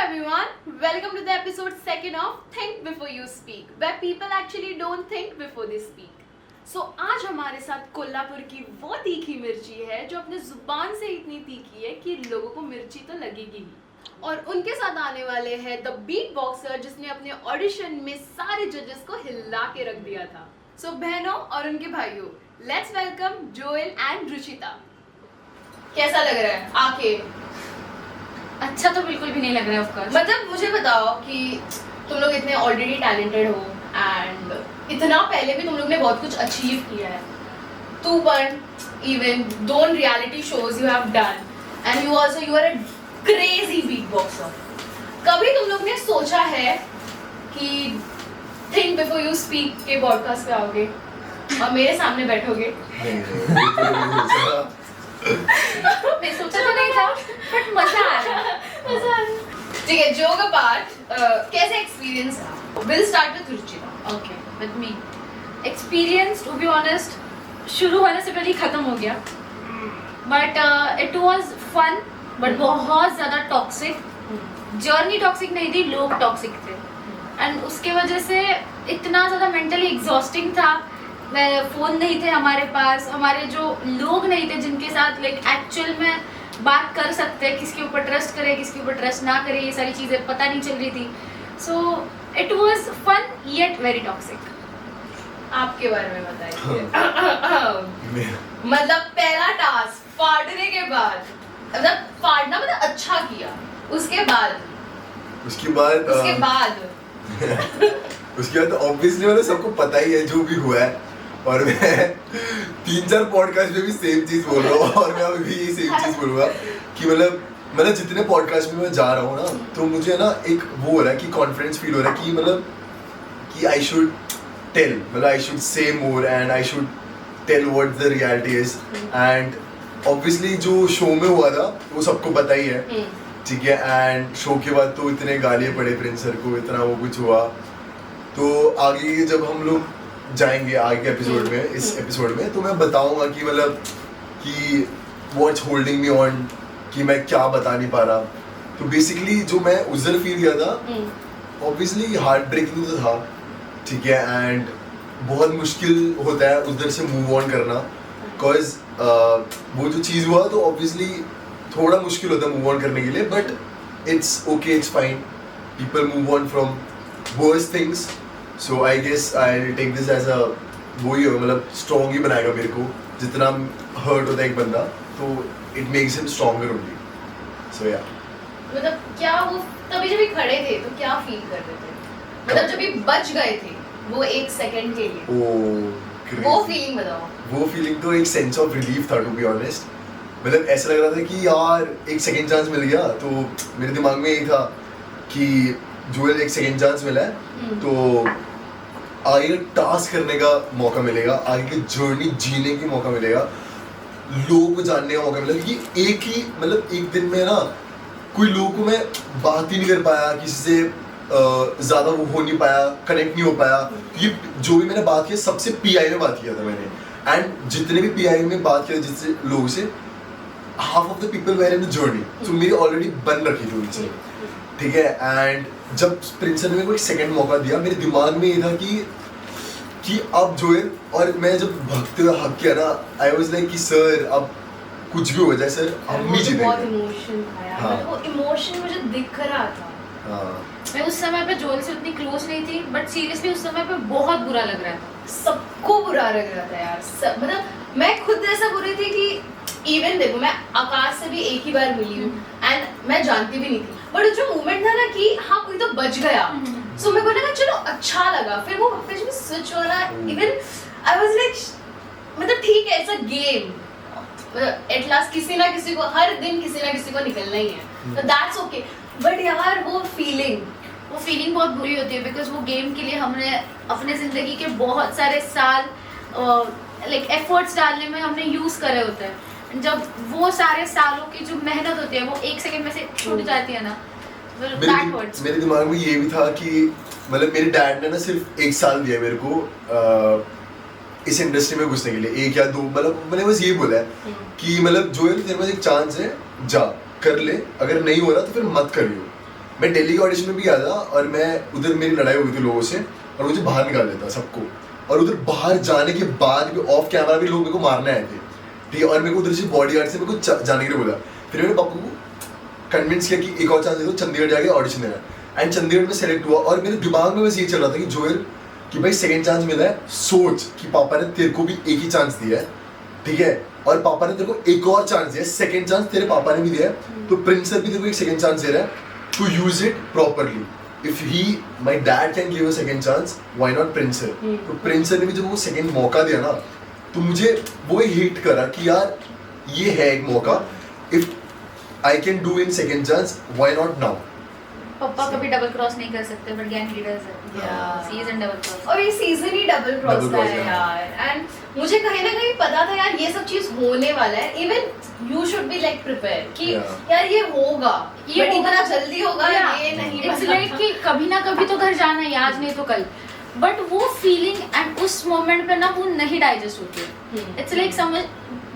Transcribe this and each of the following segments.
everyone, welcome to the episode second of Think Before You Speak, where people actually don't think before they speak. So आज हमारे साथ कोल्हापुर की वो तीखी मिर्ची है जो अपने जुबान से इतनी तीखी है कि लोगों को मिर्ची तो लगेगी ही। और उनके साथ आने वाले हैं द बीट बॉक्सर जिसने अपने ऑडिशन में सारे जजेस को हिला के रख दिया था। सो बहनों और उनके भाइयों, let's welcome Joel and Ruchita. कैसा लग रहा है आके? अच्छा तो बिल्कुल भी नहीं लग रहा है ऑफ कोर्स। मतलब मुझे बताओ कि तुम लोग इतने ऑलरेडी टैलेंटेड हो एंड इतना पहले भी तुम लोग ने बहुत कुछ अचीव किया है। 2 even don't reality shows you have done and you are a crazy beatboxer. कभी तुम लोग ने सोचा है कि थिंक बिफोर यू स्पीक के पॉडकास्ट पे आओगे और मेरे सामने बैठोगे? मैं सोचा तो नहीं था बट मजा आ रहा है। ठीक है, जोक अपार्ट, कैसे एक्सपीरियंस रहा? Will start with Ruchita. Okay with me experience to be honest शुरू होने से पहले ही खत्म हो गया but it was fun but बहुत ज़्यादा टॉक्सिक। जर्नी टॉक्सिक नहीं थी, लोग टॉक्सिक थे एंड उसके वजह से इतना ज़्यादा मेंटली एग्जॉस्टिंग था। फ़ोन नहीं थे हमारे पास, हमारे जो लोग नहीं थे जिनके साथ लाइक एक्चुअल में बात कर सकते, किसके ऊपर ट्रस्ट करें किसके ऊपर ट्रस्ट ना करें, ये सारी चीज़ें पता नहीं चल रही थी। So it was fun yet very toxic. आपके बारे में बताइए। मतलब पहला टास्क फाड़ने के बाद, मतलब फाड़ना मतलब अच्छा किया, उसके बाद उसके बाद ऑब्वियसली मतलब सबको पता ही है जो भी हुआ है और मैं 3-4 पॉडकास्ट में भी सेम चीज बोल रहा हूँ और मैं अभी भी ये सेम चीज बोलूंगा कि मतलब जितने पॉडकास्ट में मैं जा रहा हूँ ना तो मुझे ना एक वो हो रहा है कि कॉन्फिडेंस फील हो रहा है कि मतलब कि आई शुड टेल, मतलब I should say more and I should tell what the reality is. And obviously जो शो में हुआ था वो सबको पता ही है, ठीक है। एंड शो के बाद तो इतने गालियाँ पड़े प्रिंस सर को, इतना वो कुछ हुआ। तो आगे जब हम लोग जाएंगे आगे के एपिसोड में, इस एपिसोड में, तो मैं बताऊंगा कि मतलब कि व्हाट्स होल्डिंग मी ऑन, कि मैं क्या बता नहीं पा रहा। तो बेसिकली जो मैं उस दिन फील किया था ऑब्वियसली हार्ट ब्रेकिंग तो था, ठीक है। एंड बहुत मुश्किल होता है उधर से मूव ऑन करना, बिकॉज वो जो चीज़ हुआ तो ऑब्वियसली थोड़ा मुश्किल होता है मूव ऑन करने के लिए, but it's okay, it's fine, people move on from worst things. So I guess I take this as a वही हो, मतलब स्ट्रॉन्ग ही बनाएगा मेरे को। जितना हर्ट होता है एक बंदा तो it makes him stronger only. So या मतलब क्या वो तभी जब भी खड़े थे तो क्या फील कर रहे थे? मतलब जब भी बच गए थे वो 1 सेकंड के लिए, वो फीलिंग बताओ। वो फीलिंग तो एक सेंस ऑफ रिलीफ था, टू बी ऑनेस्ट। मतलब ऐसा लग रहा था कि यार 1 सेकंड चांस मिल गया। तो मेरे दिमाग में यही था कि जोएल 1 सेकंड चांस मिला है तो आगे टास्क करने का मौका मिलेगा, आगे की जर्नी जीने की मौका मिलेगा, लोगों को जानने का मौका मिलेगा। कि एक ही मतलब एक दिन में ना कोई लोगों को मैं बात ही नहीं कर पाया, किसी से ज़्यादा वो हो नहीं पाया, कनेक्ट नहीं हो पाया। ये जो भी मैंने बात किया सबसे पीआई में बात किया था मैंने, एंड जितने भी पीआई में बात किया जिससे लोगों से, half of the people were in the journey, तो मेरी ऑलरेडी बन रखी थी उनसे, ठीक है। एंड जब प्रिंस ने मेरे को एक सेकंड मौका दिया, मेरे दिमाग में ये था कि अब जोएल, और मैं जब भागते हुए हक किया ना, आई वाज लाइक कि सर अब कुछ भी हो जाए सर, हम ही जीतेंगे। बहुत इमोशन था यार। हाँ। वो इमोशन मुझे दिख रहा था। हाँ। मैं उस समय पे जोएल से उतनी क्लोज नहीं थी बट सीरियसली उस समय पे बहुत बुरा लग रहा था। सबको बुरा लग रहा था यार। मतलब मैं खुद ऐसा बुरी थी कि इवन देखो मैं आकाश से भी एक ही बार मिली हूँ एंड मैं जानती भी नहीं थी, बट जो मोमेंट था ना कि हाँ कोई तो बच गया, सो मेरे को लगा चलो अच्छा लगा। फिर वो वापस भी स्विच वाला, इवन आई वाज लाइक मतलब ठीक है, इट्स अ गेम, मतलब एट लास्ट किसी ना किसी को हर दिन किसी ना किसी को निकलना ही है, तो दैट्स ओके। बट यार वो फीलिंग बहुत बुरी होती है बिकॉज वो गेम के लिए हमने अपने ज़िंदगी के बहुत सारे साल लाइक एफर्ट्स डालने में हमने यूज़ करे होते हैं। जब वो सारे सालों की जो मेहनत होती है वो 1 सेकंड में से छूट जाती है ना, मेरे दिमाग में ये भी था कि मतलब मेरे डैड ने ना सिर्फ 1 साल दिया मेरे को इस इंडस्ट्री में घुसने के लिए, 1 या 2, मतलब मैंने बस ये बोला है कि मतलब जोएल तेरे पास एक चांस है, जा कर ले, अगर नहीं हो रहा तो फिर मत करियो। मैं दिल्ली के ऑडिशन में भी गया था और मैं उधर मेरी लड़ाई हो गई थी लोगों से और मुझे बाहर निकाल देता सबको, और उधर बाहर जाने के बाद भी ऑफ कैमरा भी लोग मेरे को मारने आए थे, ठीक है, और मेरे को उधर से बॉडीगार्ड से मेरे को जाने के लिए बोला। फिर मैंने पापा को कन्विंस किया कि एक और चांस दे दो, चंडीगढ़ जाके ऑडिशन देना, एंड चंडीगढ़ में सेलेक्ट हुआ। और मेरे दिमाग में बस ये चल रहा था कि जोएल कि भाई सेकंड चांस मिला है, सोच कि पापा ने तेरे को भी एक ही चांस दिया है, ठीक है, और पापा ने तेरे को एक और चांस दिया है, सेकंड चांस तेरे पापा ने भी दिया है, तो प्रिंस सर भी तेरे को एक सेकंड चांस दे रहा है, to use it properly. If he my dad can give a second chance, why not Prince sir? तो प्रिंस सर ने भी जब वो सेकंड मौका दिया ना, तो मुझे वो हिट करा कि यार ये है एक मौका, if I can do in second chance, why not now? पापा कभी डबल क्रॉस नहीं कर सकते, बट गैंग लीडर्स है, Yeah. Season double cross. और ये सीजन ही डबल क्रॉस Double का cross है है। यार, एंड मुझे कहीं ना कहीं पता था यार ये सब चीज होने वाला है। Even you should be like prepare कि Yeah. यार ये होगा, ये बट होगा। इतना जल्दी होगा ये नहीं इट्स पता। लाइक कि कभी ना कभी तो घर जाना है, आज नहीं तो कल, बट वो फीलिंग एंड उस मोमेंट पे ना वो नहीं डाइजेस्ट होती है। इट्स लाइक समझ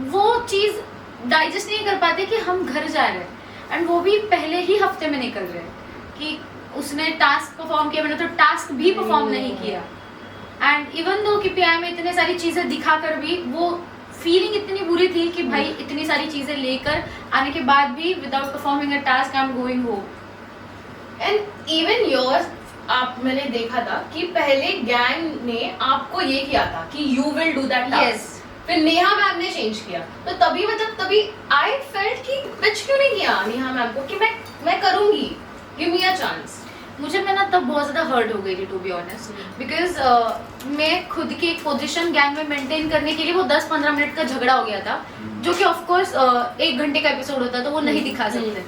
वो चीज डाइजेस्ट नहीं कर पाते कि हम घर जा रहे हैं, एंड वो भी पहले ही हफ्ते में निकल रहे हैं कि उसने टास्क परफॉर्म किया, मैंने तो टास्क भी परफॉर्म नहीं किया। एंड इवन दो कि पीआई में इतने सारी चीजें दिखाकर भी वो फीलिंग इतनी बुरी थी कि भाई इतनी सारी चीजें लेकर आने के बाद भी without performing a task I am going home. And even yours, आप मैंने देखा था कि पहले गैंग ने आपको ये किया था कि you will do that task, Yes. फिर नेहा मैम ने चेंज किया, तो तभी मतलब तभी आई फेल्ट कि पिच क्यों नहीं किया नेहा मैम को कि मैं करूंगी, गिव मी अ चांस। मैं ना तब बहुत ज्यादा हर्ट हो गई थी टू बी ऑनेस्ट, बिकॉज मैं खुद की एक पोजीशन गैंग में मेंटेन करने के लिए वो 10-15 मिनट का झगड़ा हो गया था, जो कि ऑफ कोर्स 1 घंटे का एपिसोड होता तो वो नहीं दिखा सकते।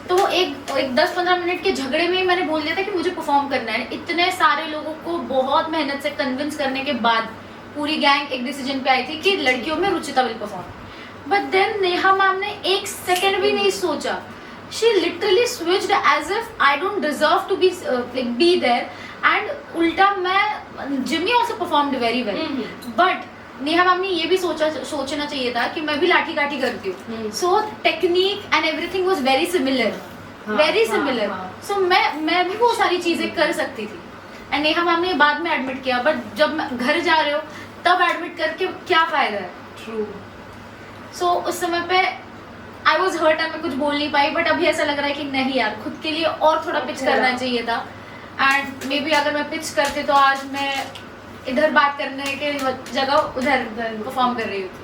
तो वो एक 10-15 मिनट के झगड़े में ही मैंने बोल दिया था कि मुझे परफॉर्म करना है। इतने सारे लोगों को बहुत मेहनत से कन्विंस करने के बाद पूरी गैंग एक डिसीजन पे आई थी कि लड़कियों में Ruchita will perform. But then Neha ma'am ने 1 सेकंड भी नहीं सोचा, she literally switched as if I don't deserve to be there, and उल्टा मैं Jimmy also performed very well, but Neha ma'am ने ये भी सोचना चाहिए था कि मैं भी लाठी काठी करती हूँ, so technique and everything was very similar, very similar, so मैं भी वो सारी चीजें कर सकती थी। एंड नेहा मैम ने बाद में एडमिट किया, बट जब घर जा रहे हो तब एडमिट करके क्या फायदा है? ट्रू। सो उस समय पे आई वॉज हर्ट एंड मैं कुछ बोल नहीं पाई, बट अभी ऐसा लग रहा है कि नहीं यार, खुद के लिए और थोड़ा पिच करना चाहिए था। एंड मे बी अगर मैं पिच करती तो आज मैं इधर बात करने के जगह उधर परफॉर्म कर रही होती।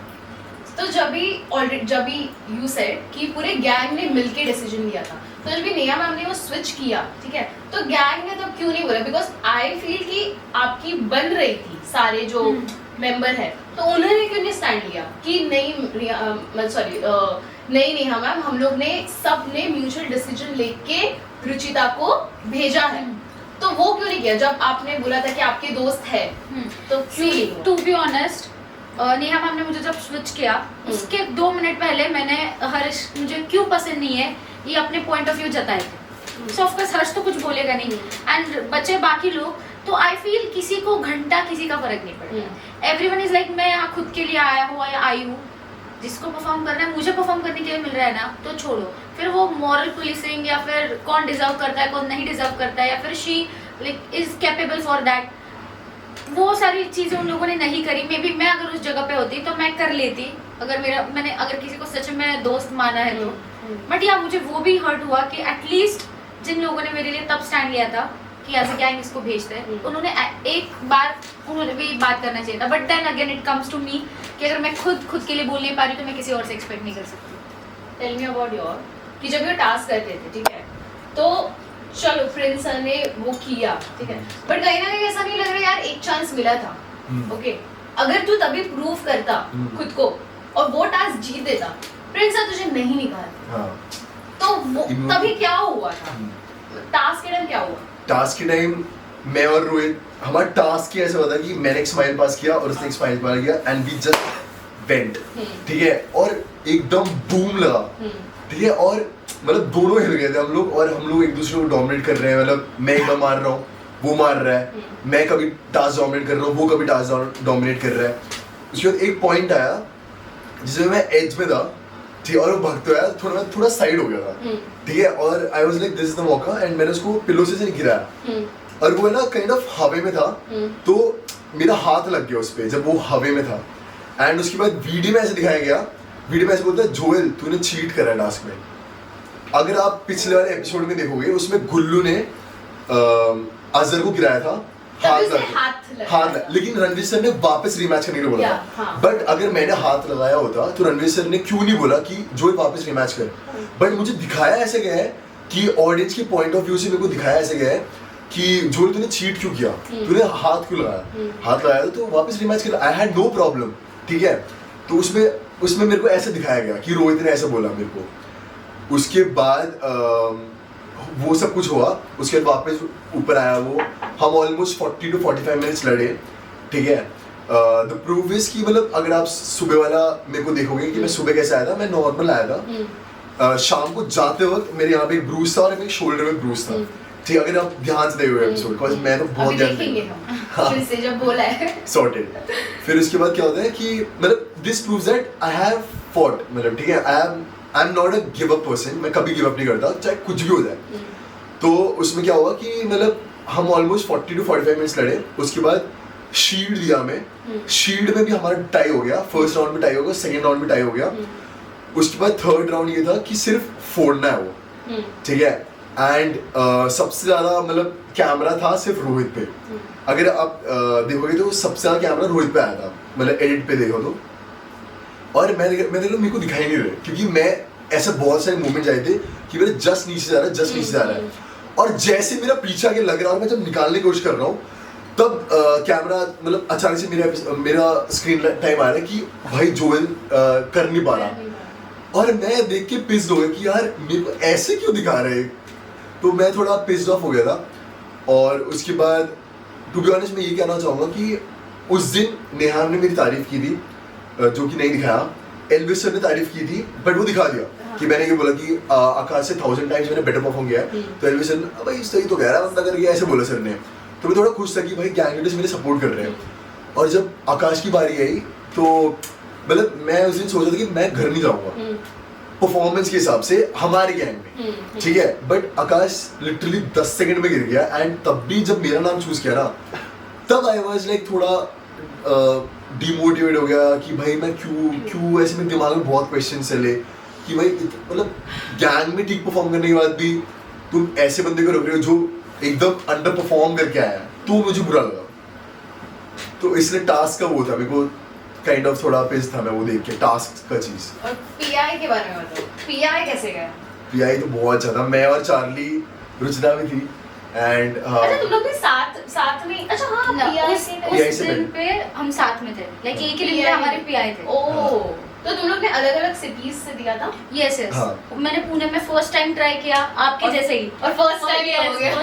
तो जब भी यू सेड कि पूरे गैंग ने मिलके डिसीजन लिया था, तो जब भी नेहा मैम ने वो स्विच किया, ठीक है, तो गैंग ने तो क्यों नहीं बोला? बिकॉज आई फील कि आपकी बन रही थी सारे जो मेंबर है, तो उन्होंने क्यों नहीं स्टैंड लिया कि नहीं नेहा मैम, हम लोग ने सब ने म्यूचुअल डिसीजन लेके रुचिता को भेजा है, तो वो क्यों नहीं किया जब आपने बोला था कि आपके दोस्त है? तो क्यों नहीं हुआ? To be honest, Neha ma'am ने मुझे जब स्विच किया उसके 2 मिनट पहले मैंने हर्ष मुझे क्यों पसंद नहीं है ये अपने पॉइंट ऑफ व्यू जताए थे। सो ऑफकोर्स हर्ष तो कुछ बोलेगा नहीं, एंड बचे बाकी लोग, तो आई फील किसी को घंटा किसी का फर्क नहीं पड़ता। एवरीवन इज लाइक मैं यहाँ खुद के लिए आया हूँ या आई हूँ, जिसको परफॉर्म करना है, मुझे परफॉर्म करने के लिए मिल रहा है ना, तो छोड़ो। फिर वो मॉरल पुलिसिंग या फिर कौन डिजर्व करता है कौन नहीं डिजर्व करता है, या फिर she like is capable for that, वो सारी चीजें उन लोगों ने नहीं करी। मे बी मैं अगर उस जगह पे होती तो मैं कर लेती, मैंने अगर किसी को सच में दोस्त माना है तो। बट या मुझे वो भी हर्ट हुआ कि एटलीस्ट जिन लोगों ने मेरे लिए तब स्टैंड लिया था कि एज अ गैंग इसको भेजते हैं, उन्होंने एक बार उन्होंने भी बात करना चाहिए था। But then again it comes to me कि अगर मैं खुद के लिए बोल नहीं पा रही तो मैं किसी और से एक्सपेक्ट नहीं कर सकती। टेल मी अबाउट योर, कि जब ये टास्क करते थे, ठीक है, तो चलो प्रिंस सर ने वो किया, ठीक है, बट कहीं ना कहीं ऐसा नहीं लग रहा यार एक चांस मिला था, ओके, अगर तू तभी प्रूव करता खुद को और वो टास्क जीत देता, प्रिंस सर तुझे नहीं निकालता, तो वो तभी क्या हुआ था? टास्क के टाइम क्या हुआ? टास्क के टाइम मैं और रोहित, हमारा टास्क ही ऐसा हुआ था कि मैंने एक स्माइल पास किया और उसने एक स्माइल पास किया, एंड वी जस्ट वेंट, ठीक है, और एकदम बूम लगा, ठीक है, और मतलब दोनों हिल गए थे हम लोग, और हम लोग एक दूसरे को डोमिनेट कर रहे हैं। मतलब मैं एक बार मार रहा हूँ, वो मार रहा है, मैं कभी टास्क डोमिनेट कर रहा हूँ, वो कभी टास्क डोमिनेट कर रहा है। उसके बाद एक पॉइंट आया जिसमें मैं एज में था, ठीक है, और वो भागते हुए थोड़ा साइड हो गया था, ठीक है, और आई was like this is the मौका, एंड मैंने उसको पिलो से नहीं गिराया, और वो है ना काइंड ऑफ हवे में था, तो मेरा हाथ लग गया उस पे जब वो हवे में था, एंड उसके बाद वीडियो में ऐसे दिखाया गया, वीडियो में ऐसे बोलता है जोएल तूने चीट करा है टास्क में। अगर आप पिछले वाले एपिसोड में देखोगे उसमें गुल्लू ने अजहर को गिराया था, लेकिन रणवीर सर ने वापस रीमैच करने के लिए बोला था, बट अगर मैंने हाथ लगाया होता तो रणवीर सर ने क्यों नहीं बोला कि जोएल वापस रीमैच कर, बट मुझे दिखाया ऐसे गया है कि ऑडियंस के पॉइंट ऑफ व्यू से मेरे को दिखाया ऐसे गया है कि जोएल तूने चीट क्यों किया, तूने हाथ क्यों लगाया, हाथ लगाया तो वापस रीमैच कर, आई हैड नो प्रॉब्लम, ठीक है। तो उसमें मेरे को ऐसे दिखाया गया कि रोहित ने ऐसे बोला मेरे को। उसके बाद वो सब कुछ हुआ, उसके बाद वापस ऊपर आया वो, हम ऑलमोस्ट 40 to 45 मिनट्स लड़े, ठीक है। द प्रूफ इज कि मतलब अगर आप सुबह वाला मेरे को देखोगे कि मैं सुबह कैसे आया था, मैं नॉर्मल आया था, शाम को जाते वक्त मेरे यहाँ पे एक ब्रूस था और मेरे शोल्डर में ब्रूस था, ठीक है, अगर आप ध्यान से देखोगे एपिसोड, बिकॉज़ मैं तो बहुत ध्यान फिर से जब बोला है सॉर्टेड। फिर उसके बाद क्या होता है कि मतलब this proves that I have fought, मतलब ठीक है, I am not a give up person, मैं कभी गिव अप नहीं करता चाहे कुछ भी हो जाए। तो उसमें क्या हुआ कि मतलब हम ऑलमोस्ट 40 to 45 मिनट्स लड़े, उसके बाद शील्ड दिया हमें, शील्ड में भी हमारा टाई हो गया, फर्स्ट राउंड में टाई हो गया, सेकंड राउंड में टाई हो गया, उसके बाद थर्ड राउंड ये था कि सिर्फ फोड़ना है वो, ठीक है, एंड सबसे ज्यादा मतलब कैमरा था सिर्फ रोहित पे, अगर आप देखोगे तो सबसे ज्यादा कैमरा रोहित पे आया था, मतलब एडिट पे देखो तो, और मैं देखो मेरे को दिखाई नहीं रहे, क्योंकि मैं ऐसे बहुत सारे मोमेंट्स आए थे कि मेरे जस्ट नीचे जा रहा है, और जैसे मेरा पीछा के लग रहा है और मैं जब निकालने की कोशिश कर रहा हूँ तब कैमरा मतलब अचानक से मेरा स्क्रीन टाइम आ रहा है कि भाई जोएल कर नहीं पा रहा, और मैं देख के पिस्ड हो गया कि यार मेरे को ऐसे क्यों दिखा रहे हैं, तो मैं थोड़ा पिस्ड ऑफ हो गया था। और उसके बाद टू बी ऑनेस्ट मैं ये कहना चाहूँगा कि उस दिन नेहा ने मेरी तारीफ की थी, जो कि नहीं दिखाया, एल्विस सर ने तारीफ की थी बट वो दिखा दिया कि मैंने ये बोला कि आकाश से 1000 टाइम्स मैंने बेटर परफॉर्म किया है, तो एल्विस सर ने भाई सही तो कह रहा है बंदा करके, ऐसे बोला सर ने, तो मैं थोड़ा खुश था कि भाई गैंग लीडर्स मेरे सपोर्ट कर रहे हैं। और जब आकाश की बारी आई तो मतलब मैं उस दिन सोचा था कि मैं घर नहीं जाऊँगा परफॉर्मेंस के हिसाब से हमारे गैंग में, ठीक है, बट आकाश लिटरली 10 सेकंड में गिर गया, एंड तब भी जब मेरा नाम चूज किया ना तब आई वाज लाइक थोड़ा डिमोटिवेट हो गया कि भाई मैं क्यों ऐसे, मेरे दिमाग में बहुत क्वेश्चन चले कि भाई मतलब गैंग में ठीक परफॉर्म करने के बाद भी तुम ऐसे बंदे को रोक रहे हो जो एकदम अंडर परफॉर्म करके आया है, तो मुझे बुरा लगा। तो इसलिए टास्क का वो था, मेरे को काइंड ऑफ थोड़ा पिस था मैं वो देख के टास्क का चीज। और पीआई के बारे में बताओ, पीआई कैसे गया? पीआई तो बहुत ज्यादा, मैं और चार्ली रुचिता भी थी, एंड अच्छा तुम लोग भी साथ में, अच्छा हाँ पीआई उस दिन पे हम साथ में थे, लाइक एक ही दिन पे हमारे पीआई थे। ओह, तो तुम लोग ने अलग अलग सिटीज से दिया था? यस मैंने पुणे में फर्स्ट टाइम ट्राई किया आपके जैसे ही, और फर्स्ट टाइम हो गया,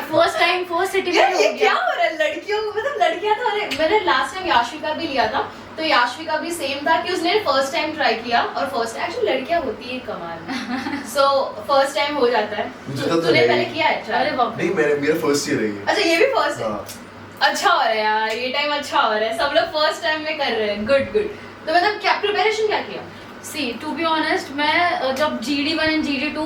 फर्स्ट सिटी में ये क्या हो रहा है लड़कियों को, मतलब लड़कियां तो मैंने लास्ट टाइम याश्विका भी लिया था, तो याश्विका भी सेम था कि उसने फर्स्ट टाइम ट्राई किया, और फर्स्ट एक्चुअली लड़कियां होती है कमाल, सो फर्स्ट टाइम हो जाता है। तूने पहले किया है? अरे बाप रे, नहीं मेरा फर्स्ट ईयर है। अच्छा ये भी फर्स्ट है, अच्छा हो रहा है यार, ये टाइम अच्छा हो रहा है, सब लोग फर्स्ट टाइम में कर रहे हैं, गुड। तो मतलब क्या प्रिपरेशन क्या किया? सी टू बी ऑनेस्ट मैं जब GD1 एंड GD2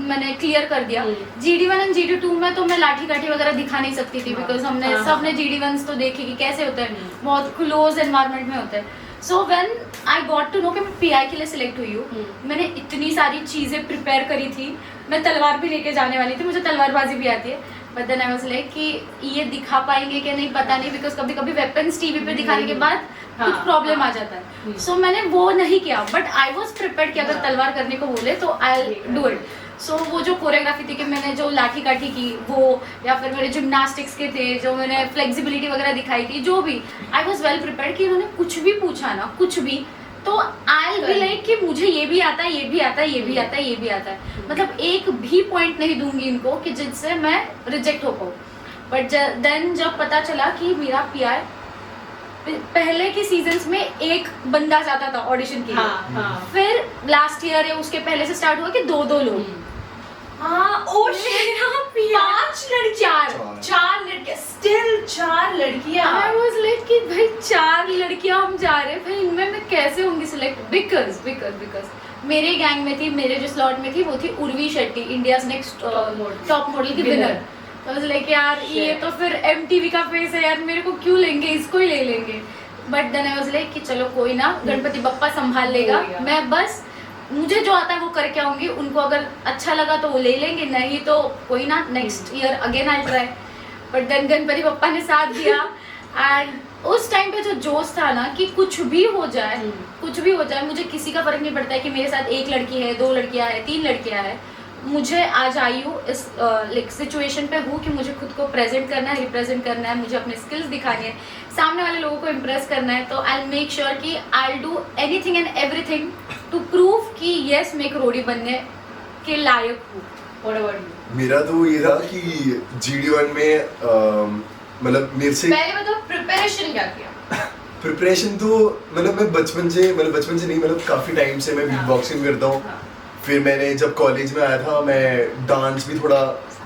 मैंने क्लियर कर दिया, GD1 एंड GD2 में तो मैं लाठी काठी वगैरह दिखा नहीं सकती थी, बिकॉज हमने सबने GD1s तो देखे कि कैसे होता है, बहुत क्लोज एनवायरनमेंट में होता है। So when I got to know कि मैं PI के लिए सिलेक्ट हुई हूँ, मैंने इतनी सारी चीज़ें प्रिपेयर करी थी, मैं तलवार भी लेके जाने वाली थी, मुझे तलवारबाजी भी आती है, but then I was like कि ये दिखा पाएंगे कि नहीं पता नहीं, बिकॉज कभी कभी वेपन्स टीवी पे दिखाने के बाद कुछ प्रॉब्लम आ जाता है, सो मैंने वो नहीं किया, बट आई वाज प्रिपेयर्ड कि अगर तलवार करने को बोले तो आई विल डू इट। सो वो जो कोरियोग्राफी थी कि मैंने जो लाठी काठी की वो, या फिर मेरे जिम्नास्टिक्स के थे जो मैंने फ्लेक्सिबिलिटी वगैरह दिखाई थी, जो भी आई वाज वेल प्रिपेयर्ड कि उन्होंने कुछ भी पूछा ना, कुछ भी, तो आई बी लाइक कि मुझे ये भी आता है, ये भी आता है, ये भी आता है, ये भी आता है, मतलब एक भी पॉइंट नहीं दूंगी इनको कि जिससे मैं रिजेक्ट हो पाऊँ। बट देन जब पता चला कि मेरा PI पहले के सीजन्स में एक बंदा जाता था ऑडिशन के लिए, फिर लास्ट ईयर या उसके पहले से स्टार्ट हुआ कि 2-2 लोग, हाँ, ओ शिट, 5 लड़कियां, 4 लड़कियां, स्टिल 4 लड़कियां। I was like कि भाई 4 लड़कियां हम जा रहे हैं, फिर इनमें मैं कैसे होंगी सिलेक्ट? बिकॉज मेरे गैंग में थी, मेरे जो स्लॉट में थी वो थी Urvi Shetty, India's next top model की विनर। तो वाज लाइक यार ये तो फिर एमटीवी का फेस है यार, मेरे को क्यों लेंगे, इसको ही ले लेंगे। But then I was like कि चलो कोई ना, गणपति बप्पा संभाल लेगा, मैं बस मुझे जो आता है वो करके आऊंगी, उनको अगर अच्छा लगा तो वो ले लेंगे, नहीं तो कोई ना, next year again I try. But then Ganpati Bappa ने साथ दिया एंड उस टाइम पे जो जोश था ना कि कुछ भी हो जाए, मुझे किसी का फर्क नहीं पड़ता है कि मेरे साथ 1 लड़की है, 2 लड़कियां है, 3 लड़कियां है, मुझे आज आई हूँ इस सिचुएशन पे हूँ कि मुझे खुद को प्रेजेंट करना है, रिप्रेजेंट करना है, मुझे अपने स्किल्स दिखाने हैं, सामने वाले लोगों को इम्प्रेस करना है। तो आई मेक श्योर कि I do anything and everything to prove कि यस मैं एक रोडी बनने के लायक हूँ। What about you? मेरा तो ये था कि GD1 में मतलब मेरे से पहले बताओ प्रिपरेशन क्या किया? प्रिपरेशन तो मतलब मैं बचपन से नहीं, मतलब काफी टाइम से मैं बीट बॉक्सिंग करता हूँ। फिर मैंने जब कॉलेज में आया था, मैं डांस भी थोड़ा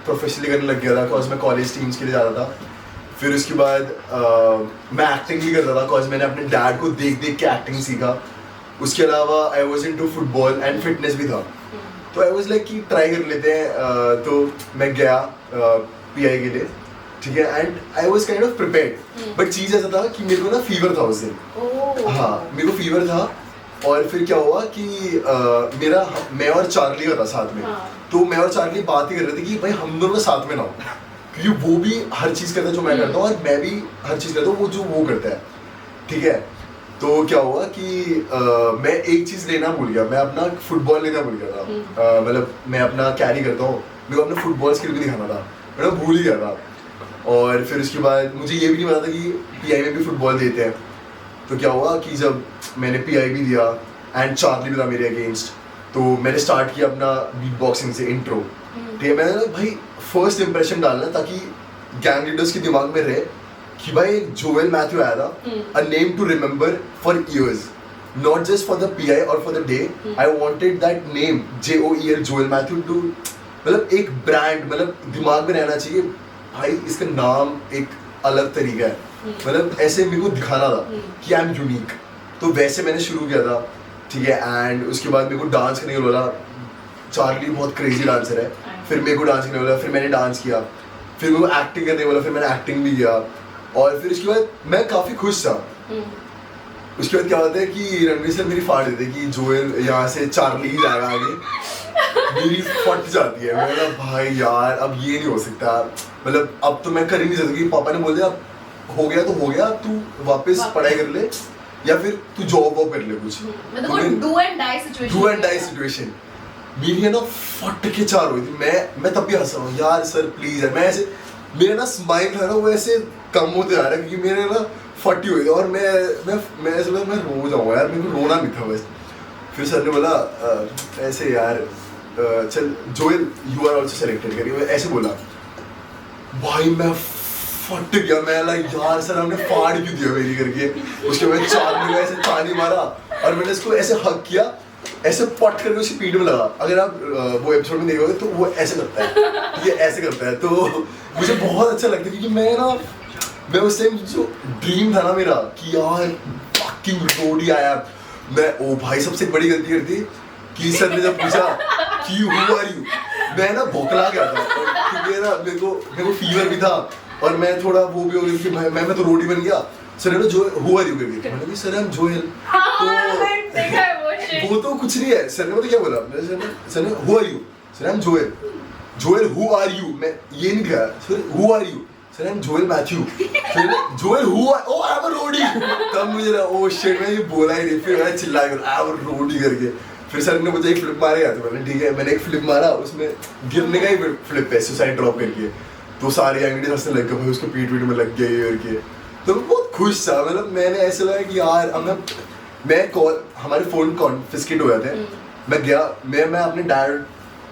प्रोफेशनली करने लग गया था, बिकॉज मैं कॉलेज टीम्स के लिए जाता था। फिर उसके बाद मैं एक्टिंग भी करता था, बिकॉज मैंने अपने डैड को देख के एक्टिंग सीखा। उसके अलावा I was into football and fitness भी था, तो आई वॉज लाइक कि ट्राई कर लेते हैं। तो मैं गया PI के लिए, ठीक है, and I was kind of prepared. But चीज़ ऐसा था कि मेरे को ना फीवर था उस दिन। हाँ, मेरे को फीवर था। और फिर क्या हुआ कि मैं और चार्ली का था साथ में। तो मैं और चार्ली बात ही कर रहे थे कि भाई हम दोनों साथ में ना हो, क्योंकि वो भी हर चीज़ करता है जो मैं करता हूँ और मैं भी हर चीज़ करता हूँ वो जो वो करता है, ठीक है। तो क्या हुआ कि मैं एक चीज़ लेना भूल गया, मैं अपना फुटबॉल लेना भूल गया था। मतलब मैं अपना कैरी करता हूँ, मेरे को अपना फुटबॉल स्किल भी दिखाना था, मैं भूल ही गया था। और फिर उसके बाद मुझे ये भी नहीं पता था कि PI में भी फुटबॉल देते हैं। तो क्या हुआ कि जब मैंने PI भी दिया एंड चार्ली भी था मेरे अगेंस्ट, तो मैंने स्टार्ट किया अपना बीट बॉक्सिंग से इंट्रो, ठीक है। मैंने ना भाई फर्स्ट इंप्रेशन डालना ताकि गैंग लीडर्स के दिमाग में रहे कि भाई जोएल मैथ्यू आया था, a name to remember for years, not just for the PI और for the day. I wanted that name JOEL Joel Mathew to, मतलब एक ब्रांड, मतलब दिमाग में रहना चाहिए भाई इसका नाम एक अलग तरीका है, मतलब ऐसे मेरे को दिखाना था कि आई एम यूनिक। तो वैसे मैंने शुरू किया था, ठीक है। एंड उसके बाद मेरे को डांस करने को बोला, चार्ली बहुत क्रेजी डांसर है, फिर मेरे को डांस करने बोला, फिर मैंने डांस किया। फिर मेरे को एक्टिंग करने बोला, फिर मैंने एक्टिंग भी किया। और फिर उसके बाद मैं काफ़ी खुश था। उसके बाद क्या होता है कि रणवीर सर मेरी फाड़ देते कि जोएल यहाँ से चार्ली ही जाएगा आगे, मेरी फट जाती है। मैं बोला भाई यार अब ये नहीं हो सकता, मतलब अब तो मैं कर ही नहीं सकती। पापा ने बोल दिया हो गया तो हो गया, तू वापस पढ़ाई कर ले या फिर तू जॉब वॉब कर ले कुछ। मतलब डू एंड डाई सिचुएशन मेरी है ना फट के चार हुई थी। मैं तब भी हंस रहा हूँ यार सर प्लीज यार, मैं ऐसे मेरा ना स्माइल था ना वो ऐसे कम होते जा रहा है क्योंकि मेरे ना फटी हुई थी और मैं ऐसे लगा मैं रो जाऊँगा यार, मेरे को रोना भी था बस। फिर सर ने बोला ऐसे यार चल Joel you are also selected करिए, ऐसे बोला। भाई मैं फट गया, मैं लाइक यार सर हमने फाड़ क्यों दिया मेरी करके। उसके बाद चार्ली ने ऐसे ताली मारा और मैंने इसको ऐसे हक किया, ऐसे पट करके उसकी पीठ में लगा। अगर आप वो एपिसोड में देखोगे तो वो ऐसे करता है, ये ऐसे करता है। तो मुझे बहुत अच्छा लगता है क्योंकि मैं उस टाइम जो ड्रीम था ना मेरा कि यार फकिंग रोडी आया मैं, ओ भाई सबसे बड़ी गलती कर दी कि सर ने जब पूछा कि हु आर यू, मैं ना बौखला गया था क्योंकि ना मेरे को फीवर भी था और मैं थोड़ा वो भी हो गया कि मैं तो रोडी बन गया। सर ने जो हु आर यू करके मैंने भी सर आई एम जोएल, तो वो तो कुछ नहीं है। सर ने मुझे क्या बोला, सर ने who are you, sir I am Joel, Joel who are you, मैं ये नहीं कहा sir who are you, sir I am Joel Mathew, Joel who are oh I am a roadie. तब मुझे लगा ओ शिट मैं ये बोला ही नहीं, फिर मैं चिल्ला कर आई एम अ रोडी करके। फिर सर ने मुझे एक फ्लिप मारेगा तो मैंने ठीक है, मैंने एक फ्लिप मारा, उसमें गिरने का ही फ्लिप है सुसाइड ड्रॉप करके। तो सारे एंगली हंसने लग गए भाई, उसके पीठ में लग गया ये करके। तो मैं बहुत खुश था, मतलब मैंने ऐसे लगा कि यार अब मैं कॉल हमारे फ़ोन कॉन्फिस्केट हो जाते हैं। मैं गया, मैं अपने डैड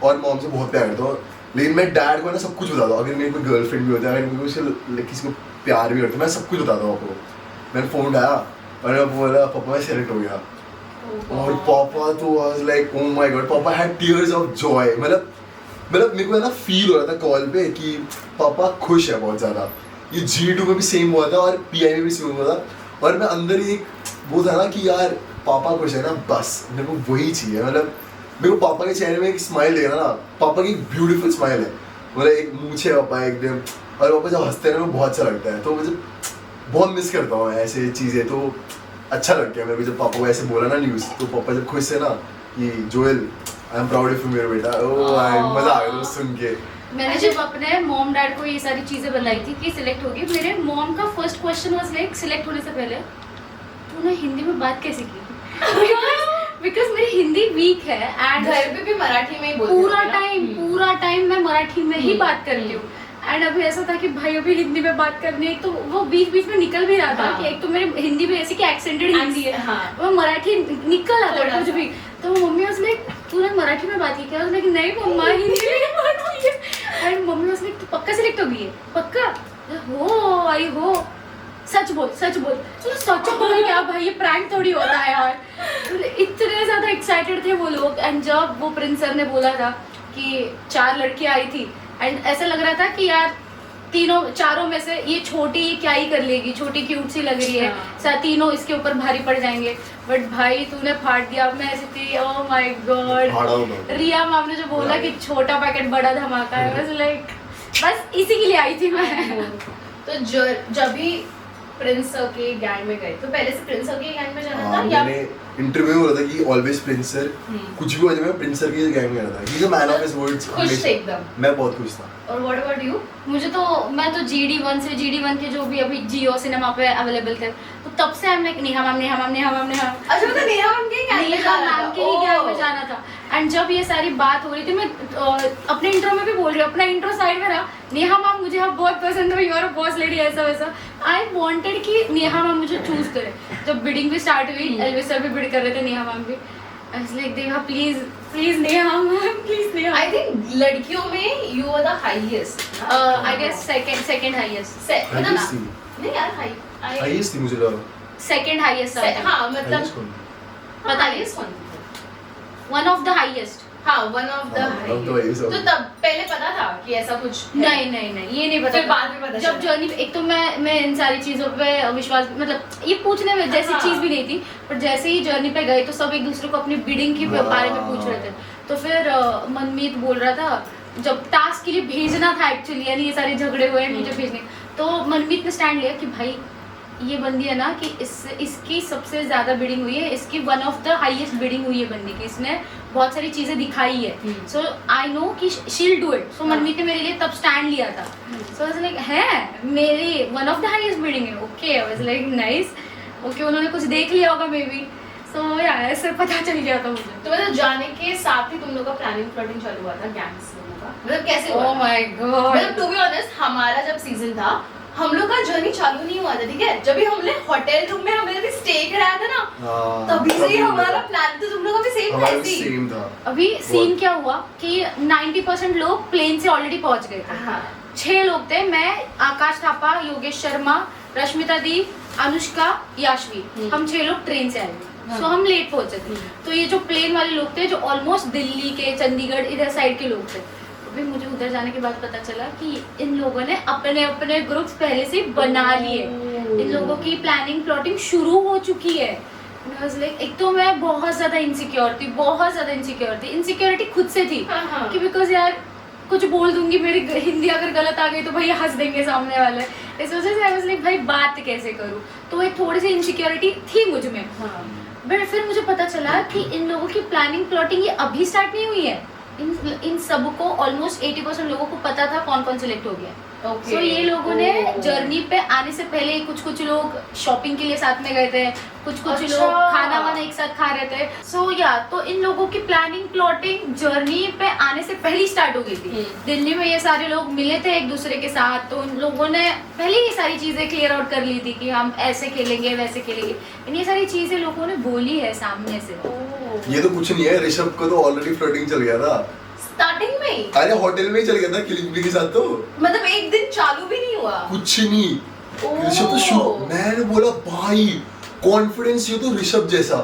और मॉम से बहुत प्यार करता हूँ, लेकिन मैं डैड को ना सब कुछ बताता हूँ। अगर मेरी कोई गर्लफ्रेंड भी होता है, अगर मेरे को किसी को प्यार भी करता है, मैं सब कुछ बताता हूँ आपको। मैंने फ़ोन उठाया और मैं बोला पापा मैं सेलेक्ट हो गया। और पापा तो was like oh my God, पापा हैड टीयर्स ऑफ जॉय। मतलब मेरे को है ना फील हो रहा था कॉल पे कि पापा खुश है बहुत ज़्यादा। ये G2 में भी सेम हुआ था और PI में भी सेम हुआ था, और मैं अंदर ही एक वो था ना कि यार पापा खुश है ना, बस मेरे को वही चाहिए। मतलब मेरे को पापा के चेहरे में एक स्माइल देखना ना, पापा की ब्यूटीफुल स्माइल है, मतलब एक मूंछे पापा एकदम, और पापा जब हंसते हैं ना वो बहुत अच्छा लगता है, तो मुझे बहुत मिस करता हूँ ऐसे चीज़ें। तो अच्छा लगता है मेरे को जब पापा को ऐसे बोला ना न्यूज़, तो पापा जब खुश है ना कि Joel I am proud of you मेरा बेटा, ओ आई मज़ा आ गया सुन के। मैंने जब अपने मॉम डैड को ये सारी चीजें बताई थी कि सिलेक्ट होगी, मेरे मॉम का first question was like select होने से पहले तूने हिंदी में बात कैसे की? बिकॉज मेरी हिंदी वीक है एंड घर पे भी मराठी में ही बोलते हो ना? पूरा टाइम मैं मराठी में ही बात कर रही हूँ। एंड अभी ऐसा था कि भाई अभी हिंदी में बात करनी है, तो वो बीच बीच में निकल भी रहा था कि एक तो मेरी हिंदी में ऐसी कि एक्सेंटेड हिंदी है, वो मराठी निकल आता है कुछ भी। तो मम्मी उसने तूने मराठी में बात की क्या? उसने नहीं मम्मा हिंदी में बात की है। एंड मम्मी उसने तू पक्का सिलेक्ट हो गई है? पक्का हो आई हो, सच बोल सच बोल। तो सच बोल क्या भाई, ये प्रैंक थोड़ी होता है यार। तो इतने ज्यादा एक्साइटेड थे वो लोग। एंड जब वो प्रिंस सर ने बोला था कि 4 लड़कियां आई थी, एंड ऐसा लग रहा था कि यार चारों में से ये छोटी क्या ही कर लेगी, छोटी क्यूट सी लग रही है, तीनों इसके ऊपर भारी पड़ जाएंगे। बट भाई तूने फाड़ दिया। मैं ऐसी थी oh my God. Riya ma'am ने जो बोला कि छोटा पैकेट बड़ा धमाका है, बस लाइक बस इसी के लिए आई थी मैं। तो जब भी प्रिंस सर के गैंग में गए, तो पहले से प्रिंस सर के गैंग में जाना था या मैंने इंटरव्यू में बोला था कि ऑलवेज प्रिंस सर, कुछ भी हो जाए मैं प्रिंस सर के गैंग में जाना था। He is a man of his words. खुश थे एकदम? मैं बहुत खुश था। और व्हाट अबाउट यू? मैं तो GD1 से, GD1 के जो भी अभी जियो सिनेमा पे अवेलेबल थे, तो तब से हम नेहा मैम अच्छा, मतलब नेहा मैम के गैंग में जाना था। एंड जब ये सारी बात हो रही थी, मैं अपने इंट्रो में भी बोल रही हूँ, अपना इंट्रो साइड में रहा, नेहा मैम मुझे आप बहुत पसंद हो, you are a boss lady, ऐसा वैसा। आई वांटेड कि नेहा मैम मुझे चूज करे। जब बिडिंग भी स्टार्ट हुई, एल्विस सर भी बिड कर रहे थे, नेहा मैम भी। I was like, Neha please Neha ma'am, please Neha. I think लड़कियों में you are the highest. I guess second highest. नहीं यार, हाईएस्ट थी मुझे लगा। Second highest. हाँ मतलब पता नहीं वन ऑफ द हाईएस्ट। हाँ, वन ऑफ द हाईएस्ट। तो तब पहले पता था कि ऐसा कुछ नहीं ये नहीं पता। फिर बाद में पता जब जर्नी, एक तो मैं इन सारी चीजों पे विश्वास, मतलब ये पूछने में जैसी चीज भी नहीं थी, पर जैसे ही जर्नी पे गए तो सब एक दूसरे को अपनी बिडिंग के बारे में पूछ रहे थे। तो फिर मनमीत बोल रहा था, जब टास्क के लिए भेजना था एक्चुअली, यानी ये सारे झगड़े हुए हैं मुझे भेजने, तो मनमीत ने स्टैंड लिया कि भाई ये बंदी है ना कि इसकी सबसे ज्यादा बिडिंग हुई है, इसकी one of the highest bidding हुई है बंदी की, इसने बहुत सारी चीजें दिखाई है, सो आई नो कि शी विल डू इट। सो मनमीत ने मेरे लिए तब स्टैंड लिया था। सो आई वाज लाइक है मेरी one of the highest bidding है, okay. I was like nice, okay. उन्होंने कुछ देख लिया होगा मे बी, सो या ऐसे पता चल गया था मुझे। तो मतलब जाने के साथ ही तुम लोग का प्लानिंग प्लॉटिंग चालू हुआ था गैंग्स लोगों का? मतलब कैसे हुआ? ओह माय गॉड। मतलब टू बी ऑनेस्ट, हमारा जब सीजन था, हम लोग का जर्नी चालू नहीं हुआ था, ठीक है? जब भी हमने होटल रूम में हमने भी स्टे कराया था ना, तभी से ही हमारा प्लान, तो तुम लोग का भी सेम था। अभी सीन क्या हुआ कि 90% लोग प्लेन से ऑलरेडी पहुंच गए थे। हाँ। 6 लोग थे, मैं, आकाश थापा, योगेश शर्मा, रश्मिता दी, अनुष्का, याशवी, हम 6 लोग ट्रेन से आए थे। सो हम लेट पहुंचे थे। तो ये जो प्लेन वाले लोग थे, जो ऑलमोस्ट दिल्ली के, चंडीगढ़ इधर साइड के लोग थे, अभी मुझे उधर जाने के बाद पता चला कि इन लोगों ने अपने अपने ग्रुप्स पहले से बना लिए। इन लोगों की प्लानिंग प्लॉटिंग शुरू हो चुकी है। एक तो मैं बहुत ज्यादा इनसिक्योर थी, इनसिक्योरिटी खुद से थी कि बिकॉज यार कुछ बोल दूंगी, मेरी हिंदी अगर गलत आ गई तो भैया हंस देंगे सामने वाले, इस वजह से आई वाज लाइक भाई बात कैसे करूँ। तो एक थोड़ी सी इनसिक्योरिटी थी मुझ में। बट फिर मुझे पता चला कि इन लोगों की प्लानिंग प्लॉटिंग ये अभी स्टार्ट नहीं हुई है। इन सबको ऑलमोस्ट 80% लोगों को पता था कौन कौन सिलेक्ट हो गया। सो ये लोगों ने जर्नी पे आने से पहले कुछ लोग शॉपिंग के लिए साथ में गए थे, कुछ लोग खाना वाना एक साथ खा रहे थे। सो तो इन लोगों की प्लानिंग प्लॉटिंग जर्नी पे आने से पहले स्टार्ट हो गई थी। दिल्ली में ये सारे लोग मिले थे एक दूसरे के साथ, तो उन लोगों ने पहले ये सारी चीजें क्लियर आउट कर ली थी कि हम ऐसे खेलेंगे वैसे खेलेंगे। ये सारी चीजें लोगों ने बोली है सामने से। ये तो कुछ नहीं है, ऋषभ को तो ऑलरेडी फ्लर्टिंग चल गया था स्टार्टिंग में। अरे होटल में ही चल गया था किलिंग के साथ। तो मतलब एक दिन चालू भी नहीं हुआ कुछ नहीं। ऋषभ तो शुरू, मैंने बोला भाई कॉन्फिडेंस, ये तो ऋषभ जैसा,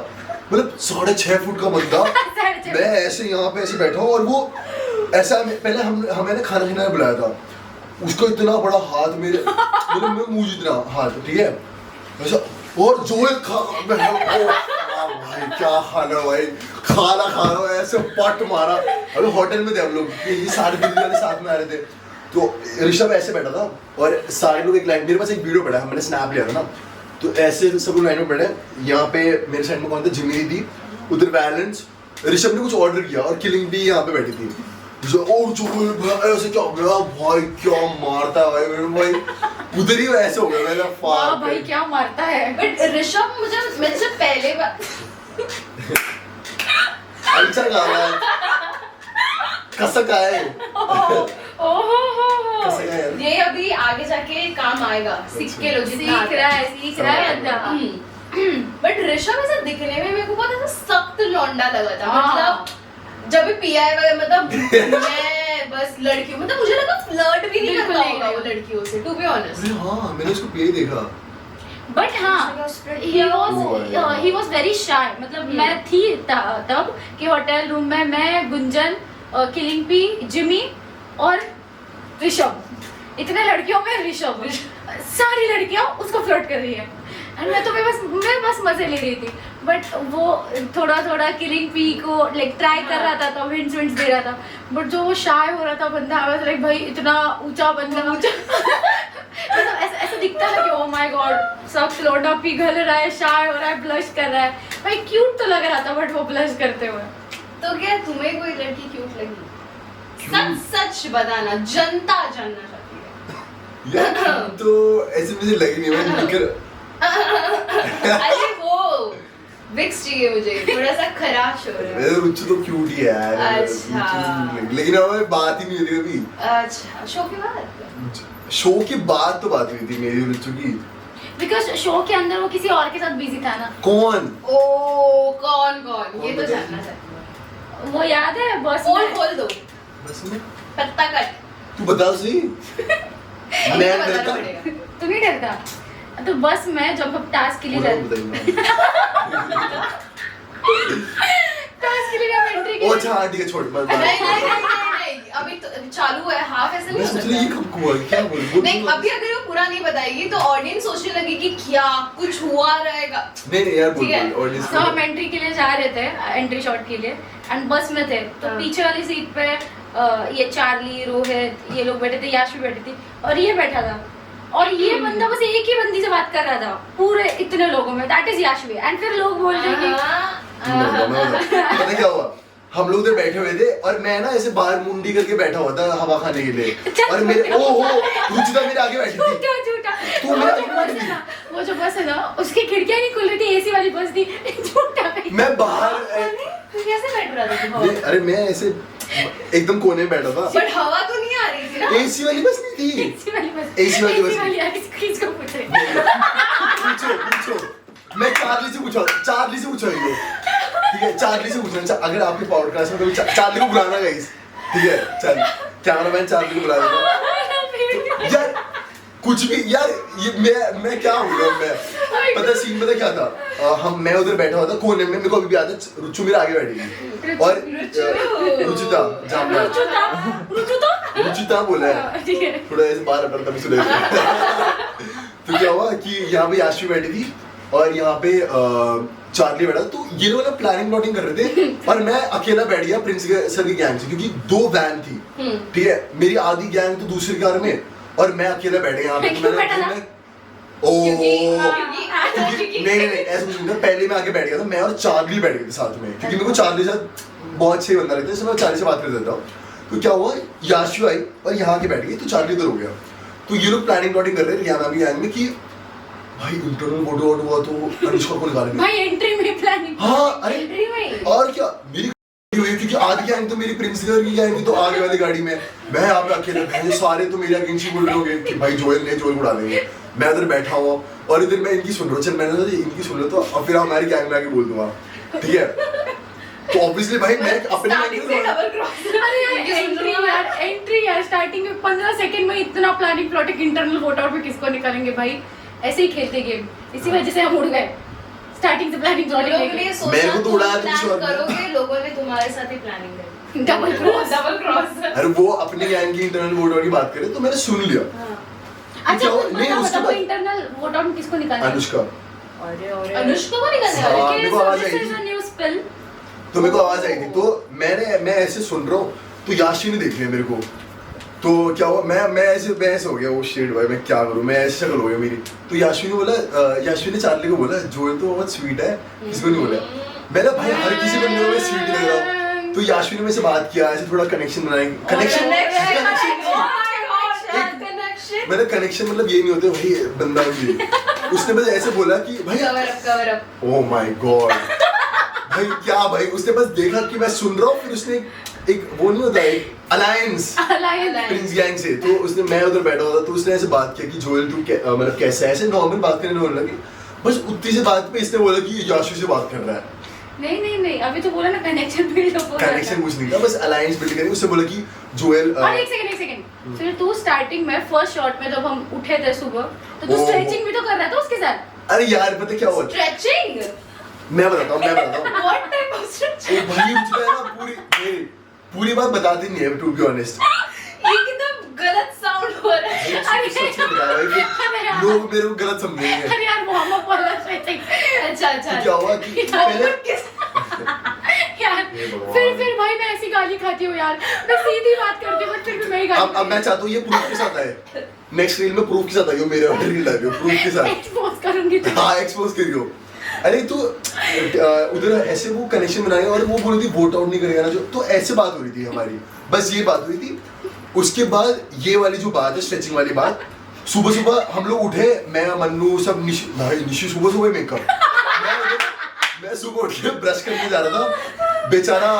मतलब 6.5 फुट का बंदा। मैं ऐसे यहाँ पे ऐसे बैठा हूँ और वो ऐसा, पहले हमें ना खाना बुलाया था, उसका इतना बड़ा हाथ मेरे मुंह जितना हाथ, ठीक है ऐसा, और जोएल भाई क्या खाना भाई, खाना खा रहा हूँ ऐसे पट मारा। अभी होटल में थे हम लोग, ये सारे दिल्ली वाले साथ में आ रहे थे, तो ऋषभ ऐसे बैठा था और सारे लोग एक लाइन, मेरे पास एक वीडियो पड़ा है, मैंने स्नैप लिया था ना, तो ऐसे सब लोग लाइन में बैठे, यहाँ पे मेरे साइड में कौन था, जिमी थी, उधर बैलेंस, ऋषभ ने कुछ ऑर्डर किया और किलिंग भी यहाँ पे बैठी थी, ऐसे क्या हो गया भाई, क्या मारता है भाई मेरे भाई, उधर ही ऐसे हो गया, मैंने वाह भाई क्या मारता है। बट ऋषभ मुझे से पहले अच्छा गाना है, कसक आए, कसक आए। ये अभी आगे जाके काम आएगा, सीख के लो, सीख रहा है बंदा। बट ऋषभ ऐसा दिखने में मेरे को बहुत ऐसा सख्त लौंडा लगा था, हाँ। मतलब जब भी पिया है, मतलब मैं बस लड़की, मतलब मुझे लगा फ्लर्ट भी नहीं बिल्कुल करता नहीं होगा वो करता। लड़कियों से, टू बी ऑनेस्ट। अरे हाँ, मैंने उसको पे देखा। बट हाँ he was very shy, मतलब मैं थी तब कि होटल रूम में मैं, गुंजन, किलिंग पी, जिमी और ऋषभ, इतने लड़कियों में ऋषभ, सारी लड़कियां उसको फ्लर्ट कर रही है एंड मैं बस मजे ले रही थी। बट वो थोड़ा किलिंग पी को लाइक ट्राई कर रहा था, तो हिंट्स दे रहा था, बट जो वो शाय हो रहा था बंदा, आई वाज लाइक भाई इतना ऊंचा बंदा, मतलब ऐसा दिखता है कि ओ माय गॉड, सब लौंडा पिघल रहा है, शाय हो रहा है, ब्लश कर रहा है, भाई क्यूट तो लग रहा था बट वो ब्लश करते हुए। तो क्या तुम्हें कोई लड़की क्यूट लगी? सच बताना, जनता जानना चाहती है। यार तो ऐसे मुझे लगी नहीं, मैं निकल अरे वो विक्स चाहिए मुझे, थोड़ा सा खराश हो रहा है। रुचि तो क्यूट ही है यार। अच्छा। लेकिन हमें बात ही नहीं हुई कभी। अच्छा, शो के बाद? शो के बाद तो बात हुई थी मेरी रुचि की, बिकॉज शो के अंदर वो किसी और के साथ बिजी था ना। कौन? ओ कौन ये तो बता जानना चाहती हूँ। वो याद है बस खोल दो, बस में पत्ता कट। तू बता सही। मैं बताना डरता पड़ेगा। तू नहीं डरता? तो बस मैं जब हम टास्क के लिए टास्क के लिए हम एंट्री ओ अच्छा हाँ ठीक है, छोड़ मत बात। नहीं, अभी तो चालू है, हाफ ऐसे मैं नहीं सोच हो रही ये सकता। कब हुआ, क्या बोल नहीं, अभी अगर वो पूरा नहीं बताएगी तो ऑडियंस सोचने लगी कि क्या कुछ हुआ रहेगा। नहीं यार ठीक है। बोल ऑडियंस। तो हम एंट्री के लिए जा रहे थे, एंट्री शॉट के लिए, एंड बस में थे, तो हाँ। पीछे वाली सीट पे ये चार्ली, रोहित, ये लोग बैठे थे, याश भी बैठी थी और ये बैठा था, और ये बंदा बस एक ही बंदी से बात कर रहा था पूरे इतने लोगों में, दैट इज याशवी। एंड फिर लोग बोल रहे कि पता क्या हुआ, हम लोग उधर बैठे हुए थे और मैं ना ऐसे बाहर मुंडी करके बैठा हुआ था हवा खाने के लिए, और मेरे ओहो रुचिता मेरे आगे बैठी थी। झूठा तू मेरे आगे बैठी थी। वो जो बस है ना, उसकी खिड़कियां नहीं खुल रही थी, एसी वाली बस थी। झूठा मैं बाहर तू कैसे बैठ रहा था तू? अरे मैं ऐसे एकदम कोने में बैठा था। बट हवा तो नहीं आ रही थी ना? एसी वाली बस नहीं थी। एसी वाली बस, एसी वाली बस। किसको पूछ रहे? पूछो मैं चार्ली से पूछा ये, ठीक है, चार्ली से पूछना। अगर आपके पॉडकास्ट में कभी चार्ली को बुलाना गाइस, ठीक है, चल कैमरामैन चार्ली को बुला देना यार, कुछ भी यार, ये मैं क्या हूँ मैं पता सीन पता क्या था, मैं उधर बैठा हुआ था कोने में, मेरे को अभी भी याद है, रुचु मेरे आगे बैठी थी और रुचिता जामना रुचिता बोला है, ठीक है। थोड़ा ऐसे बाहर हटना तभी सुने। तो क्या हुआ कि यहाँ पे याशी बैठी थी और यहाँ पे चार्ली बैठा, तो ये लोग ना प्लानिंग प्लॉटिंग कर रहे थे और मैं अकेला बैठ गया प्रिंस सर की गैंग से, क्योंकि 2 वैन थी, ठीक है, मेरी आधी गैंग तो दूसरी कार में और मैं अकेला बैठ गया यहाँ पे। नहीं ऐसा कुछ नहीं, पहले मैं आके बैठ गया था, मैं और चार्ली बैठ गए थे साथ में, क्योंकि मेरे को चार्ली से बहुत अच्छे बंदा रहते हैं, मैं चार्ली से बात कर देता हूँ। तो क्या हुआ, याशु आई और यहाँ के बैठ गई, तो चार्ली इधर हो गया। तो ये लोग प्लानिंग प्लॉटिंग कर रहे थे यहाँ भी गैंग में कि भाई इंटरनल फोटो वोटो हुआ तो अनुष्का को निकालेंगे भाई एंट्री में प्लानिंग। हाँ अरे एंट्री में और क्या, मेरी हुई क्योंकि आधी गैंग तो मेरी प्रिंस घर की गैंग थी, तो आगे वाली गाड़ी में मैं यहाँ पे अकेले बैठे, सारे तो मेरे अगेंस्ट ही बोल रहे होंगे कि भाई जोएल को उड़ा देंगे। मैं उधर बैठा हुआ और इधर मैं इनकी सुन रहा हूँ, चल मैंने सोचा इनकी सुन लो तो और फिर हमारी गैंग में आके बोल दूंगा, ठीक है। तो ऑब्वियसली भाई मैं अपने स्टार्टिंग से डबल क्रॉस। एंट्री यार स्टार्टिंग में 15 सेकंड में इतना planning plotting, internal vote out पे किसको निकालेंगे भाई, ऐसे ही खेलते गेम, इसी वजह से हम उड़ गए स्टार्टिंग से प्लानिंग लोगों ने प्लॉटिंग। सोचा मेरे को तो तुम उड़ाया, तुम प्लान श्योर करोगे, लोगों ने तुम्हारे साथ ही प्लानिंग करी। Double cross. अरे वो अपने गैंग की इंटरनल वोट आउट की बात करे तो मैंने सुन लिया। अच्छा क्या हुआ? कुछ नहीं, उसके बताओ बाद- इंटरनल वोट आउट किसको निकालना है? अनुष्का, अनुष्का को निकालने हाँ, वाले मेरे को आवाज आई थी। News spill. तो मेरे को आवाज आई थी, तो मैं ऐसे सुन रहा हूँ, तो याशी ने देख लिया मेरे को। तो क्या हुआ, मैं ऐसे हो गया, वो शेड भाई मैं क्या करूँ, मैं ऐसी शक्ल हो गया मेरी। तो याशी ने बोला, याशी ने चार्ली को बोला जोएल तो बहुत स्वीट है, किसी को नहीं बोला। मैंने भाई हर किसी बंदे को मैं स्वीट लग रहा हूँ। तो याशी ने मेरे से बात किया, ऐसे थोड़ा कनेक्शन बनाएंगे। कनेक्शन मेरा कनेक्शन मतलब ये नहीं होते भाई बंदा भी। उसने बस ऐसे बोला कि भाई cover up oh my God भाई क्या भाई, उसने बस देखा कि मैं सुन रहा हूँ, फिर उसने एक वो नहीं होता एक अलायंस प्रिंस गैंग से, तो उसने मैं उधर बैठा हुआ था, तो उसने ऐसे बात किया कि जोएल तू मतलब कैसा है, ऐसे नॉर्मल बात करने बोलने लगी। बस उतनी सी बात पे इसने बोला कि याशु से बात कर रहा है। नहीं अभी तो बोला ना कनेक्शन बिल्ड हो रहा कनेक्शन कुछ नहीं था, बस अलायंस बिल्ड करेंगे। उसने बोला कि जोएल और एक सेकंड फिर तू स्टार्टिंग में फर्स्ट शॉट में जब हम उठे थे सुबह तो तू ओह। स्ट्रेचिंग भी तो कर रहा था उसके साथ। अरे यार पता क्या हुआ, स्ट्रेचिंग मैं बताता हूँ व्हाट टाइप ऑफ स्ट्रेचिंग वो भाई मुझे ना पूरी बात बताती नहीं है, टू बी ऑनेस्ट। ये एकदम गलत साउंड हो रहा है। सच में बता रहा हूँ कि लोग मेरे को गलत समझेंगे। अरे यार वार्म अप वाला स्ट्रेचिंग। अच्छा तो क्या हुआ कि पहले यार हे भगवान। फिर भाई मैं ऐसी गाली खाती हूँ यार, मैं सीधी बात करती हूँ बट फिर भी मैं ही गाली अब मैं चाहता हूँ ये प्रूफ के साथ आए, नेक्स्ट रील में प्रूफ के साथ आइयो, मेरे वाले रील डालियो प्रूफ के साथ। एक्सपोज करूंगी तो। हाँ एक्सपोज करियो। अरे तो उधर ऐसे वो कनेक्शन बनाए और वो बोल रही थी वोट आउट नहीं करेगा ना जो, तो ऐसे बात हो रही थी हमारी, बस ये बात हुई थी। उसके बाद ये वाली जो बात है स्ट्रेचिंग वाली बात, सुबह सुबह हम लोग उठे, मैं मन्नू सब निशु सुबह मेकअप, मैं सुबह उठ के ब्रश करने जा रहा था, बेचारा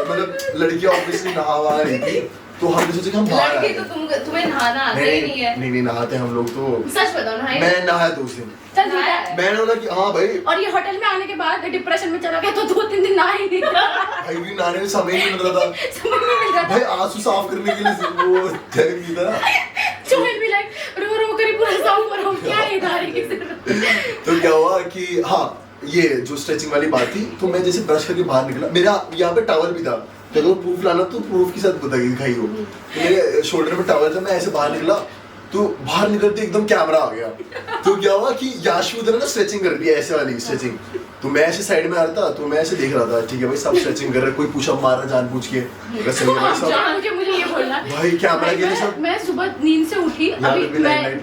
मतलब लड़की ऑब्वियसली नहा वहा रही थी, तो हमने सोचा कि हम बाहर लड़के आए। तो तुम्हें नहाना आता ही नहीं है। नहीं नहाते हम लोग तो। सच बताओ नहाए? मैं नहाया तो उस दिन चल ठीक है। मैंने बोला कि हाँ भाई, और ये होटल में आने के बाद डिप्रेशन में चला गया तो 2-3 दिन नहा ही नहीं था। भाई भी नहाने में समय नहीं मिल रहा था समझ नहीं मिल रहा भाई, था। आंसू साफ करने के लिए वो जगह की था। चोल भी लाइक रो कर ही पूरा साफ कर रहा हूँ, क्या है इधर की जरूरत। तो क्या हुआ कि हाँ ये जो स्ट्रेचिंग वाली बात थी, तो मैं जैसे ब्रश करके बाहर निकला, मेरा यहाँ पे टॉवल भी था, तो अगर प्रूफ लाना तो प्रूफ के साथ बताइए दिखाई हो। तो मेरे शोल्डर पे टॉवल था, मैं ऐसे बाहर निकला, तो बाहर निकलते एकदम कैमरा आ गया। तो क्या हुआ कि याशु उधर ना स्ट्रेचिंग कर दिया, ऐसे वाली स्ट्रेचिंग, तो मैं ऐसे साइड में आ रहा था, तो मैं ऐसे देख रहा था, ठीक है भाई सब स्ट्रेचिंग कर रहे, कोई पुशअप मार रहा जानबूझ के, बस सही है भाई सब। मुझे ये बोलना भाई कैमरा के लिए सब मैं सुबह नींद से उठी, यहाँ पे अभी भी लाइट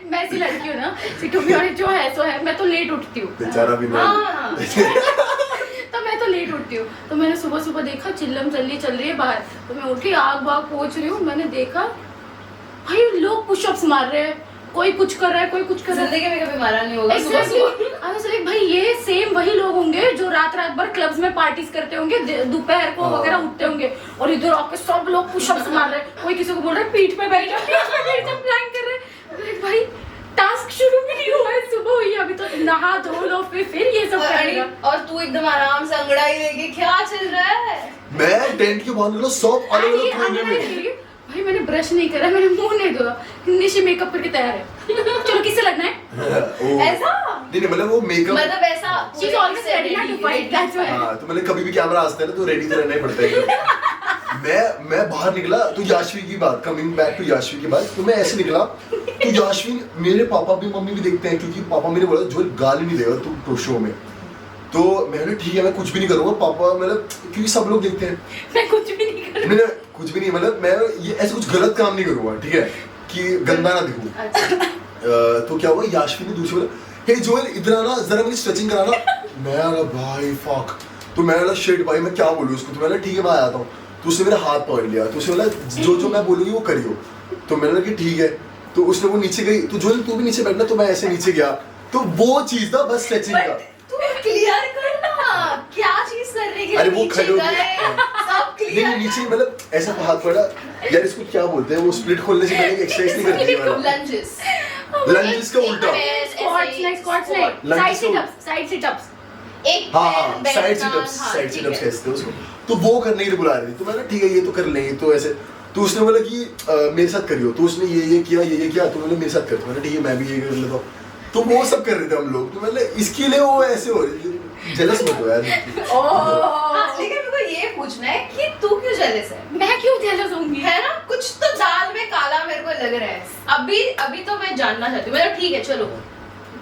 मैं ऐसी लड़की हूँ ना, टू बी ऑनेस्ट जो है सो है, मैं तो लेट उठती हूँ। बेचारा भी हाँ। तो मैं तो लेट उठती हूँ, तो मैंने सुबह देखा चिल्लम चल रही है बाहर, तो मैं उठी आग बाग पोंछ रही हूँ, मैंने देखा भाई लोग पुशअप्स मार रहे हैं, कोई कुछ कर रहा है, कोई कुछ कर रहा है। जिंदगी में कभी मारा नहीं होगा। Exactly. भाई ये सेम वही लोग होंगे जो रात भर क्लब्स में पार्टीज करते होंगे, दोपहर को वगैरह उठते होंगे, और इधर आके सब लोग पुशअप्स मार रहे हैं, कोई किसी को बोल रहा है पीठ पे बैठ जाओ प्लान कर रहे हैं। भाई टास्क शुरू भी नहीं हुआ है, सुबह हुई है, अभी तो नहा धो लो फिर ये सब करेगा। और तू एकदम आराम से अंगड़ाई लेके क्या चल रहा है? मैं टेंट के बाहर निकला, सब अलग अलग कोने में। भाई मैंने ब्रश नहीं करा, मैंने मुंह नहीं धोया, निशी मेकअप करके तैयार है। चलो किससे लगना है? ऐसा नहीं मतलब वो मेकअप मतलब ऐसा She's always ready to fight, that's why. हाँ तो मतलब कभी भी कैमरा आता है ना तो रेडी तो रहना ही पड़ता है। मैं बाहर निकला तो याशवी की बात, कमिंग बैक टू याशवी की बात, तो मैं ऐसे निकला तो याशवी, मेरे पापा भी मम्मी भी देखते हैं, क्योंकि पापा मेरे बोला जो गाली नहीं देगा तू शो में, तो मैंने ठीक है मैं कुछ भी नहीं करूँगा पापा, मतलब क्योंकि सब लोग देखते हैं, मैं कुछ भी नहीं कर मैंने कुछ भी नहीं, मतलब मैं ये ऐसे कुछ गलत काम नहीं करूँगा, ठीक है कि गंदा ना दिखूँ। तो क्या हुआ, याशवी ने दूसरे बोला हे जोएल इधर आना जरा मेरी स्ट्रेचिंग कराना। मैं बोला भाई फक, तो मैं बोला शिट भाई मैं क्या बोलूँ उसको, तो मैंने ठीक है मैं आता हूँ, तो उसने मेरा हाथ पकड़ लिया, तो उसने बोला जो मैं बोलूँगी वो करियो, तो मैंने बोला कि ठीक है, तो उसने वो नीचे गई, तो जोएल तू भी नीचे बैठना, तो मैं ऐसे नीचे गया, तो वो चीज था बस स्ट्रेचिंग का। तू क्लियर करना क्या चीज करने के अरे लिए वो नीचे खड़े हो गए, सब क्लियर। नहीं नीचे मतलब ऐसा हाथ पड़ा यार, इसको क्या बोलते हैं वो स्प्लिट खोलने से पहले एक्सरसाइज नहीं करती है लंजेस लंजेस का उल्टा। स्क्वाट्स नहीं, साइड सिटअप्स एक हाँ पैर साइड बैठना, सिटअप्स हाँ, साइड ठीक सिटअप्स है। कहते हैं उसको, तो वो करने के लिए बुला रही थी, तो मैंने ठीक है ये तो कर लेंगे, तो ऐसे तो उसने बोला कि मेरे साथ करियो, तो उसने ये किया ये किया, तो मैंने मेरे साथ कर, मैंने ठीक है मैं भी ये कर लेता हूँ, तो वो सब कर रहे थे हम लोग, तो मतलब इसके लिए वो ऐसे हो रही थी, जेलस मत हो यार। हाँ, लेकिन मेरे को ये पूछना है कि तू क्यों जेलस है? मैं क्यों जेलस होंगी? है ना, कुछ तो दाल में काला मेरे को लग रहा है। अभी तो मैं जानना चाहती हूँ। मतलब ठीक है चलो,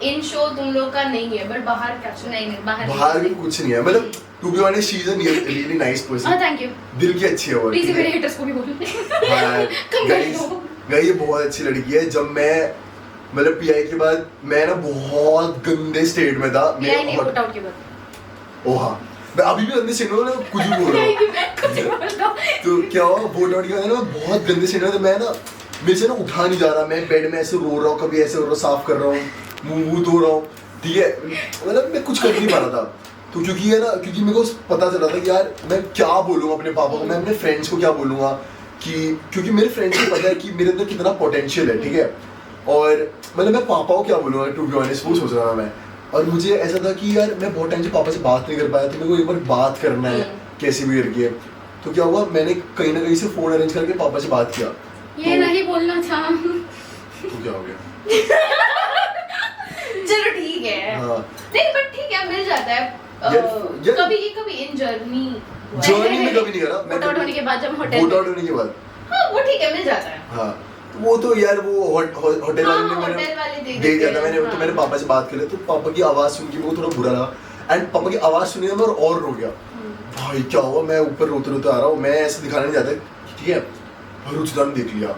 इन शो तुम लोग का नहीं है, बट बाहर क्या चल रहा है? नहीं बाहर बाहर भी कुछ नहीं है, मतलब to be honest she is a really nice person. Thank you. दिल की अच्छी है वो। प्लीज मेरे हेटर्स को भी बोलो। गाइस ये बहुत अच्छी लड़की है। जब मैं मतलब पीआई के बाद मैं ना बहुत गंदे स्टेट में था। पीआई नहीं, वोट आउट के बाद। ओ हाँ, मैं अभी भी गंदे स्टेट में ना कुछ भी बोल रहा हूँ। तो क्या हुआ, वोट आउट के बाद ना बहुत गंदे स्टेट में था मैं ना, मेरे से ना उठा नहीं जा रहा, मैं बेड में ऐसे रो रहा हूँ, कभी ऐसे रो रहा हूँ, साफ कर रहा हूँ, मुंह धो रहा हूँ, ठीक है, मतलब मैं कुछ कर नहीं पा रहा था। तो क्योंकि है ना, क्योंकि मेरे को पता चला था कि यार मैं क्या बोलूँगा अपने पापा को, मैं अपने फ्रेंड्स को क्या बोलूँगा, कि क्योंकि मेरे फ्रेंड्स को पता है कि मेरे अंदर कितना पोटेंशियल है, ठीक है, और मतलब मैं पापा को क्या बोलूँगा, टू बी ऑनेस्ट वो सोच रहा था मैं। और मुझे ऐसा था कि यार मैं बहुत टाइम से पापा से बात नहीं कर पाया, तो मेरे को एक बार बात करना है कैसे भी करके। तो क्या हुआ, मैंने कहीं ना कहीं से फ़ोन अरेंज करके पापा से बात किया। ये नहीं बोलना था। तो क्या हो गया? चलो ठीक है। हाँ। नहीं बट ठीक है, मिल जाता है। यार- कभी इन जर्नी जर्नी में कभी नहीं करा मैं। वोट आउट होने के बाद जब वोट होटल आउट होने के बाद हाँ वो ठीक है, मिल जाता है। हाँ, तो वो तो यार वो होटल वाले ने होटल मैंने वाले दे दिया था। मैंने तो हाँ। मेरे पापा से बात कर लिया, तो पापा की आवाज़ सुन के मेरे को थोड़ा बुरा लगा। एंड पापा की आवाज़ सुनी मैं और रो गया। भाई क्या हुआ, मैं ऊपर रोते रोते आ रहा हूँ, मैं ऐसे दिखाना नहीं चाहता, ठीक है, और रुचिता ने देख लिया।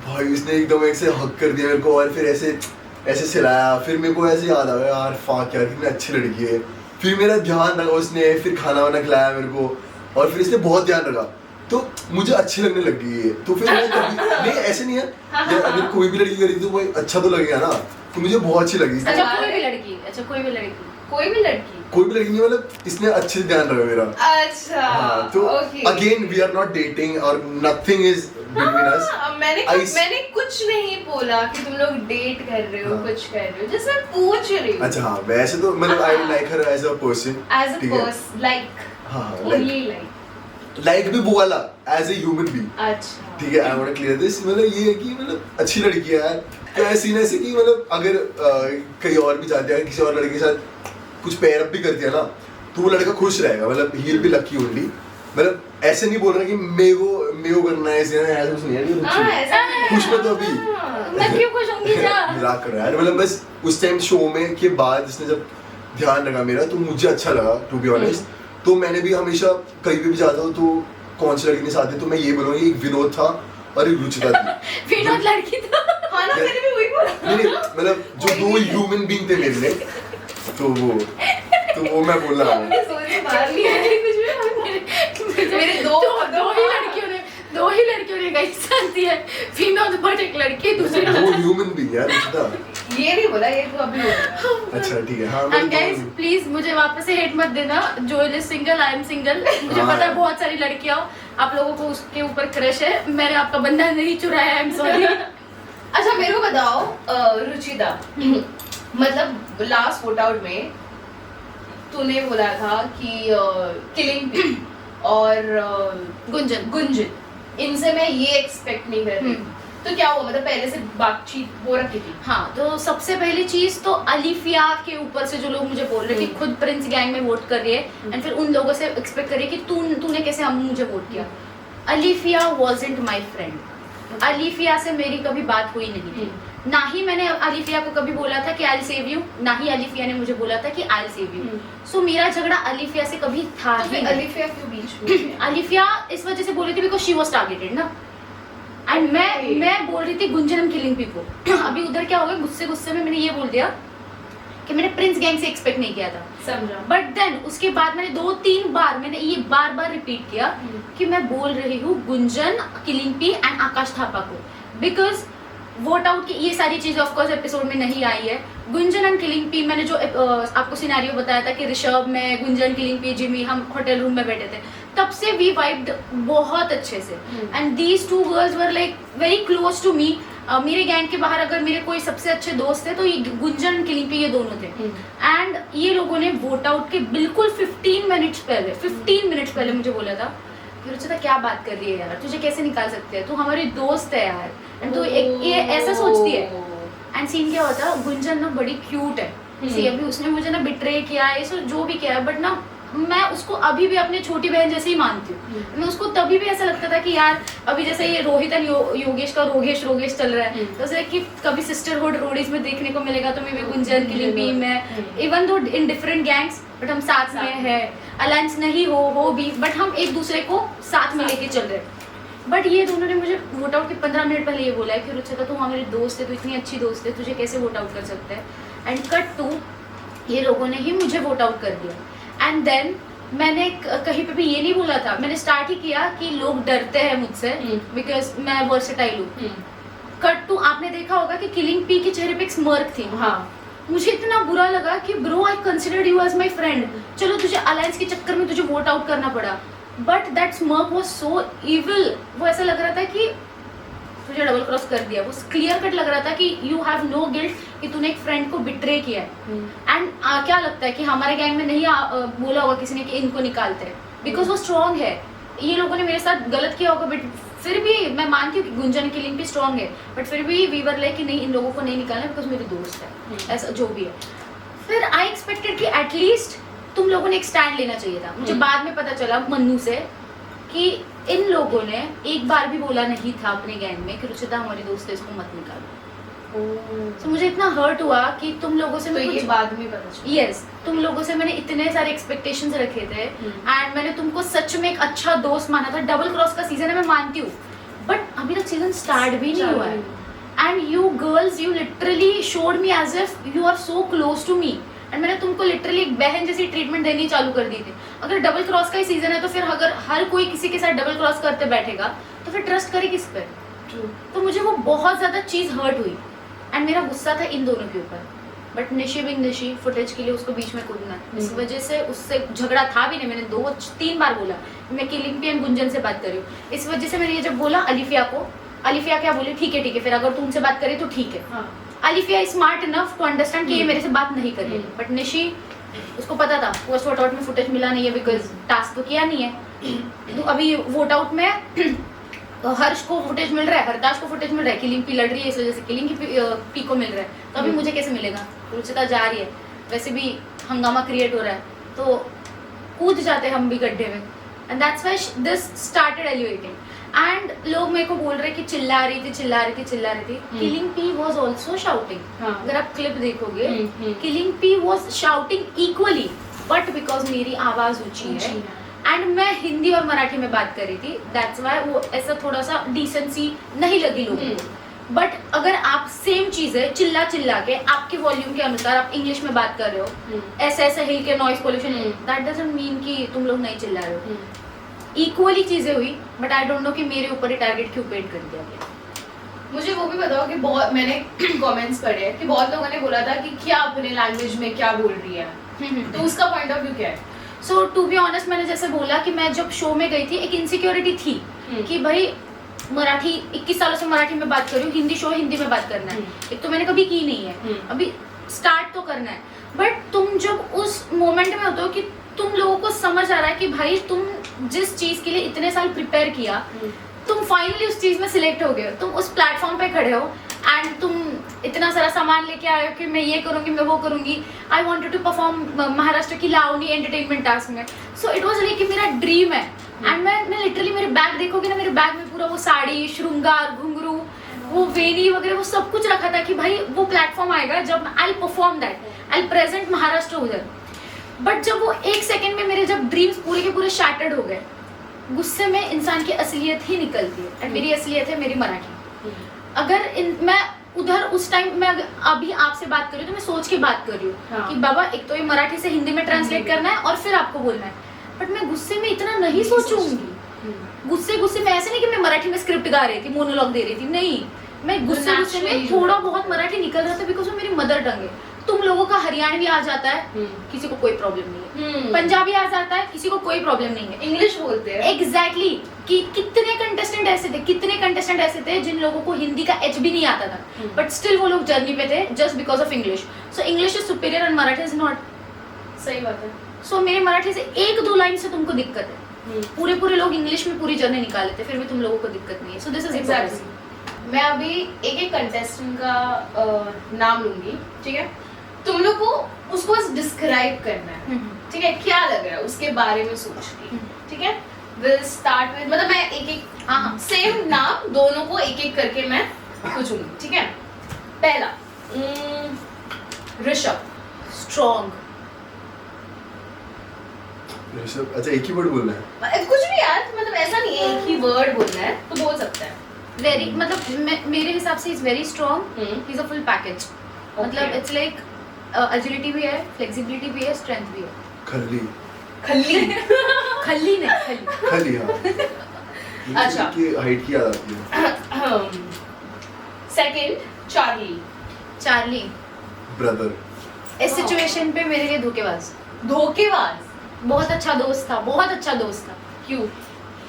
भाई इसने एकदम ऐसे हक कर दिया मेरे को, और फिर ऐसे ऐसे सिलाया। फिर मेरे को ऐसे याद आ गया, यार फाक यार कितनी अच्छी लड़की है। फिर मेरा ध्यान रखा उसने, फिर खाना वाना खिलाया मेरे को, और फिर इसने बहुत ध्यान रखा, तो मुझे अच्छी लगने लग गई है। तो फिर मैं कभी नहीं, ऐसे नहीं है यार, अगर कोई भी लड़की करेगी तो वो अच्छा तो लगेगा ना, तो मुझे बहुत अच्छी लगी। अच्छा कोई भी लड़की, अच्छा कोई भी लड़की, कोई भी लड़की नहीं, मतलब इसने अच्छे से ध्यान रखा मेरा। अच्छा हाँ, तो okay. Again we are not dating और नथिंग इज बिटवीन अस। मैंने कुछ नहीं बोला कि तुम लोग डेट कर रहे हो, हाँ। कुछ कर रहे हो, जस्ट मैं पूछ रही हूँ। अच्छा हाँ, वैसे तो मतलब I like her as a person, as a person, like हाँ ओनली लाइक। लाइक भी वो वाला एज ए ह्यूमन बीइंग, अच्छा ठीक है। I want to clear this, मतलब ये है कि मतलब अच्छी लड़की है यार। तो ऐसी ना ऐसी कि मतलब अगर कहीं और भी जाते हैं, किसी और लड़के के साथ कुछ पेयर अप भी कर दिया ना, तो वो लड़का खुश रहेगा, मतलब he will be lucky only. मतलब ऐसे नहीं बोल रहा कि मेरे को करना है, ऐसे कुछ नहीं है। हाँ ऐसा नहीं है। खुश में तो अभी मैं क्यों खुश होंगी जा? मजाक कर रहा है यार, मतलब बस उस टाइम शो में के बाद इसने जब ध्यान रखा मेरा, तो मुझे अच्छा लगा टू बी ऑनेस्ट। तो मैंने भी हमेशा कहीं भी जाता हूँ तो कौन सी लड़की के साथ है, तो मैं ये बोलूँगा एक विनोद था और एक रुचिता थी। विनोद लड़की था। हाँ ना, मैंने भी वही बोला। नहीं मतलब जो दो ह्यूमन बीइंग थे मेरे लिए, तो वो मैं बोल रहा हूँ। मैंने सोच मार लिया है कुछ भी। मेरे दो ही लड़कियों ने गाइस शांति है। विनोद बट एक लड़की, दूसरी वो ह्यूमन बीइंग यार रुचिता। ये नहीं बोला, ये तो अभी बोला। अच्छा ठीक है हाँ। एंड गाइस प्लीज मुझे वापस से हेट मत देना, जो is single I am single. मुझे हाँ। पता है बहुत सारी लड़कियां आप लोगों को उसके ऊपर क्रश है, मैंने आपका बंधन नहीं चुराया, आई एम सॉरी। अच्छा मेरे को बताओ रुचिता, मतलब लास्ट वोट आउट में तूने बोला था कि किलिंग और गुंजन इनसे मैं ये एक्सपेक्ट नहीं कर रही। तो क्या हुआ, मतलब पहले से बातचीत हो रखी थी? हाँ, तो सबसे पहली चीज तो अलिफिया के ऊपर से जो लोग मुझे बोल रहे कि खुद प्रिंस गैंग में वोट कर रही है, एंड फिर उन लोगों से एक्सपेक्ट कर रही है कि तूने कैसे हम मुझे वोट किया। Alifiya wasn't my friend. Alifiya से मेरी कभी बात हुई नहीं थी, ना ही मैंने अलिफिया को कभी बोला था कि आई विल सेव यू, ना ही अलिफिया ने मुझे बोला था कि आई विल सेव यू। सो मेरा झगड़ा अलिफिया से कभी था तो ही फिर नहीं। अलिफिया क्यों बीच में? अलिफिया इस वजह से बोल रही थी बिकॉज शी वाज टारगेटेड ना, एंड मैं बोल रही थी गुंजन किलिंग पीपल। अभी उधर क्या हो गया, गुस्से में मैंने ये बोल दिया कि मैंने प्रिंस गैंग से एक्सपेक्ट नहीं किया था, समझा। बट देन उसके बाद मैंने 2-3 बार मैंने ये बार रिपीट किया कि मैं बोल रही हूँ गुंजन, किलिंग पी एंड आकाश थापा को, बिकॉज वोट आउट की ये सारी चीजें ऑफ कोर्स एपिसोड में नहीं आई है। गुंजन एंड किलिंग पी, मैंने जो आपको सिनेरियो बताया था कि ऋषभ में गुंजन, किलिंग पी, जिमी, हम होटल रूम में बैठे थे, तब से वी वाइब्ड बहुत अच्छे से, and these two girls were like very close to me. मेरे गैंग के बाहर अगर मेरे कोई सबसे अच्छे दोस्त थे तो ये गुंजन, किलिंग पी, ये दोनों थे। एंड ये लोगों ने वोट आउट के बिल्कुल 15 मिनट्स पहले मुझे बोला था कि रुचिता क्या बात कर रही है यार, तुझे कैसे निकाल सकते हैं, तू हमारी दोस्त है यार, एंड तू ये ऐसा सोचती है। एंड सीन क्या होता, गुंजन ना बड़ी क्यूट है, सी अभी उसने मुझे ना बिट्रे किया है, सो जो भी किया है, बट ना मैं उसको अभी भी अपनी छोटी बहन जैसे ही मानती हूँ। मैं उसको तभी भी ऐसा लगता था कि यार अभी जैसे ये रोहित एंड योगेश का रोगेश रोगेश चल रहा है, तो जैसे कि कभी सिस्टरहुड रोडीज में देखने को मिलेगा, तो मे भी गुंजन की लिपि में, even though in different gangs but हम साथ में है, अलायंस नहीं हो भी, बट हम एक दूसरे को साथ में लेके चल रहे हैं। बट ये दोनों ने मुझे वोट आउट के 15 मिनट पहले ये बोला है कि रुचिता तू हमारी दोस्त है, तू इतनी अच्छी दोस्त है, तुझे कैसे वोट आउट कर सकते हैं। एंड कट टू ये लोगों ने ही मुझे वोट आउट कर दिया। एंड देन मैंने कहीं पे भी ये नहीं बोला था, मैंने स्टार्ट ही किया कि लोग डरते हैं मुझसे बिकॉज मैं वर्सेटाइल हूँ। कट टू आपने देखा होगा कि किलिंग पी के चेहरे पे एक स्मर्क थी। हाँ मुझे इतना बुरा लगा कि bro I considered you as my friend, चलो तुझे अलायंस के चक्कर में तुझे वोट आउट करना पड़ा, but that smirk was so evil. वो ऐसा लग रहा था कि तुझे डबल क्रॉस कर दिया। वो क्लियर कट लग रहा था कि यू हैव नो गिल्ट कि तूने एक फ्रेंड को बिट्रे किया है। एंड क्या लगता है कि हमारे गैंग में नहीं बोला होगा किसी ने कि इनको निकालते हैं, बिकॉज वो स्ट्रॉन्ग है। ये लोगों ने मेरे साथ गलत किया होगा, बट फिर भी मैं मानती हूँ कि गुंजन की लिंक भी स्ट्रॉन्ग है, बट फिर भी वीवर लाइक कि नहीं इन लोगों को नहीं निकालना बिकॉज मेरी दोस्त है, ऐसा जो भी है। फिर आई एक्सपेक्टेड कि एटलीस्ट तुम लोगों ने एक स्टैंड लेना चाहिए था। मुझे बाद में पता चला मन्नू से कि इन लोगों ने एक बार भी बोला नहीं था अपने गैंग में कि रुचिता हमारी दोस्त है, इसको मत निकालो। तो मुझे इतना हर्ट हुआ कि तुम लोगों से तो ये बाद में पता चला। यस, तुम लोगों से मैंने इतने सारे एक्सपेक्टेशंस रखे थे एंड मैंने तुमको सच में एक अच्छा दोस्त माना था। डबल क्रॉस का सीजन है मैं मानती हूँ, बट अभी तक सीजन स्टार्ट भी नहीं हुआ है। And you girls you literally showed me as if you are so close to me, and मैंने तुमको लिटरली एक बहन जैसी ट्रीटमेंट देनी चालू कर दी थी। अगर डबल क्रॉस का ही सीजन है तो फिर अगर हर कोई किसी के साथ डबल क्रॉस करते बैठेगा तो फिर ट्रस्ट करे किस पे। तो मुझे वो बहुत ज्यादा चीज हर्ट हुई एंड मेरा गुस्सा था इन दोनों के ऊपर। But Nishi being Nishi footage के लिए उसको बीच में कूदना, इस वजह से उससे झगड़ा था भी नहीं। मैंने 2-3 बार बोला मैं किलिंग पी एंड गुंजन से बात कर रही हूँ। इस वजह से मैंने ये जब बोला अलिफिया को, अलिफिया क्या बोली, ठीक है फिर अगर तू उनसे बात करे तो ठीक है। Alifiya smart enough to understand कि ये मेरे से बात नहीं कर रही। बट निशी, उसको पता था फर्स्ट वोट आउट में फुटेज मिला नहीं है बिकॉज टास्क तो किया नहीं है। तो अभी वोट आउट में हर्ष को फुटेज मिल रहा है, हरताश को फुटेज मिल रहा है, किलिंग पी लड़ रही है इस वजह से किलिंग पी को मिल रहा है, तो अभी मुझे कैसे मिलेगा। रुचिता जा रही है, वैसे भी हंगामा क्रिएट हो रहा है, तो कूद जाते हैं हम भी गड्ढे में। And that's why this started elevating. And लोग मेरे को बोल रहे कि चिल्ला रही थी। Killing P was also shouting. अगर आप क्लिप देखोगे, killing P was shouting equally, but because मेरी आवाज ऊंची है एंड मैं हिंदी और मराठी में बात कर रही थी, दैट्स व्हाई वो ऐसा थोड़ा सा डिसेंसी नहीं लगी लोगों को। बट अगर आप सेम चीजें चिल्ला के आपके वॉल्यूम के अनुसार आप इंग्लिश में बात कर रहे हो, ऐसे हिल के noise pollution, that doesn't mean कि तुम लोग नहीं चिल्ला रहे हो। इक्वली चीजें हुई, बट आई डोंट नो कि मेरे ऊपर ही टारगेट क्यों पेंट कर दिया गया। मुझे वो भी बताओ कि बहुत मैंने कमेंट्स पढ़े हैं कि बहुत लोगों ने बोला था कि क्या अपने लैंग्वेज में क्या बोल रही है, तो उसका पॉइंट ऑफ व्यू क्या है? सो टू बी ऑनेस्ट, मैंने जैसे बोला कि मैं जब शो में गई थी एक इनसिक्योरिटी थी कि भाई मराठी 21 सालों से मराठी में बात कर रही हूँ, हिंदी शो हिंदी में बात करना है। एक तो मैंने कभी की नहीं है, अभी स्टार्ट तो करना है। बट तुम जब उस मोमेंट में होते हो कि तुम लोगों को समझ आ रहा है कि भाई तुम जिस चीज के लिए इतने साल प्रिपेयर किया, तुम फाइनली उस चीज में सिलेक्ट हो गए, तुम उस प्लेटफॉर्म पे खड़े हो एंड तुम इतना सारा सामान लेके आए हो कि मैं ये करूंगी, मैं वो करूंगी। I wanted to perform Maharashtra की लावनी एंटरटेनमेंट टास्क में, सो इट वाज लाइक कि मेरा ड्रीम है। एंड मैं लिटरली मेरे बैग देखोगे ना, मेरे बैग में पूरा वो साड़ी, श्रृंगार, घुंघरू, वो वेणी वगैरह वो सब कुछ रखा था कि भाई वो प्लेटफॉर्म आएगा जब I perform that, I present Maharashtra उधर। बट जब वो एक सेकेंड में मेरे जब ड्रीम्स पूरे के पूरे शैटर्ड हो गए, गुस्से में इंसान की असलियत ही निकलती है। एंड मेरी असलियत है मेरी मराठी। अगर मैं उधर उस टाइम में अभी आपसे बात कर रही हूँ तो मैं सोच के बात कर रही हूँ कि बाबा एक तो ये मराठी से हिंदी में ट्रांसलेट करना है और फिर आपको बोलना है। बट मैं गुस्से में इतना नहीं सोचूंगी। गुस्से में ऐसे नहीं कि मैं मराठी में स्क्रिप्ट गा रही थी, मोनोलॉग दे रही थी, नहीं, मैं गुस्से में थोड़ा बहुत मराठी निकल रहा था बिकॉज वो मेरी मदर टंग है। तुम लोगों का हरियाणवी आ जाता है, किसी को कोई प्रॉब्लम नहीं है, पंजाबी आ जाता है, किसी को कोई प्रॉब्लम नहीं है, इंग्लिश बोलते हैं। एग्जैक्टली कि कितने कंटेस्टेंट ऐसे थे जिन लोगों को हिंदी का एच भी नहीं आता था, बट स्टिल वो लोग जर्नी पे थे just because of English. So English is superior and Marathi is not. सही बात है। सो मेरे मराठी से 1-2 लाइन से तुमको दिक्कत है, पूरे लोग इंग्लिश में पूरी जर्नी निकाल लेते, फिर भी तुम लोगों को दिक्कत नहीं है। So this is exactly. मैं अभी एक कंटेस्टेंट का नाम लूंगी, ठीक है? तुम लोग को उसको बस डिस्क्राइब करना है, ठीक है, क्या लग रहा है उसके बारे में सोच के, ठीक है। विल स्टार्ट विद, मतलब मैं एक एक सेम नाम दोनों को एक एक करके मैं पूछूंगी, ठीक है। पहला ऋषभ। स्ट्रॉन्ग। ऋषभ, अच्छा एक ही वर्ड बोलना है? कुछ भी यार, मतलब ऐसा नहीं है एक ही वर्ड बोलना है, तो बोल सकता है। वेरी, मतलब मेरे हिसाब से is very strong, he is a full package. मतलब इट्स लाइक एजिलिटी भी है, फ्लेक्सिबिलिटी भी है, स्ट्रेंथ भी है। खल्ली। खल्ली खल्ली नहीं, खल्ली। खल्ली, हाँ। अच्छा। की हाइट की याद आती है। Second Charlie. Charlie brother. इस सिचुएशन पे मेरे लिए धोखेबाज। धोखेबाज। बहुत अच्छा दोस्त था, बहुत अच्छा दोस्त था। क्यों?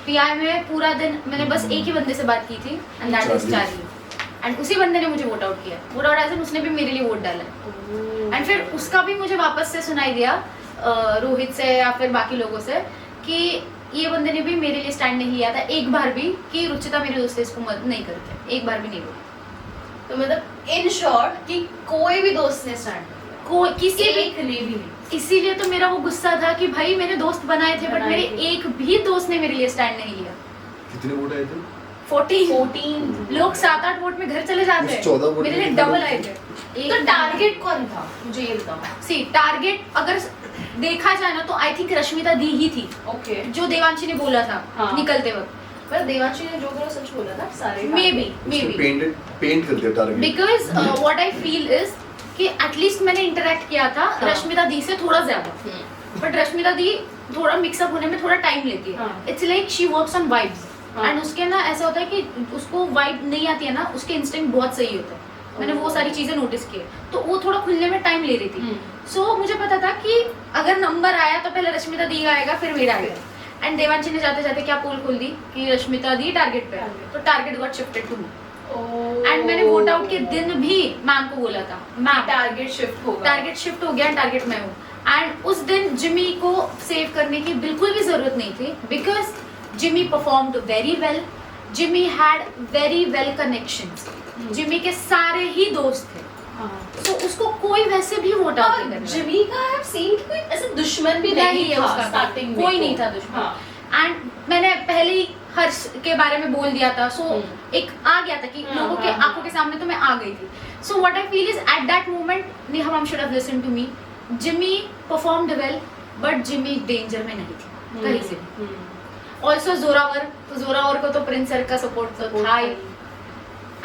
पीआई में पूरा दिन मैंने बस एक ही बंदे से बात की थी, and that is Charlie. And उसी बंदे ने मुझे वोट आउट किया। वोट आउट एज उसने भी मेरे लिए वोट डाला। एंड फिर उसका भी मुझे वापस से सुनाई दिया रोहित से या फिर बाकी लोगों से कि ये बंदे ने भी मेरे लिए स्टैंड नहीं लिया था एक बार भी, कि रुचिता मेरे दोस्त है, इसको मदद नहीं करते, एक बार भी नहीं बोला। तो मतलब इन शॉर्ट कि कोई भी दोस्त ने स्टैंड नहीं लिया, कोई किसी भी एक ने भी नहीं। इसीलिए तो मेरा वो गुस्सा था कि भाई मैंने दोस्त बनाए थे, बट मेरे एक भी दोस्त ने मेरे लिए स्टैंड नहीं लिया। कितने वोट आए थे? 14 लोग 7-8 वोट में घर चले जाते हैं, 14 वोट मेरे लिए में डबल आए थे। तो टारगेट कौन था, मुझे ये बताओ। सी टारगेट अगर देखा जाए ना तो आई थिंक रश्मिता दी ही थी, ओके। जो देवांशी ने बोला था हाँ। निकलते वक्त। पर देवांशी ने जो बोला सच बोला था सारे। मे बी पेंट कर दिया target. Because what I feel is कि एटलीस्ट मैंने इंटरेक्ट किया था हाँ। रश्मिता दी से थोड़ा ज्यादा, बट रश्मिता दी थोड़ा मिक्सअप होने में थोड़ा टाइम लेती है। हाँ। It's like she works on vibes, हाँ। एंड उसके ना ऐसा होता है कि उसको वाइब नहीं आती है ना, उसके इंस्टिंक्ट बहुत सही होता है। मैंने वो सारी चीजें नोटिस की है, तो वो थोड़ा खुलने में टाइम ले रही थी। सो मुझे पता था कि अगर नंबर आया तो पहले रश्मिता दी का आएगा, फिर मेरा आएगा। एंड देवांशी ने जाते जाते क्या पोल खोल दी कि रश्मिता दी टारगेट पे, तो target got shifted to me. And मैंने वोट आउट के दिन भी मैम को बोला था, मैम टारगेट शिफ्ट होगा। टारगेट शिफ्ट हो गया, टारगेट मैं हूँ। एंड उस दिन जिमी को सेव करने की बिल्कुल भी जरूरत नहीं थी, because Jimmy performed very well, Jimmy had very well connections, Jimmy के सारे ही दोस्त थे, तो उसको कोई वैसे भी वोट आउट नहीं करना। जिमी का आई हैव सीन कोई ऐसा दुश्मन भी नहीं नहीं है था उसका, स्टार्टिंग में, कोई नहीं था दुश्मन। हाँ। एंड मैंने पहले ही हर्ष के बारे में बोल दिया था, सो एक आ गया था कि लोगों के आंखों के सामने तो मैं आ गई थी। So what I feel is at that moment Neha ma'am should have listened to me. Jimmy performed well, but Jimmy danger में नहीं थी कहीं से भी। ऑल्सो जोरावर, तो जोरावर को तो प्रिंस सर का सपोर्ट तो था ही।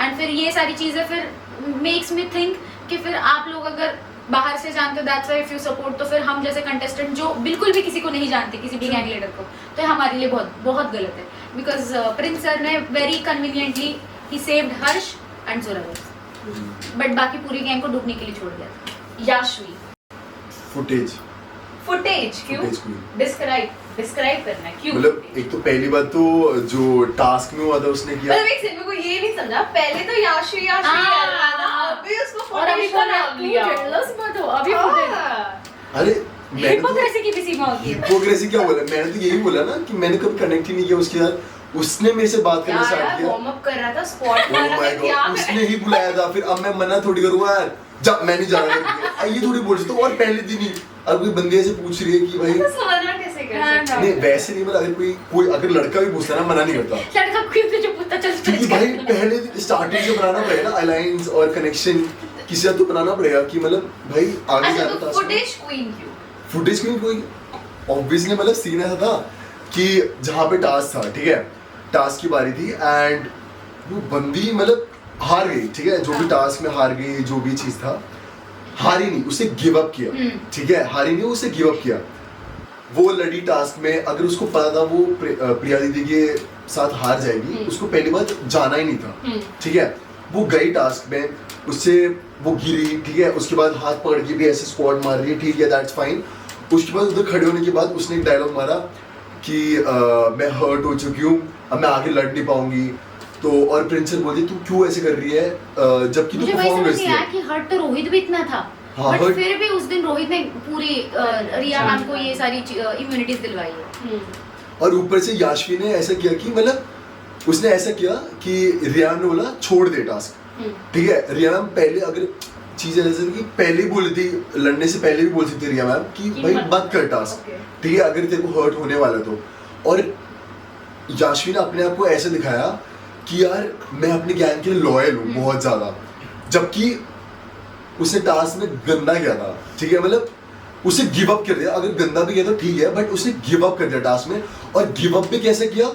एंड फिर ये सारी चीजें फिर मेक्स मी थिंक कि फिर आप लोग अगर बाहर से जानते हो, that's why if you support, तो फिर हम जैसे कंटेस्टेंट जो बिल्कुल भी किसी को नहीं जानते, किसी भी गैंग लीडर को, तो ये हमारे लिए बहुत बहुत गलत है। बिकॉज प्रिंस सर ने very conveniently he saved Harsh and Zorawar, but बाकी पूरी गैंग को डूबने के लिए छोड़ दिया था। याशवी। फुटेज क्यों? Footage queen. डिस्क्राइब करना है क्यों? मतलब एक तो पहली बात तो जो टास्क में हुआ था उसने किया। मतलब एक सेकंड, मेरे को ये नहीं समझा, पहले तो याशवी कर रहा था, अभी उसको और अभी फुटेज का नाम लिया। जेलस मत हो, अभी फुटेज। हाँ। अरे मैंने तो हिपोक्रेसी की भी सीमा होती है। हिपोक्रेसी क्या बोला, मैंने तो यही बोला ना कि मैंने कभी कनेक्ट ही नहीं किया उसके साथ। उसने मेरे से बात करना स्टार्ट किया। वार्म अप कर रहा था, स्क्वाट Oh कर रहा my था, God, क्या उसने ही बुलाया था। फिर अब मैं मना थोड़ी करूंगा यार, जा मैं नहीं जा रहा करके। ये थोड़ी बोल सकता हूँ। और पहले दिन ही अब कोई बंदे से पूछ रही है कि भाई तो समझना कैसे कर सकते? नहीं वैसे नहीं, मतलब अगर कोई अगर लड़का भी पूछता है ना, मना नहीं करता। लड़का कोई भी जो पूछता चल क्योंकि भाई पहले स्टार्टिंग से बनाना पड़ेगा ना अलायंस और कनेक्शन, किसी से तो बनाना पड़ेगा कि मतलब भाई आगे अच्छा, जाना तो था। फुटेज क्वीन क्यों? फुटेज क्वीन कोई ऑब्वियसली मतलब सीन ऐसा था कि जहाँ पे टास्क था, ठीक है, टास्क की बारी थी एंड वो बंदी मतलब हार गई, ठीक है, जो भी टास्क में हार गई, जो भी चीज था, हारी नहीं, उसे गिव अप किया, ठीक है, हारी नहीं, उसे गिव अप किया। वो लड़ी टास्क में, अगर उसको पता था वो प्रिया दीदी के साथ हार जाएगी, उसको पहली बार जाना ही नहीं था, ठीक है। वो गई टास्क में, उससे वो गिरी, ठीक है, उसके बाद हाथ पकड़ के भी ऐसे स्क्वाड मार रही है, ठीक है, दैट्स फाइन। उसके बाद उधर खड़े होने के बाद उसने एक डायलॉग मारा कि मैं हर्ट हो चुकी हूँ, अब मैं आगे लड़ नहीं पाऊंगी। तो और प्रिंसेस बोलती तू क्यों ऐसे कर रही है, जबकि तू मुझे वही परफॉर्म समझ करती नहीं आया है। कि हर्ट तो रोहित भी इतना था, हाँ, बट hurt- फिर भी उस दिन रोहित ने पूरी रिया मैम को ये सारी इम्यूनिटीज दिलवाई है। और ऊपर से याशवी ने ऐसा किया कि मतलब उसने ऐसा किया कि रिया ने बोला छोड़ दे टास्क, ठीक है। रिया मैम पहले अगर चीज है जैसे कि पहले ही बोली थी, लड़ने से पहले भी बोल सकती रिया मैम कि भाई मत कर टास्क, ठीक है, अगर तेरे को हर्ट होने वाला तो। और याशवी ने अपने आप को ऐसे दिखाया कि यार मैं अपने गैंग के लिए लॉयल हूँ बहुत ज्यादा, जबकि उसने टास्क में गंदा किया था, ठीक है, मतलब उसे गिव अप कर दिया, अगर गंदा भी किया तो ठीक है, बट उसने गिव अप कर दिया टास्क में। और गिव अप भी कैसे किया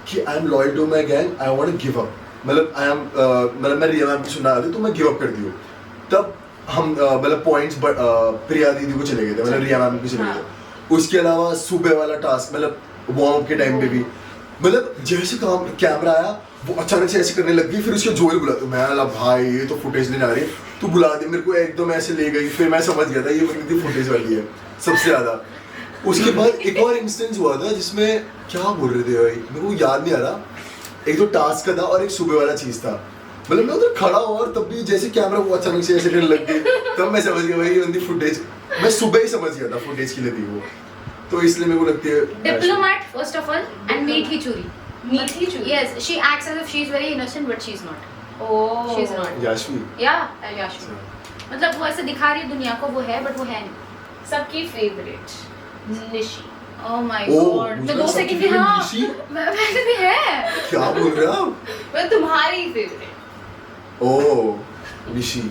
कि I am loyal to my gang, I want to give up, मतलब आई एम मतलब मैं रिया मैम की सुनना आती तो मैं गिव अप कर दी हूँ। तब हम मतलब पॉइंट्स प्रिया दीदी को चले गए थे, मतलब रिया मैम को चले गए थे। उसके अलावा सुबह वाला टास्क, मतलब वार्म अप के टाइम पे भी, मतलब जैसे काम कैमरा आया वो अचानक से ऐसे करने लग गई, फिर उसके जोएल बुला, मैं बोला भाई ये तो फुटेज नहीं आ रही, तू बुला दे मेरे को, एकदम ऐसे ले गई, फिर मैं समझ गया था ये बंदी फुटेज वाली है सबसे ज्यादा। उसके बाद एक और इंस्टेंस हुआ था जिसमें क्या बोल रहे थे भाई, मेरे को याद नहीं आ रहा, एक तो टास्क का था और एक सुबह वाला चीज था, मतलब मैं उधर खड़ा हुआ और तब भी जैसे कैमरा वो अचानक से ऐसे करने लग गई, तब मैं समझ गया भाई ये बंदी फुटेज, मैं सुबह ही समझ गया था फुटेज के लिए थी वो, तो इसलिए मेरे को लगती है diplomat first of all and मीठी चूरी। मीठी चूरी, Yes, she acts as if she is very innocent, but she's not. Oh She's not. याशवी। Yeah, Yashvi. मतलब वो ऐसे दिखा रही है दुनिया को वो है, but वो है नहीं. सबकी favourite Nishi. Oh my oh, God. मुझे तो दो सबकी सेकंड की favorite हाँ. निशी? वैसे भी है. क्या बोल रहे हो आप? मैं तुम्हारी फेवरेट। ओह निशी।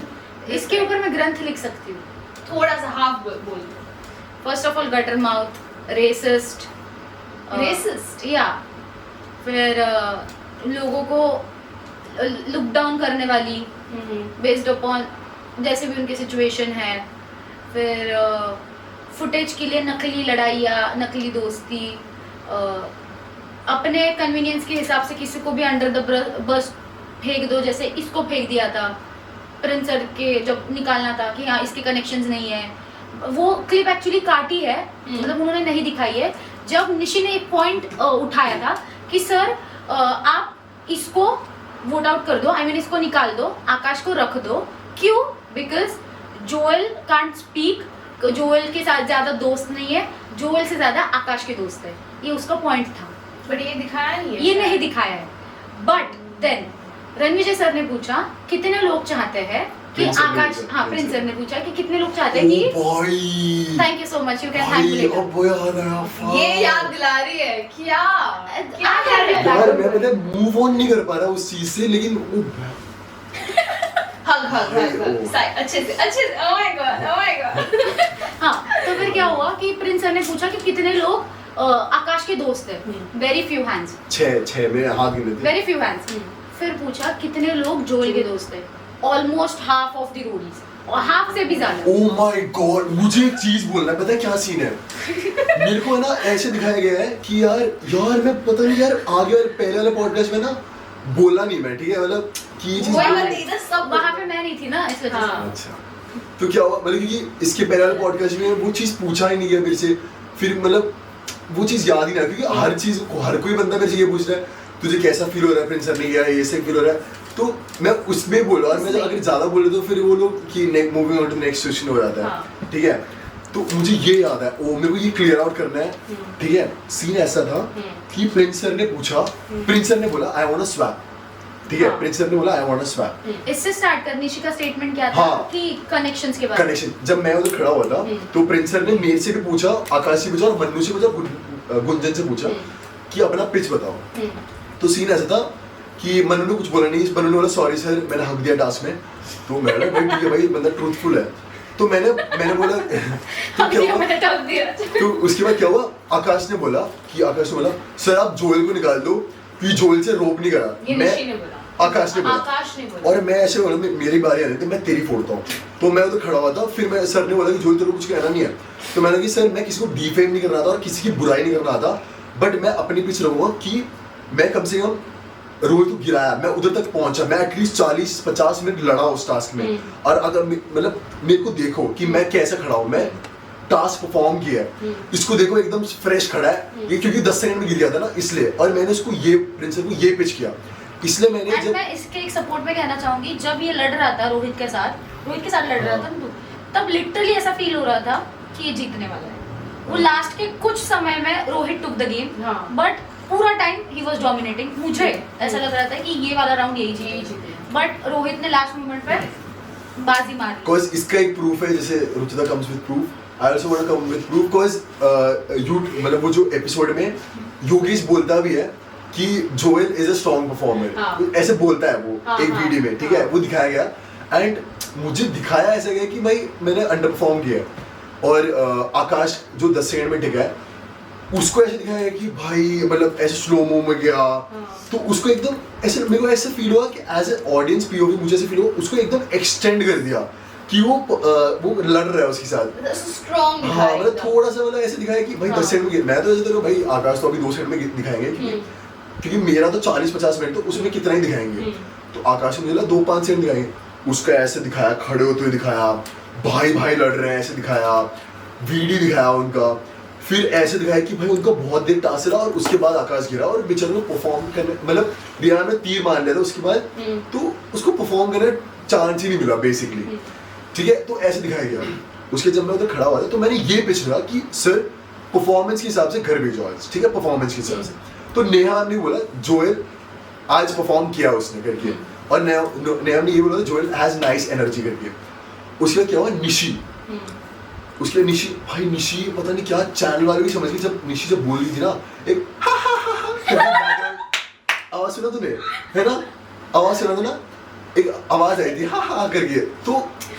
इसके ऊपर मैं ग्रंथ लिख सकती हूँ. थोड़ा सा हाफ बोल दो। First of all, gutter mouth, racist. Racist? Yeah. फिर लोगों को लुक डाउन करने वाली बेस्ड अपॉन जैसे भी उनकी सिचुएशन है, फिर फुटेज के लिए नकली लड़ाइयाँ, नकली दोस्ती, अपने कन्वीनियंस के हिसाब से किसी को भी अंडर द बस फेंक दो, जैसे इसको फेंक दिया था प्रिंस सर के जब निकालना था कि हाँ इसके कनेक्शंस नहीं है, वो क्लिप एक्चुअली काटी है, मतलब उन्होंने नहीं दिखाई है। जब निशी ने एक पॉइंट उठाया था कि सर आप इसको वोट आउट कर दो, आई मीन इसको निकाल दो, आकाश को रख दो, क्यों? Because Joel can't speak, Joel के साथ ज्यादा दोस्त नहीं है, जोएल से ज्यादा आकाश के दोस्त है, ये उसका पॉइंट था। बट ये दिखाया नहीं है, ये नहीं दिखाया है। बट देन रणविजय सर ने पूछा कितने लोग चाहते हैं कि प्रिंस सर ने आकाश, पूछा, हाँ प्रिंस प्रिंस सर सर ने पूछा कि कितने लोग चाहते हैं कि भाई thank you so much, you can भाई, थैंक अब वो याद आया, fuck। ये याद दिला रही है क्या? क्या आ कर रहे गया। यार मैं पता मूव ऑन नहीं कर पा रहा उस चीज से, लेकिन वो हग हग हग अच्छे से ओह माय गॉड हाँ, तो फिर क्या हुआ कि प्रिंस सर ने पूछा कि कितने लोग आकाश के दोस्त हैं, वेरी फ्यू हैंड्स, छह में हाथ गिने थे। Very few hands. फिर पूछा कितने लोग जोएल के दोस्त हैं, almost half of the Roadies, और हाफ से भी ज्यादा। ओह माय गॉड, मुझे एक चीज बोलना है, पता है क्या सीन है? मेरे को है ना ऐसे दिखाया गया है कि यार मैं पता नहीं यार आगे वाले पहले वाले पॉडकास्ट में ना बोला नहीं मैं, ठीक है, मतलब कि ये चीज इधर सब वहाँ पे मैं नहीं थी ना, इस वजह से। हाँ। अच्छा, तो क्या हुआ, मतलब कि इसके पहले वाले पॉडकास्ट में वो चीज पूछा ही नहीं गया मेरे से, फिर मतलब वो चीज याद ही नहीं, क्योंकि हर चीज हर कोई बंदा मेरे से ये पूछ रहा है तुझे कैसा फील हो रहा है प्रिंस सर ने किया, ये से फील हो रहा है, तो मैं उसमें बोला, और मैं अगर ज्यादा बोले तो फिर वो लोग कि moving on to next question हो जाता है, ठीक है। तो मुझे ये याद है, ओ मेरे को ये क्लियर आउट करना है, ठीक है। सीन ऐसा था कि प्रिंस सर ने पूछा, प्रिंस सर ने बोला आई वांट अ स्वैप, ठीक है, प्रिंस सर ने बोला आई वांट अ स्वैप। इससे स्टार्ट कर, निशी का स्टेटमेंट क्या था हाँ। कि कनेक्शंस के बारे में। कनेक्शन, जब मैं उधर खड़ा हुआ था तो प्रिंस सर ने मेरे से भी पूछा, आकाश से पूछा और मन्नू से पूछा, गुंजन से पूछा कि अपना पिच बताओ। तो सीन ऐसा था कि मन्नू ने कुछ बोला नहीं, मन्नू ने बोला सॉरी सर मैंने हक दिया टास्क में, तो मैंने बोला ठीक है भाई बंदा ट्रूथफुल है, तो मैंने बोला तो क्या हुआ, तो उसके बाद क्या हुआ, आकाश ने बोला सर आप जोएल को निकाल दो कि जोएल से रोप नहीं करा, ये निशी ने बोला, आकाश ने बोला, और मैं ऐसे बोला मेरी बारी आनी थी मैं तेरी फोड़ता हूँ, तो मैं उधर खड़ा हुआ था, फिर मैं सर ने बोला कि जोएल तेरे को कुछ कहना नहीं है, तो मैंने कहा सर मैं किसी को डिफेम नहीं कर रहा था और किसी की बुराई नहीं कर रहा था, बट मैं अपनी पिच रहूंगा कि मैं कम से कम रोहित को गिराया, मैं उधर तक पहुंचा, मैं एटलीस्ट 40-50 मिनट लड़ा उस टास्क में, और अगर मतलब मेरे को देखो कि मैं कैसे खड़ा हूँ, मैं टास्क परफॉर्म किया है, इसको देखो एकदम फ्रेश खड़ा है, ये क्योंकि 10 सेकंड में गिर गया था ना इसलिए, और मैंने उसको ये प्रिंसिपल को ये पिच किया, इसलिए मैंने जब मैं इसके एक सपोर्ट में कहना चाहूंगी, जब ये लड़ रहा था रोहित के साथ लड़ रहा था ना, तब लिटरली ऐसा फील हो रहा था कि ये जीतने वाला है। वो लास्ट के कुछ समय में Rohit took the game, but पूरा टाइम ही वाज डोमिनेटिंग, मुझे ऐसा लग रहा था कि ये वाला राउंड यही जीते, बट रोहित ने लास्ट मोमेंट पे बाजी मार ली। बिकॉज इसका एक प्रूफ है, जैसे Ruchita comes with proof, I also want to come with proof, because you मतलब वो जो एपिसोड में योगेश बोलता भी है कि Joel is a strong performer, हाँ। ऐसे बोलता है वो हाँ, एक हाँ, वीडियो में, ठीक है, हाँ। वो दिखाया गया एंड मुझे दिखाया ऐसा गया कि भाई मैंने अंडर परफॉर्म किया है, और आकाश जो 10 सेकंड में टिका है उसको ऐसे दिखाया कि भाई मतलब ऐसे स्लोमो में गया, तो उसको एकदम ऐसे मेरे को ऐसे फील हुआ कि एज ए ऑडियंस पीओवी मुझे ऐसे फील हुआ उसको एकदम एक्सटेंड कर दिया कि वो लड़ रहा है उसके साथ। स्ट्रॉन्ग हाँ मतलब थोड़ा सा मतलब ऐसे दिखाया कि भाई हाँ। 10 सेकंड में, मैं तो ऐसे तो भाई आकाश तो अभी 2 सेकंड में दिखाएंगे क्योंकि मेरा तो 40-50 मिनट, तो उसमें कितना ही दिखाएंगे, तो आकाश ने मुझे 2-5 सेकंड दिखाएंगे, उसका ऐसे दिखाया, खड़े होते हुए दिखाया, भाई भाई लड़ रहे हैं ऐसे दिखाया, वीडियो दिखाया उनका, फिर ऐसे दिखाया कि भाई उनका बहुत देर टास्क रहा और उसके बाद आकाश गिरा और बेचारे को परफॉर्म करने मतलब रियान ने तीर मार लिया था उसके बाद, तो उसको परफॉर्म करने चांस ही नहीं मिला बेसिकली, ठीक है, तो ऐसे दिखाया गया। उसके जब मैं उधर खड़ा हुआ था तो मैंने ये पिच रहा कि सर परफॉर्मेंस के हिसाब से घर भेजो आज, ठीक है, परफॉर्मेंस के हिसाब से, तो नेहा ने बोला जोएल आज परफॉर्म किया उसने करके, और नेहा ने ये बोला जोएल हैज नाइस एनर्जी करके। उसके बाद क्या हुआ, निशी, उसके बाद निशी, भाई निशी पता नहीं क्या चैनल वाले भी समझ गए, जब निशी जब बोल रही थी ना एक आवाज सुना तूने, है ना, आवाज सुना था ना, एक आवाज आई थी हा करके, तो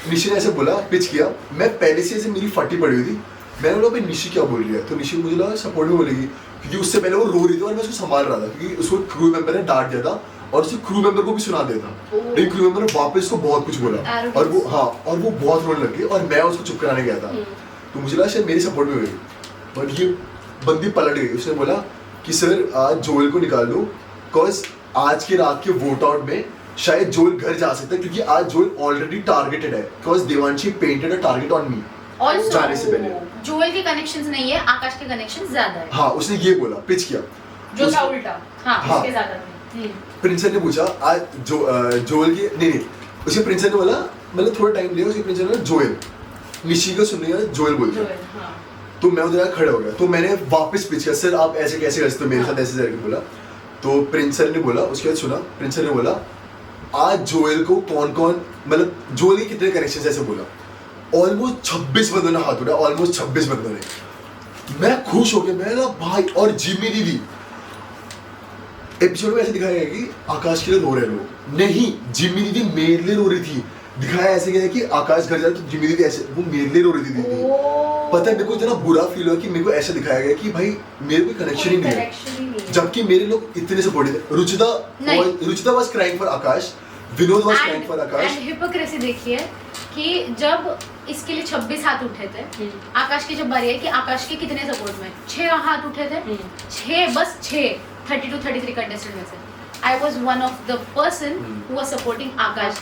निशी ने ऐसे बोला, पिच किया, मैं पहले से ऐसे मेरी फटी पड़ी हुई थी, मैंने बोला भाई निशी क्या बोल रही है, तो निशी मुझे लगा सपोर्ट में बोलेगी क्योंकि उससे पहले वो रो रही थी और मैं उसको संभाल रहा था क्योंकि उसको क्रू मेंबर ने डांट दिया था और उसके क्रू मेंबर को भी सुना दिया था, लेकिन क्रू मेंबर ने वापस उसको बहुत कुछ बोला और वो हाँ और वो बहुत रोने लग गई और मैं उसको चुप कराने गया था, तो मुझे लगा शायद मेरी सपोर्ट में हुई, बट ये बंदी पलट गई, उसने बोला कि सर आज जोएल को निकाल दो बिकॉज आज की रात के वोट आउट में शायद जोएल घर जा सकता है क्योंकि आज जोएल ऑलरेडी टारगेटेड है because Devanshi painted a target on me जाने से पहले। जोएल के कनेक्शंस नहीं है, आकाश के कनेक्शंस ज्यादा है। हाँ उसने ये बोला, पिच किया, जो था उल्टा, हाँ। उसके ज्यादा थे। प्रिंसर ने पूछा आज जोएल के नहीं उसके प्रिंसर ने बोला मतलब थोड़ा टाइम लिया, उसके प्रिंसर ने जोएल निशी को सुनने का जोएल बोल दिया, हाँ। तो मैं उधर खड़ा हो गया, तो मैंने वापस पिच किया, सर आप ऐसे कैसे कर सकते हो मेरे साथ ऐसे करके बोला, तो प्रिंसर ने बोला, उसके बाद सुना प्रिंसर ने बोला आज जोएल को कौन कौन मतलब जोएल के कितने कनेक्शन ऐसे बोला, ऑलमोस्ट 26 बंदों ने हाथ उठाया, ऑलमोस्ट 26 बंदों ने, मैं खुश हो गया, मैं ना भाई, और जिम्मी दीदी एपिसोड में ऐसे दिखाया गया कि आकाश के लिए रो रहे लोग, नहीं जिम्मी दीदी मेरे लिए रो रही थी, दिखाया ऐसे गया कि आकाश घर जाए तो जिम्मी दीदी ऐसे वो मेरे लिए रो रही थी दीदी, पता है मेरे को इतना बुरा फील हुआ कि मेरे को ऐसा दिखाया गया कि भाई मेरे को कनेक्शन ही नहीं है, जबकि मेरे लोग इतने सपोर्टिव थे, Ruchita was crying for Akash, Vinod was crying for Akash, and hypocrisy देखिए कि जब इसके लिए 26 हाथ उठे थे, आकाश की जब बारी है कि आकाश के कितने सपोर्ट में 6 हाथ उठे थे, 6 बस 6 32-33 कंटेस्टेंट में से I was one of the person who was supporting Akash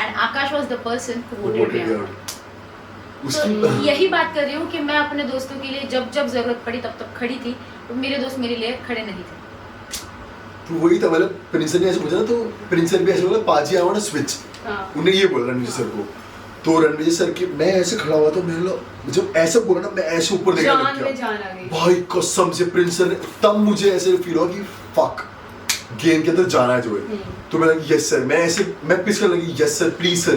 and Akash was the person who voted me out. तो यही बात कर रही हूँ कि मैं अपने दोस्तों के लिए जब जब जरूरत पड़ी तब तब खड़ी थी, तो मेरे दोस्त मेरे लिए खड़े नहीं थे। तो वही था, मतलब प्रिंसर ने ऐसे पूछा ना, तो प्रिंसर भी ऐसे बोला पाजी आई वांट टू स्विच, उन्हें ये बोला रणवीर सर को, तो रणवीर सर के मैं ऐसे खड़ा हुआ, तो मैंने जब ऐसे बोला ना मैं ऐसे ऊपर देखने लग गया, भाई कसम से प्रिंसर ने, तब मुझे ऐसे फील हुआ कि फक गेम के अंदर जाना है जो है, तो मैंने यस सर, मैं पिच करने लगी, yes sir please sir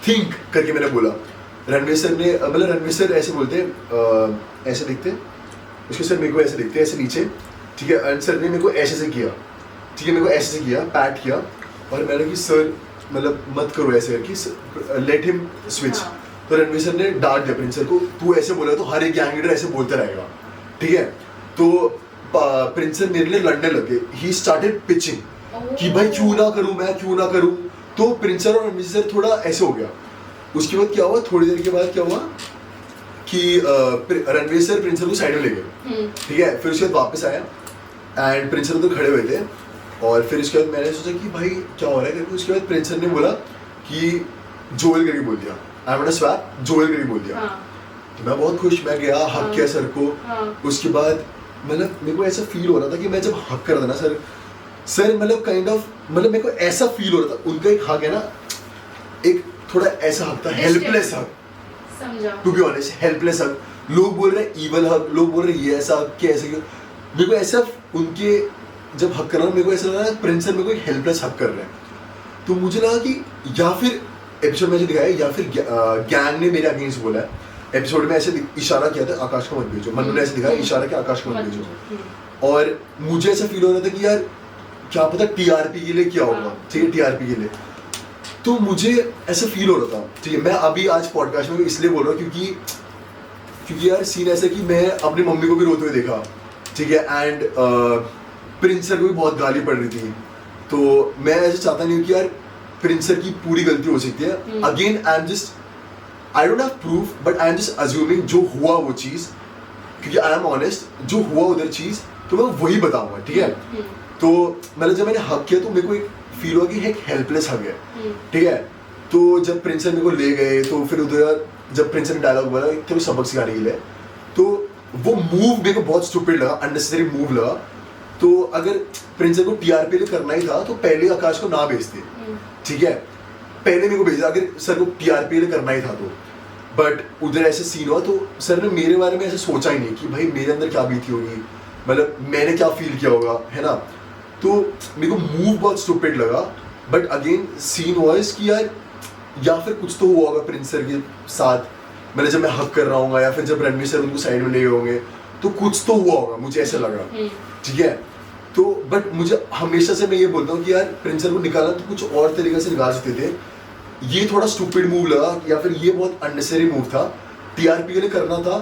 think करके मैंने बोला, रणवीर सर ने मतलब रणवीर सर ऐसे बोलते ऐसे दिखते, उसके सर मेरे को ऐसे दिखते ऐसे नीचे, ठीक है, एंड सर ने मेरे को ऐसे से किया, ठीक है, मेरे को ऐसे से किया, पैट किया, और मैंने कि सर मतलब मत करो ऐसे करके, लेट हिम स्विच, तो रणवीर सर ने डांट दिया प्रिंसर को, तू ऐसे बोला तो हर एक गैंग लीडर ऐसे बोलता रहेगा, ठीक है, तो प्रिंसर मेरे लिए लड़ने लगे, ही स्टार्टेड पिचिंग कि भाई क्यों ना करूं मैं, क्यों ना करूं, तो प्रिंसर और रणवीर सर थोड़ा ऐसे हो गया, उसके बाद क्या हुआ, थोड़ी देर के बाद क्या हुआ कि रणवीर सर प्रिंसर को साइड में ले गए, ठीक है, फिर उसके बाद वापस आया एंड प्रिंसर उधर खड़े हुए थे, और फिर उसके बाद मैंने सोचा कि भाई क्या हो रहा है करके, उसके बाद प्रिंसर ने बोला कि जोएल करके बोल दिया, I want to swap, Joel करके बोल दिया, तो मैं बहुत खुश, मैं गया हक किया सर को, उसके बाद मतलब मेरे को ऐसा फील हो रहा था कि मैं जब हक कर रहा था ना सर मतलब काइंड ऑफ मतलब मेरे को ऐसा फील हो रहा था, उनका एक हक है ना, एक थोड़ा ऐसा हक था, हेल्पलेस हक, समझा, टू बी ऑनेस्ट हेल्पलेस हक, लोग बोल रहे हैं ईवल हक, लोग बोल रहे हैं ये ऐसा हक, क्या ऐसा क्यों, मेरे को ऐसा उनके जब हक कर रहा हूँ मेरे को ऐसा लग रहा है प्रिंसर मेरे को एक हेल्पलेस हक कर रहे हैं, तो मुझे लगा कि या फिर एपिसोड में ऐसे दिखाया या फिर गैंग ने मेरे अगेंस्ट बोला है, एपिसोड में ऐसे इशारा किया था आकाश को मत भेजो, मन्नू ने ऐसे दिखाया इशारा किया आकाश को मत भेजो, और मुझे ऐसा फील हो रहा था कि यार क्या पता टीआरपी के लिए क्या होगा, ठीक है टीआरपी के लिए, तो मुझे ऐसा फील हो रहा था, ठीक है। मैं अभी आज पॉडकास्ट में इसलिए बोल रहा हूँ क्योंकि यार सीन ऐसा कि मैं अपनी मम्मी को भी रोते हुए देखा, ठीक है, एंड प्रिंस सर को भी बहुत गाली पड़ रही थी, तो मैं ऐसे चाहता नहीं हूँ कि यार प्रिंस सर की पूरी गलती हो सकती है। Again I don't have proof but I am just assuming जो हुआ वो चीज़, क्योंकि आई एम ऑनेस्ट, जो हुआ उधर चीज़ तो मैं वही बताऊंगा, ठीक है। तो मतलब जब मैंने हक किया तो मेरे को एक फील हुआ कि एक हेल्पलेस हक है, ठीक है। तो जब प्रिंस सर मेरे को ले गए तो फिर उधर जब प्रिंस सर ने डायलॉग बोला तो सबक सिखाने के लिए, तो वो मूव मेरे को बहुत स्टूपिड लगा, अननेसेसरी मूव लगा। तो अगर प्रिंस सर को टीआरपी लिए करना ही था तो पहले आकाश को ना भेजते, ठीक है, पहले मेरे को भेजा अगर सर को टीआरपी लिए करना ही था तो। बट उधर ऐसे सीन हुआ तो सर ने मेरे बारे में ऐसे सोचा ही नहीं कि भाई मेरे अंदर क्या बीती होगी, मतलब मैंने क्या फील किया होगा, है ना। तो मेरे को मूव बहुत स्टूपिड लगा, बट अगेन सीन वाइज कि यार या फिर कुछ तो हुआ होगा प्रिंस सर के साथ, मतलब जब मैं हक कर रहा हूँ या फिर जब रणवीर सर उनको साइड में ले गए होंगे तो कुछ तो हुआ होगा, मुझे ऐसा लग रहा, ठीक है। तो बट मुझे हमेशा से मैं ये बोलता हूँ कि यार प्रिंस सर को निकालना तो कुछ और तरीके से निकाल सकते थे, ये थोड़ा स्टूपिड मूव लगा या फिर ये बहुत अननेसेसरी मूव था। टीआरपी के लिए करना था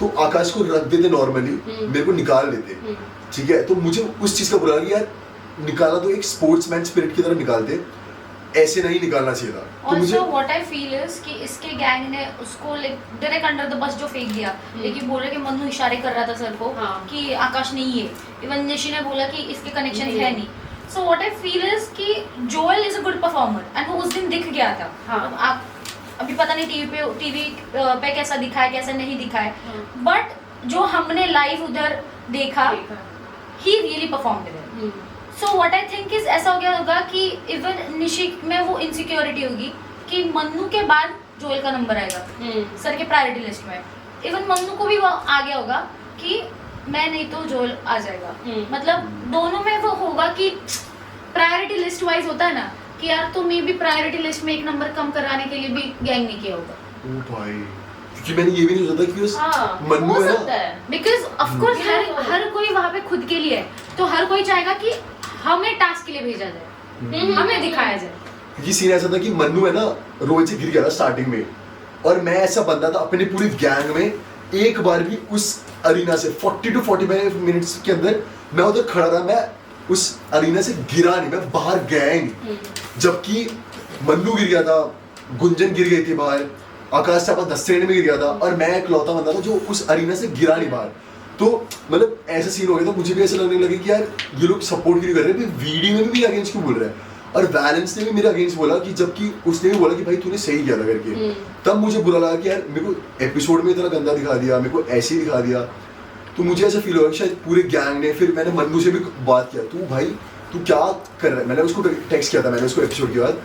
तो आकाश को रख देते नॉर्मली, मेरे को निकाल देते, ठीक है। तो मुझे उस चीज़ का बुरा लगा कि यार निकालना तो एक स्पोर्ट्समैन स्पिरिट की तरह निकालते, ऐसे नहीं निकालना चाहिए था। तो मुझे व्हाट आई फील इज कि इसके गैंग ने उसको डायरेक्ट अंडर द बस जो फेंक दिया, लेकिन बोल रहे कि मन्नू इशारे कर रहा था सर को कि आकाश नहीं है, इवन निशी ने बोला कि इसके कनेक्शन है नहीं। So what I feel is कि Joel is a good performer and वो उस दिन दिख गया था। आप अभी पता नहीं टीवी पे कैसा दिखा है कैसा नहीं दिखा है, बट जो हमने लाइव उधर देखा ही really performed there. So what I think is ऐसा हो गया होगा कि इवन निशी में वो इनसिक्योरिटी होगी कि मन्नू के बाद जोएल का नंबर आएगा सर के प्रायोरिटी लिस्ट में। इवन मन्नू को भी वो आ गया होगा कि मैं नहीं तो जोएल आ जाएगा। मतलब दोनों में वो होगा कि प्रायोरिटी लिस्ट वाइज होता है ना कि यार तो मे भी प्रायोरिटी लिस्ट में एक नंबर कम कराने के लिए भी गैंग नहीं किया होगा। ओ भाई, क्योंकि मैंने ये भी नहीं सोचा कि उस मन्नू है ना, बिकॉज ऑफ कोर्स हर कोई वहाँ पे खुद के लिए है, तो हर कोई चाहेगा कि हमें टास्क के लिए भेजा जाए, हमें दिखाया जाए। क्योंकि सीन ऐसा था कि मन्नू है ना रोहित से गिर गया था स्टार्टिंग में, और मैं ऐसा बंदा था अपनी पूरी गैंग में एक बार भी उस अरीना से 40 to 45 मिनट्स के अंदर मैं उधर खड़ा रहा, मैं उस अरीना से गिरा नहीं, मैं बाहर गया ही नहीं। जबकि मन्नू गिर गया था, गुंजन गिर गई थी बाहर, आकाश चापा 10 सेकंड में गिर गया था, और मैं इकलौता बंदा था जो उस अरीना से गिरा नहीं बाहर। तो मतलब ऐसा सीन हो गया था, मुझे भी ऐसा लगने लगे कि यार ये लोग सपोर्ट क्यों कर रहे हैं, वीडियो में भी अगेंस्ट क्यों बोल रहे हैं। और वैलेंस ने भी मेरे अगेंस्ट बोला कि जबकि उसने भी बोला कि भाई तूने सही किया था करके, तब मुझे बुरा लगा कि यार मेरे को एपिसोड में इतना गंदा दिखा दिया, मेरे को ऐसे ही दिखा दिया। तो मुझे ऐसा फील हुआ कि शायद पूरे गैंग ने, फिर मैंने मन्नू से भी बात किया, तू भाई तू क्या कर रहा है, मैंने उसको टेक्स्ट किया था मैंने उसको एपिसोड के बाद,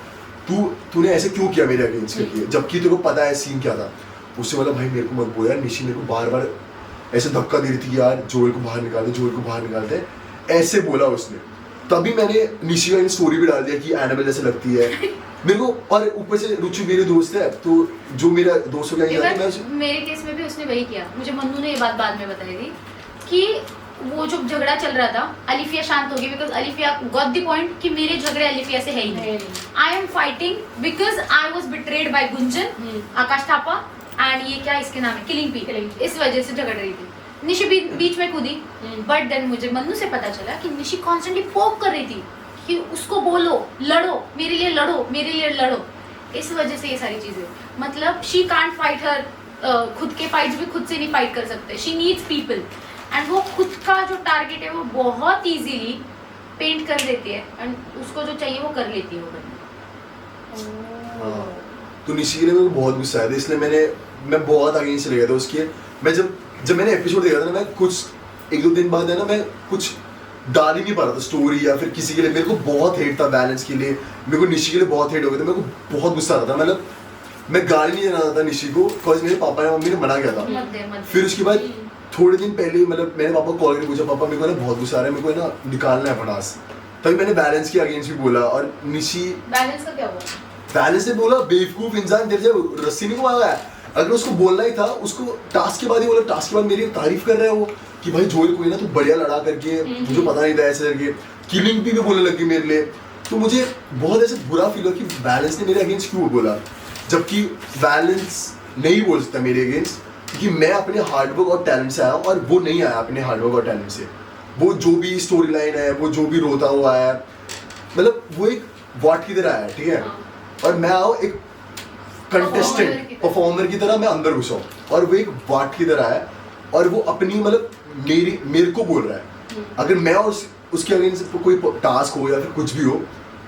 तूने ऐसे क्यों किया मेरे अगेंस्ट करके, जबकि तेरे को पता है सीन क्या था। उससे बोला भाई मेरे को मत बोल यार, निशी मेरे को बार बार ऐसे धक्का दे रही थी यार जोएल को बाहर निकालते, जोएल को बाहर निकालते, ऐसे बोला उसने। तभी मैंने निशी का स्टोरी भी डाल दिया कि एनाबेल जैसे लगती है मेरे को, और ऊपर से रुचि मेरे दोस्त है, तो जो मेरा दोस्त हो गया मेरे केस में भी उसने वही किया। मुझे मन्नू ने ये बात बाद में बताई थी कि वो जो झगड़ा चल रहा था, अलिफिया शांत होगी because Alifiya got the point कि मेरे झगड़े अलिफिया से है ही नहीं, I am fighting because I was betrayed by Gunjan, Akash Thapa and ये क्या इसके नाम है किलिंग पी, इस वजह से झगड़ रही थी। निशी बीच में कूदी, बट देन मुझे मन्नू से पता चला कि निशी कॉन्स्टेंटली पोक कर रही थी कि उसको बोलो, लड़ो मेरे लिए, लड़ो मेरे लिए, लड़ो। इस वजह से ये सारी चीजें, मतलब शी कांट फाइट हर, खुद के फाइट्स भी खुद से नहीं फाइट कर सकते, शी नीड्स पीपल, एंड वो खुद का जो टारगेट है वो बहुत इजीली पेंट कर देती है, एंड उसको जो चाहिए वो कर लेती है वो हाँ। तो निशी ने मेरे को बहुत गुस्सा आया था, इसलिए मैं बहुत आगे चले गया था उसके। मैं जब मैंने एपिसोड देखा था ना, मैं कुछ 1-2 दिन बाद है ना, मैं कुछ डाल ही नहीं पा रहा था स्टोरी या फिर किसी के लिए। मेरे को बहुत हेट था बैलेंस के लिए, मेरे को निशी के लिए बहुत हेट हो गया था, मेरे को बहुत गुस्सा आ रहा था, मतलब मैं गाली नहीं देना था निशी को, बिकॉज मेरे पापा या मम्मी ने मना किया था। फिर उसके बाद थोड़े दिन पहले मतलब मैंने पापा को कॉल करके पूछा, पापा मेरे को ना बहुत गुस्सा आ रहा है, मेरे को ना निकालना है भड़ास, तभी मैंने बैलेंस के अगेंस्ट भी बोला। और निशी बैलेंस का क्या हुआ? बैलेंस ने बोला बेवकूफ इंसान तेरे से रस्सी नहीं घुमाया है। अगर उसको बोलना ही था, उसको टास्क के बाद ही बोला, टास्क के बाद मेरी तारीफ कर रहा है वो कि भाई जोएल कोई ना तू बढ़िया लड़ा करके, मुझे पता नहीं था ऐसे करके, किलिंग भी बोलने लगी मेरे लिए। तो मुझे बहुत ऐसे बुरा फील हुआ कि बैलेंस ने मेरे अगेंस्ट क्यों बोला, जबकि बैलेंस नहीं बोल सकता मेरे अगेंस्ट, क्योंकि मैं अपने हार्डवर्क और टैलेंट से आया हूँ और वो नहीं आया अपने हार्डवर्क और टैलेंट से। वो जो भी स्टोरी लाइन है, वो जो भी रोता हुआ है, मतलब वो एक वॉट की तरह है, ठीक है, और मैं आऊँ एक कंटेस्टेंट परफॉर्मर की तरह, मैं अंदर घुसा हूँ और वो एक वाट की तरह है और वो अपनी मतलब मेरे को बोल रहा है। अगर मैं उसके अगेंस्ट कोई टास्क हो या फिर कुछ भी हो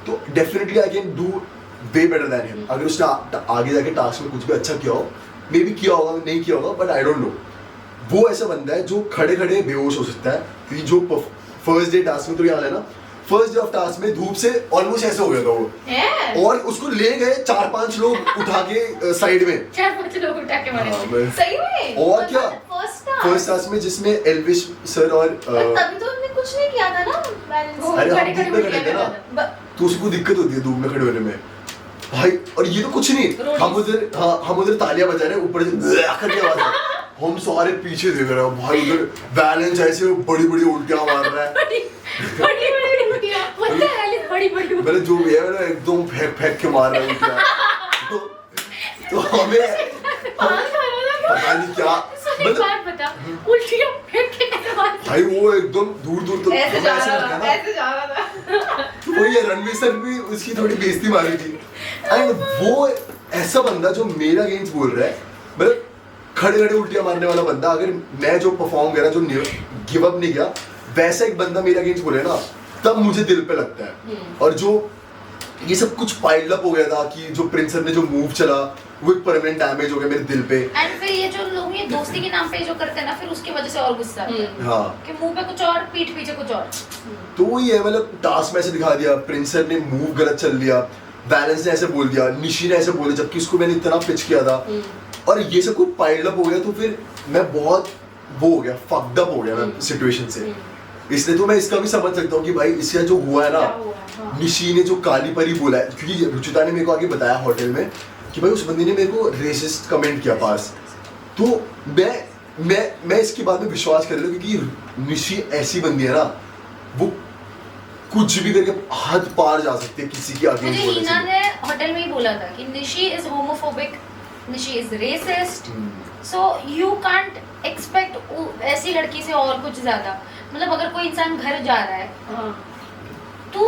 तो definitely I can do way better than him. अगर उसने आगे जाके टास्क में कुछ भी अच्छा किया हो, मे बी किया होगा, नहीं किया होगा, बट आई डोंट नो। वो ऐसा बंदा है जो खड़े खड़े बेहोश हो सकता है, क्योंकि जो फर्स्ट डे टास्क में तो याद है ना, फर्स्ट डे ऑफ टास्क में धूप से ऑलमोस्ट ऐसे हो गया था वो, और उसको ले गए 4-5 लोग उठा के साइड में, 4-5 लोग उठा के मारे। सही में? और क्या फर्स्ट टास्क में जिसमें एल्विश सर और तभी तो उन्होंने कुछ नहीं किया था ना बैलेंस। अरे हम खड़े-खड़े धूप में उठ खड़े थे गया ना, तो उसको दिक्कत होती है धूप में खड़े होने में भाई। और ये तो कुछ नहीं, हम उधर तालियां बजा रहे हैं, ऊपर से करके आवाज है, हम सारे पीछे देख रहे हैं भाई, उधर बैलेंस ऐसे बड़ी बड़ी उल्टियां मार रहा है, मैंने जो भी है मैंने एकदम फेंक के मार रहा है उल्टियां। तो हमें पता नहीं क्या, उल्टियां फेंक के भाई वो एकदम दूर दूर तक ऐसे जा रहा था, ना, ऐसे जा रहा था। वही है, रणवीर सर भी उसकी थोड़ी बेइज्जती मारी थी। एंड वो ऐसा बंदा जो मेरा अगेंस्ट बोल रहा है, मतलब खड़े खड़े उल्टियां मारने वाला बंदा, अगर मैं जो परफॉर्म करा, जो गिव अप नहीं किया, वैसा एक बंदा मेरा अगेंस्ट बोले ना, तब मुझे दिल पे लगता है। और जो ये सब कुछ पाइल्ड अप हो गया था कि जो प्रिंस सर ने जो मूव चला, वो एक परमानेंट डैमेज हो गया मेरे दिल पे। एंड फिर ये जो लोग ये दोस्ती के नाम पे जो करते हैं ना, फिर उसकी वजह से और गुस्सा आता है हाँ, कि मुंह पे कुछ और पीठ पीछे कुछ और। तो वही है, मतलब टास्क में ऐसे दिखा दिया, प्रिंस सर ने मूव गलत चल दिया, बैलेंस ने ऐसे बोल दिया, निशी ने ऐसे बोला, जबकि उसको मैंने इतना पिच किया था, और ये सब कुछ पाइल्ड अप हो गया। तो फिर मैं बहुत वो हो गया, फक्ड अप हो गया मैं सिचुएशन से। इसलिए तो मैं इसका भी समझ सकता हूँ कि भाई इससे जो हुआ है ना, निशी ने जो काली परी बोला है, क्योंकि रुचिता ने मेरे को आगे बताया होटल में कि भाई उस बंदी ने मेरे को रेसिस्ट कमेंट किया पास, तो मैं इसके बाद में विश्वास कर लूँ, क्योंकि निशी ऐसी बंदी है ना, वो कुछ भी करके हद पार जा सकती है किसी की मुझे अगेंस्ट बोलने हीना से। ने होटल में ही बोला था कि Nishi is homophobic, Nishi is resist, so you can't expect ऐसी लड़की से और कुछ ज्यादा। मतलब अगर कोई इंसान घर जा रहा है तो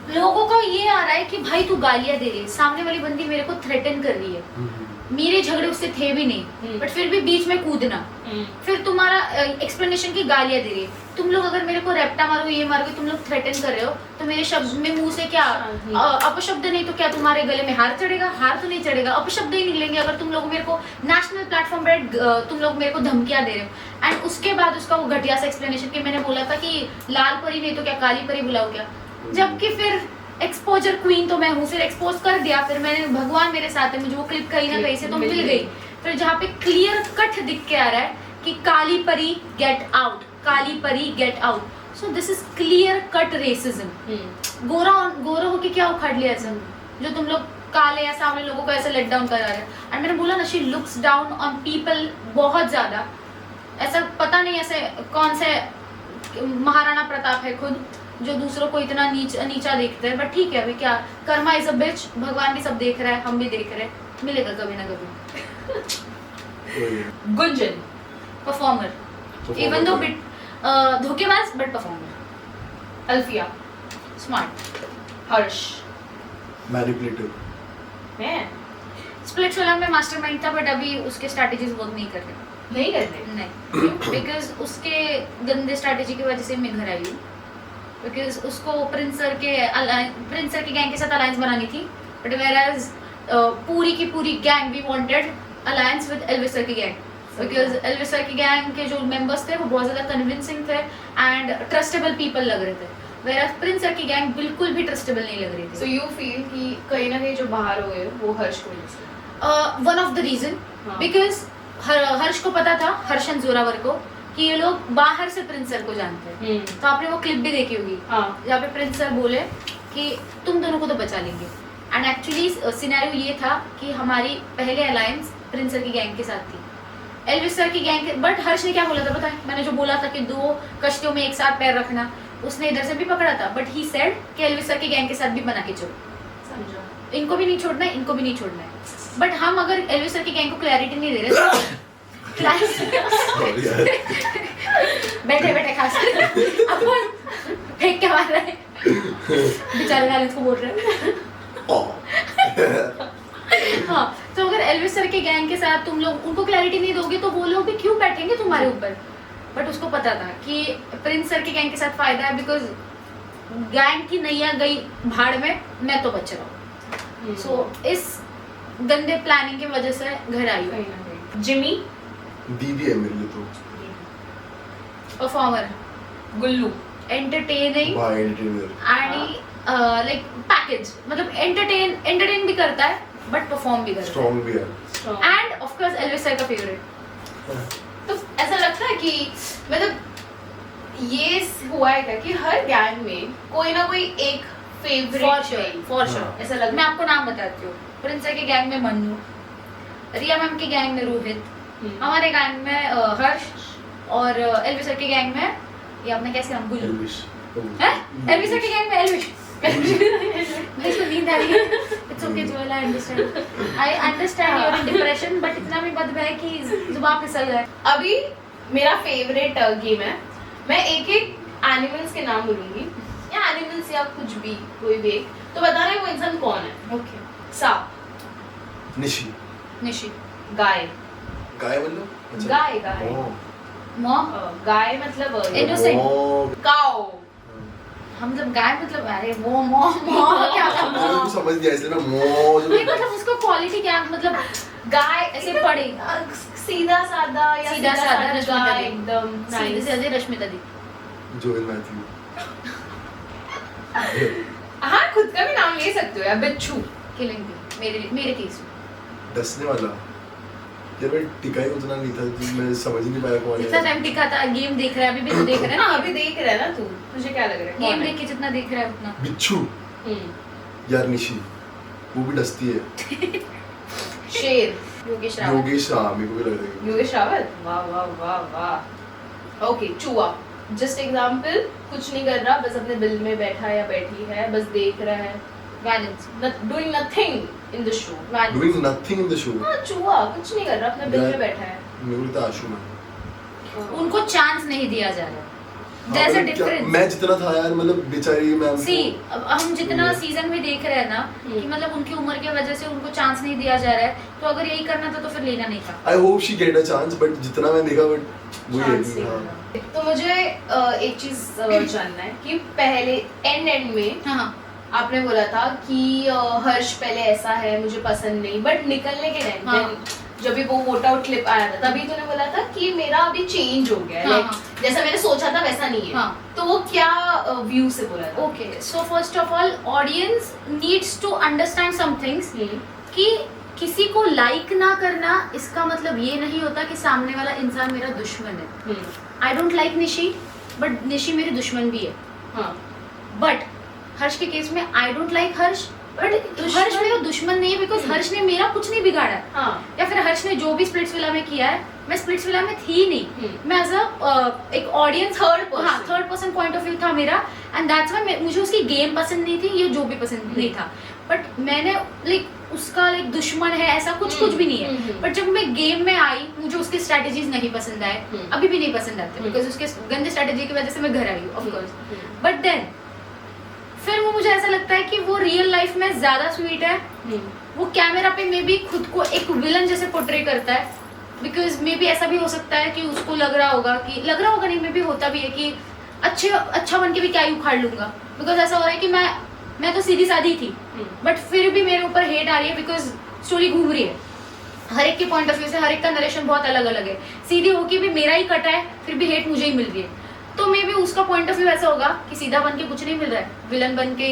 लोगों का ये आ रहा है कि भाई तू गालियां दे रही है, सामने वाली बंदी मेरे को थ्रेटन कर रही है, मेरे झगड़े उससे थे भी नहीं, बट फिर भी बीच में कूदना, फिर तुम्हारा एक्सप्लेनेशन की गालियां दे रही है। तुम लोग अगर मेरे को रैप्टा मारो, ये मारोगे, तुम लोग थ्रेटन कर रहे हो, तो मेरे शब्द में मुंह से क्या अपशब्द नहीं तो क्या तुम्हारे गले में हार चढ़ेगा? हार तो नहीं चढ़ेगा, अपशब्द ही निकलेंगे अगर तुम लोग मेरे को नेशनल प्लेटफॉर्म पर तुम लोग मेरे को धमकियां दे रहे हो। एंड उसके बाद उसका वो घटिया सा एक्सप्लेनेशन कि मैंने बोला था कि लाल परी नहीं तो क्या काली परी बुलाओ क्या, जबकि फिर एक्सपोजर क्वीन तो मैं हूँ, फिर एक्सपोज कर दिया, फिर मैंने भगवान मेरे साथ है, मुझे वो क्लिप कहीं ना कहीं से तो मिल गई, फिर जहाँ पे क्लियर कट दिख के आ रहा है कि काली परी गेट आउट, काली परी get out, so this is clear cut racism. गोरा होके क्या उखाड़ लिया ऐसा, जो तुम लोग काले या सामने लोगों को ऐसे लेट डाउन करा रहे हैं। एंड मैंने बोला ना, she looks down on people बहुत ज्यादा, ऐसा पता नहीं ऐसे कौन से महाराणा प्रताप है खुद जो दूसरों को इतना नीचा देखते हैं, बट ठीक है, अभी क्या, कर्मा इज अ बिच, भगवान भी सब देख रहा है, हम भी देख रहे हैं, मिलेगा कभी ना कभी। Gunjan performer, even though bit धोखेबाज but performer. Alfiya smart. Harsh manipulative. मैं स्प्लिट्स वाला में मास्टरमाइंड था, बट अभी उसके स्ट्रैटेजीज वर्क नहीं कर रहे। नहीं करते नहीं, बिकॉज उसके गंदे स्ट्रैटेजी की वजह से मैं घर आई हूँ, बिकॉज उसको प्रिंस सर के गैंग के साथ अलायंस बनानी थी, बट वेयरएज पूरी की पूरी gang we wanted alliance with Elvish sir की गैंग, बिकॉज एल्विस सर की गैंग के जो मेंबर्स थे वो बहुत ज़्यादा कन्विंसिंग थे एंड ट्रस्टेबल पीपल लग रहे थे, वेयरएज प्रिंस सर की गैंग बिल्कुल भी ट्रस्टेबल नहीं लग रही थी। सो यू फील कि कहीं ना कहीं जो बाहर हो गए वो हर्ष को वजह से? One of the reason, because Harsh को पता था, हर्षन जोरावर को, कि ये लोग बाहर से प्रिंस सर को जानते हैं। तो आपने वो क्लिप भी देखी होगी जहाँ पे प्रिंस सर बोले कि तुम दोनों को तो बचा लेंगे, एंड एक्चुअली सिनेरियो ये था कि हमारी पहले अलायंस प्रिंस सर की गैंग के साथ थी, एल्विस सर की गैंग के। बट हर्ष ने क्या बोला था पता है, मैंने जो बोला था कि 2 कश्तियों में एक साथ पैर रखना, उसने इधर से भी पकड़ा था, बट ही सेड कि एल्विस सर की गैंग के साथ भी बना के चलो, समझो। इनको भी नहीं छोड़ना है, इनको भी नहीं छोड़ना है। बट हम अगर एल्विस सर की गैंग को क्लैरिटी नहीं दे रहे तो Sorry यार। बैठे बैठे खास अपन फेंक के मार रहे हैं, बेचारे गालिस को बोल रहे हैं। हाँ, तो अगर एल्विस सर के गैंग के साथ तुम लोग उनको क्लैरिटी नहीं दोगे तो वो लोग भी क्यों बैठेंगे तुम्हारे ऊपर। बट उसको पता था कि प्रिंस सर के गैंग के साथ फायदा है, बिकॉज गैंग की नैया गई भाड़ में, मैं तो बच रहा हूँ। सो इस गंदे प्लानिंग की वजह से घर आई हूँ। जिमी दीदी है मेरे लिए तो। परफॉर्मर, गुल्लू एंटरटेनिंग भाई एंटरटेनर। आणि लाइक पैकेज, मतलब एंटरटेन भी करता है बट परफॉर्म भी करता स्ट्रॉन्ग भी है। है। End of course Elvis sir का फेवरेट। तो ऐसा लगता है कि मतलब ये हुआ है क्या कि हर गैंग में कोई ना कोई एक फेवरेट फॉर श्योर हाँ। ऐसा लगता मैं आपको नाम बताती हूँ। प्रिंस सर के गैंग में मन्नू, रिया मैम के गैंग में रोहित, हमारे गैंग में हर्ष, और एल्विस सर के गैंग में ये आपने कैसे नाम गुल्लू एल्विश। है, एल्विस सर के गैंग में एल्विश। भाई इसको नींद आ रही है। It's okay Joel, I understand your depression, but इतना भी मत बह कि जुबान फिसल जाए। अभी मेरा फेवरेट गेम है, मैं एक एक एनिमल्स के नाम बोलूंगी, या एनिमल्स या कुछ भी, कोई भी एक, तो बताना है वो इंसान कौन है। ओके। सांप, निशी। निशी, गाय, गाय बोलो। अच्छा। गाय गाय, ओह। मॉ, गाय मतलब Innocent. ओह। काओ, हम जब गाय मतलब अरे वो मॉ क्या था मुझे मॉ, कुछ समझ नहीं आया इसलिए मैं मो जो नहीं मतलब उसका क्वालिटी क्या मतलब गाय ऐसे पड़े सीधा साधा या सीधा साधा रश्मिता गाय दी। एकदम सीधे nice। सीधे रश्मिता दी। Joel Matthew. हाँ खुद का भी नाम ले सकते हो यार, बिच्छू। किलिंग भी मेरे केस में डसने वाला। यार मैं टिका ही उतना नहीं था कि मैं समझ ही नहीं पाया कौन जितना है। टाइम टिका था। गेम देख रहा है, अभी भी तो देख रहा है हाँ ना, अभी देख रहा है ना तू, तुझे क्या लग रहा है गेम कौन है? देख के जितना देख रहा है उतना। बिच्छू। हम्म। यार निशी। वो भी डसती है। शेर, योगेश रावत। योगेश, हाँ मेरे को भी लग रहा है। योगेश रावत, वाह वाह वाह वाह। ओके, चूहा, जस्ट एग्जांपल, कुछ नहीं कर रहा, बस अपने बिल में बैठा या बैठी है, बस देख रहा है, balance doing nothing in the show. Doing nothing in the show. हाँ चूहा कुछ नहीं कर रहा, अपने बिल में यार, बैठा है। मेरे को तो आशु में। उनको चांस नहीं दिया जा रहा है। हाँ, There's a मतलब क्या- difference. मैं जितना था यार, मतलब बेचारी मैम सी अब हम जितना सीजन में देख रहे हैं ना कि मतलब उनकी उम्र की वजह से उनको चांस नहीं दिया जा रहा है, तो अगर यही करना था तो फिर लेना नहीं था। I hope she get a chance, but जितना मैं देखा बट वो ये Chance नहीं हाँ। मिला। तो मुझे एक चीज जानना है कि पहले एंड में हाँ आपने बोला था कि हर्ष पहले ऐसा है, मुझे पसंद नहीं, बट निकलने के टाइम हाँ। जब भी वो वोट आउट क्लिप आया था तभी तूने बोला था कि मेरा अभी चेंज हो गया है, हाँ, like, हाँ। जैसा मैंने सोचा था वैसा नहीं है। हाँ। तो वो क्या व्यू से बोला था? Okay, so first of all audience needs to understand some things कि किसी को लाइक ना करना इसका मतलब ये नहीं होता कि सामने वाला इंसान मेरा दुश्मन है। आई don't like Nishi, but Nishi मेरी दुश्मन भी है। हाँ। बट हर्ष के केस में I don't like Harsh, but Harsh मेरा दुश्मन नहीं है, बिकॉज हर्ष ने मेरा कुछ नहीं बिगाड़ा है। हाँ। या फिर हर्ष ने जो भी स्प्लिट्सविला में किया है, मैं स्प्लिट्सविला में थी नहीं, मैं एज एक audience third person point of view था मेरा, एंड दैट्स व्हाई मुझे उसकी गेम पसंद नहीं थी, ये जो भी पसंद नहीं था, बट मैंने लाइक उसका लाइक दुश्मन है ऐसा कुछ भी नहीं है। बट जब मैं गेम में आई मुझे उसकी स्ट्रेटजीज नहीं पसंद आए, अभी भी नहीं पसंद आते, बिकॉज उसके गंदे स्ट्रेटजी की वजह से मैं घर आई हूँ ऑफ कोर्स। बट देन फिर वो मुझे ऐसा लगता है कि वो रियल लाइफ में ज्यादा स्वीट है, वो कैमरा पे मे बी खुद को एक विलन जैसे पोर्ट्रे करता है, बिकॉज मे बी ऐसा भी हो सकता है कि उसको लग रहा होगा नहीं, मे बी होता भी है कि अच्छा बन के भी क्या ही उखाड़ लूंगा, बिकॉज ऐसा हो रहा है कि मैं तो सीधी सादी थी, बट फिर भी मेरे ऊपर हेट आ रही है, बिकॉज स्टोरी घूम रही है हर एक के पॉइंट ऑफ व्यू से, हर एक का नरेशन बहुत अलग अलग है, सीधी होके भी मेरा ही कटा है, फिर भी हेट मुझे ही मिल रही है। तो मे बी उसका पॉइंट ऑफ व्यू ऐसा होगा कि सीधा बन के कुछ नहीं मिल रहा है, विलन बन के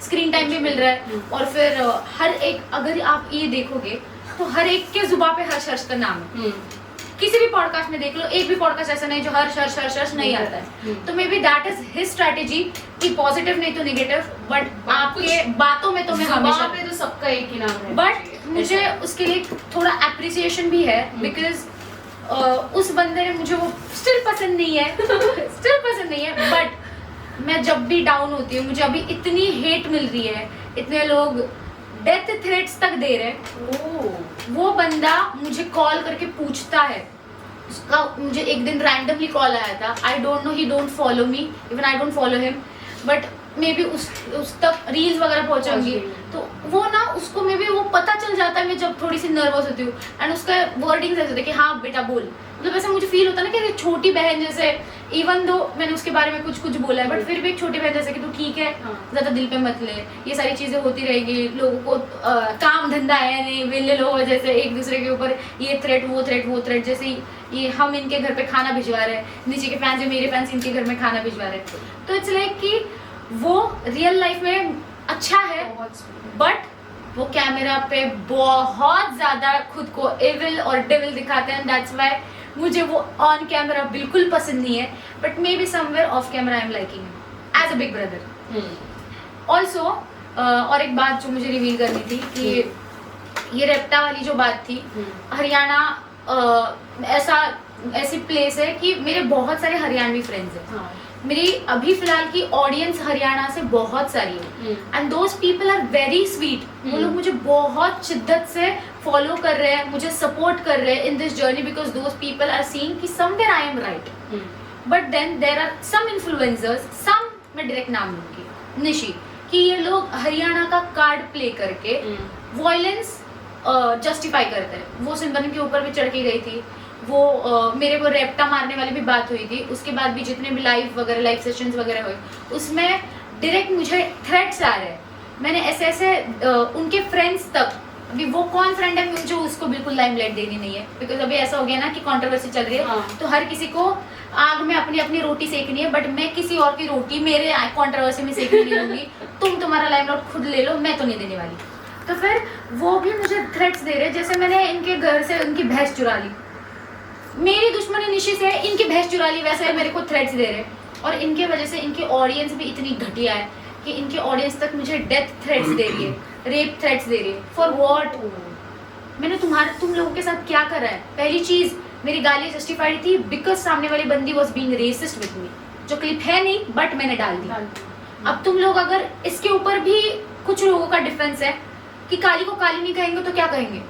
स्क्रीन टाइम भी मिल रहा है, और फिर हर एक, अगर आप ये देखोगे तो हर एक के जुबान पे हर्ष का नाम है, किसी भी पॉडकास्ट में देख लो, एक भी पॉडकास्ट ऐसा नहीं जो हर्ष हर्ष हर्ष हर्ष नहीं आता है। तो may be that is his strategy कि पॉजिटिव नहीं तो नेगेटिव, बट आपके बातों में तो मैं हमेशा पे तो सबका एक ही नाम है। बट मुझे उसके लिए थोड़ा अप्रिसिएशन भी है, बिकॉज उस बंदे ने मुझे वो स्टिल पसंद नहीं है स्टिल पसंद नहीं है, बट मैं जब भी डाउन होती हूँ, मुझे अभी इतनी हेट मिल रही है, इतने लोग डेथ थ्रेट्स तक दे रहे हैं। वो बंदा मुझे कॉल करके पूछता है, उसका मुझे एक दिन रैंडमली कॉल आया था। I don't know, he don't follow me, even I don't follow him, but may be उस तक रील्स वगैरह पहुंचाऊंगी तो वो ना, उसको मे बी वो पता चल जाता है मैं जब थोड़ी सी नर्वस होती हूँ, एंड उसका वर्डिंग ऐसे होता है कि हाँ बेटा बोल, मतलब ऐसा मुझे फील होता है ना कि छोटी बहन जैसे, इवन दो मैंने उसके बारे में कुछ बोला है, बट फिर भी एक छोटी बहन जैसे कि तू ठीक है, ज्यादा दिल पे मत ले, ये सारी चीजें होती रहेगी, लोगों को काम धंधा है नहीं, वेले लोग जैसे एक दूसरे के ऊपर ये थ्रेट वो थ्रेट, जैसे ये हम इनके घर पे खाना भिजवा रहे हैं, नीचे के फैंस मेरे फैंस इनके घर में खाना भिजवा रहे हैं, तो इट्स लाइक कि वो रियल लाइफ में अच्छा है, बट वो कैमरा पे बहुत ज्यादा खुद को एविल और डेविल दिखाते हैं, दैट्स व्हाई मुझे वो ऑन कैमरा बिल्कुल पसंद नहीं है, but maybe somewhere off camera I am liking him as a big brother. Also और एक बात जो मुझे रिवील करनी थी कि ये रेप्टा वाली जो बात थी, हरियाणा ऐसी प्लेस है कि मेरे बहुत सारे हरियाणवी फ्रेंड्स हैं। मेरी अभी फिलहाल की ऑडियंस हरियाणा से बहुत सारी है, and those people are very sweet. वो लोग मुझे बहुत शिद्दत से फॉलो कर रहे हैं, मुझे सपोर्ट कर रहे हैं in this journey, because those people are seeing कि somewhere I am right. But then there are some influencers, some मैं डायरेक्ट नाम लूंगी, निशी, कि ये लोग हरियाणा का कार्ड प्ले करके वॉयलेंस जस्टिफाई करते हैं। वो सिमरन के ऊपर भी चढ़ के गई थी, वो मेरे को रेप्टा मारने वाली भी बात हुई थी, उसके बाद भी जितने भी लाइव सेशंस वगैरह हुए उसमें डायरेक्ट मुझे थ्रेट्स आ रहे हैं। मैंने ऐसे उनके फ्रेंड्स तक, अभी वो कौन फ्रेंड है मुझे उसको बिल्कुल लाइमलाइट देनी नहीं है, बिकॉज अभी ऐसा हो गया ना कि कंट्रोवर्सी चल रही है, तो हर किसी को आग में अपनी अपनी रोटी सेकनी है, बट मैं किसी और की रोटी मेरे कंट्रोवर्सी में सेकनी नहीं लूंगी। तुम तुम्हारा लाइमलाइट खुद ले लो, मैं तो नहीं देने वाली। तो फिर वो भी मुझे थ्रेट्स दे रहे, जैसे मैंने इनके घर से उनकी भैंस चुरा ली, मेरी दुश्मनी निशी से इनकी भैंस चुरा ली, वैसे मेरे को थ्रेट्स दे रहे। और इनके वजह से इनकी ऑडियंस भी इतनी घटिया है कि इनकी ऑडियंस तक मुझे डेथ थ्रेट्स दे रही है, रेप थ्रेट्स दे रही है। For what? मैंने तुम लोगों के साथ क्या करा है? पहली चीज, मेरी गाली जस्टिफाइड थी बिकॉज सामने वाली बंदी was being racist with me, जो क्लिप है नहीं बट मैंने डाल दी। अब तुम लोग अगर इसके ऊपर भी, कुछ लोगों का डिफेंस है कि काली को काली नहीं कहेंगे तो क्या कहेंगे,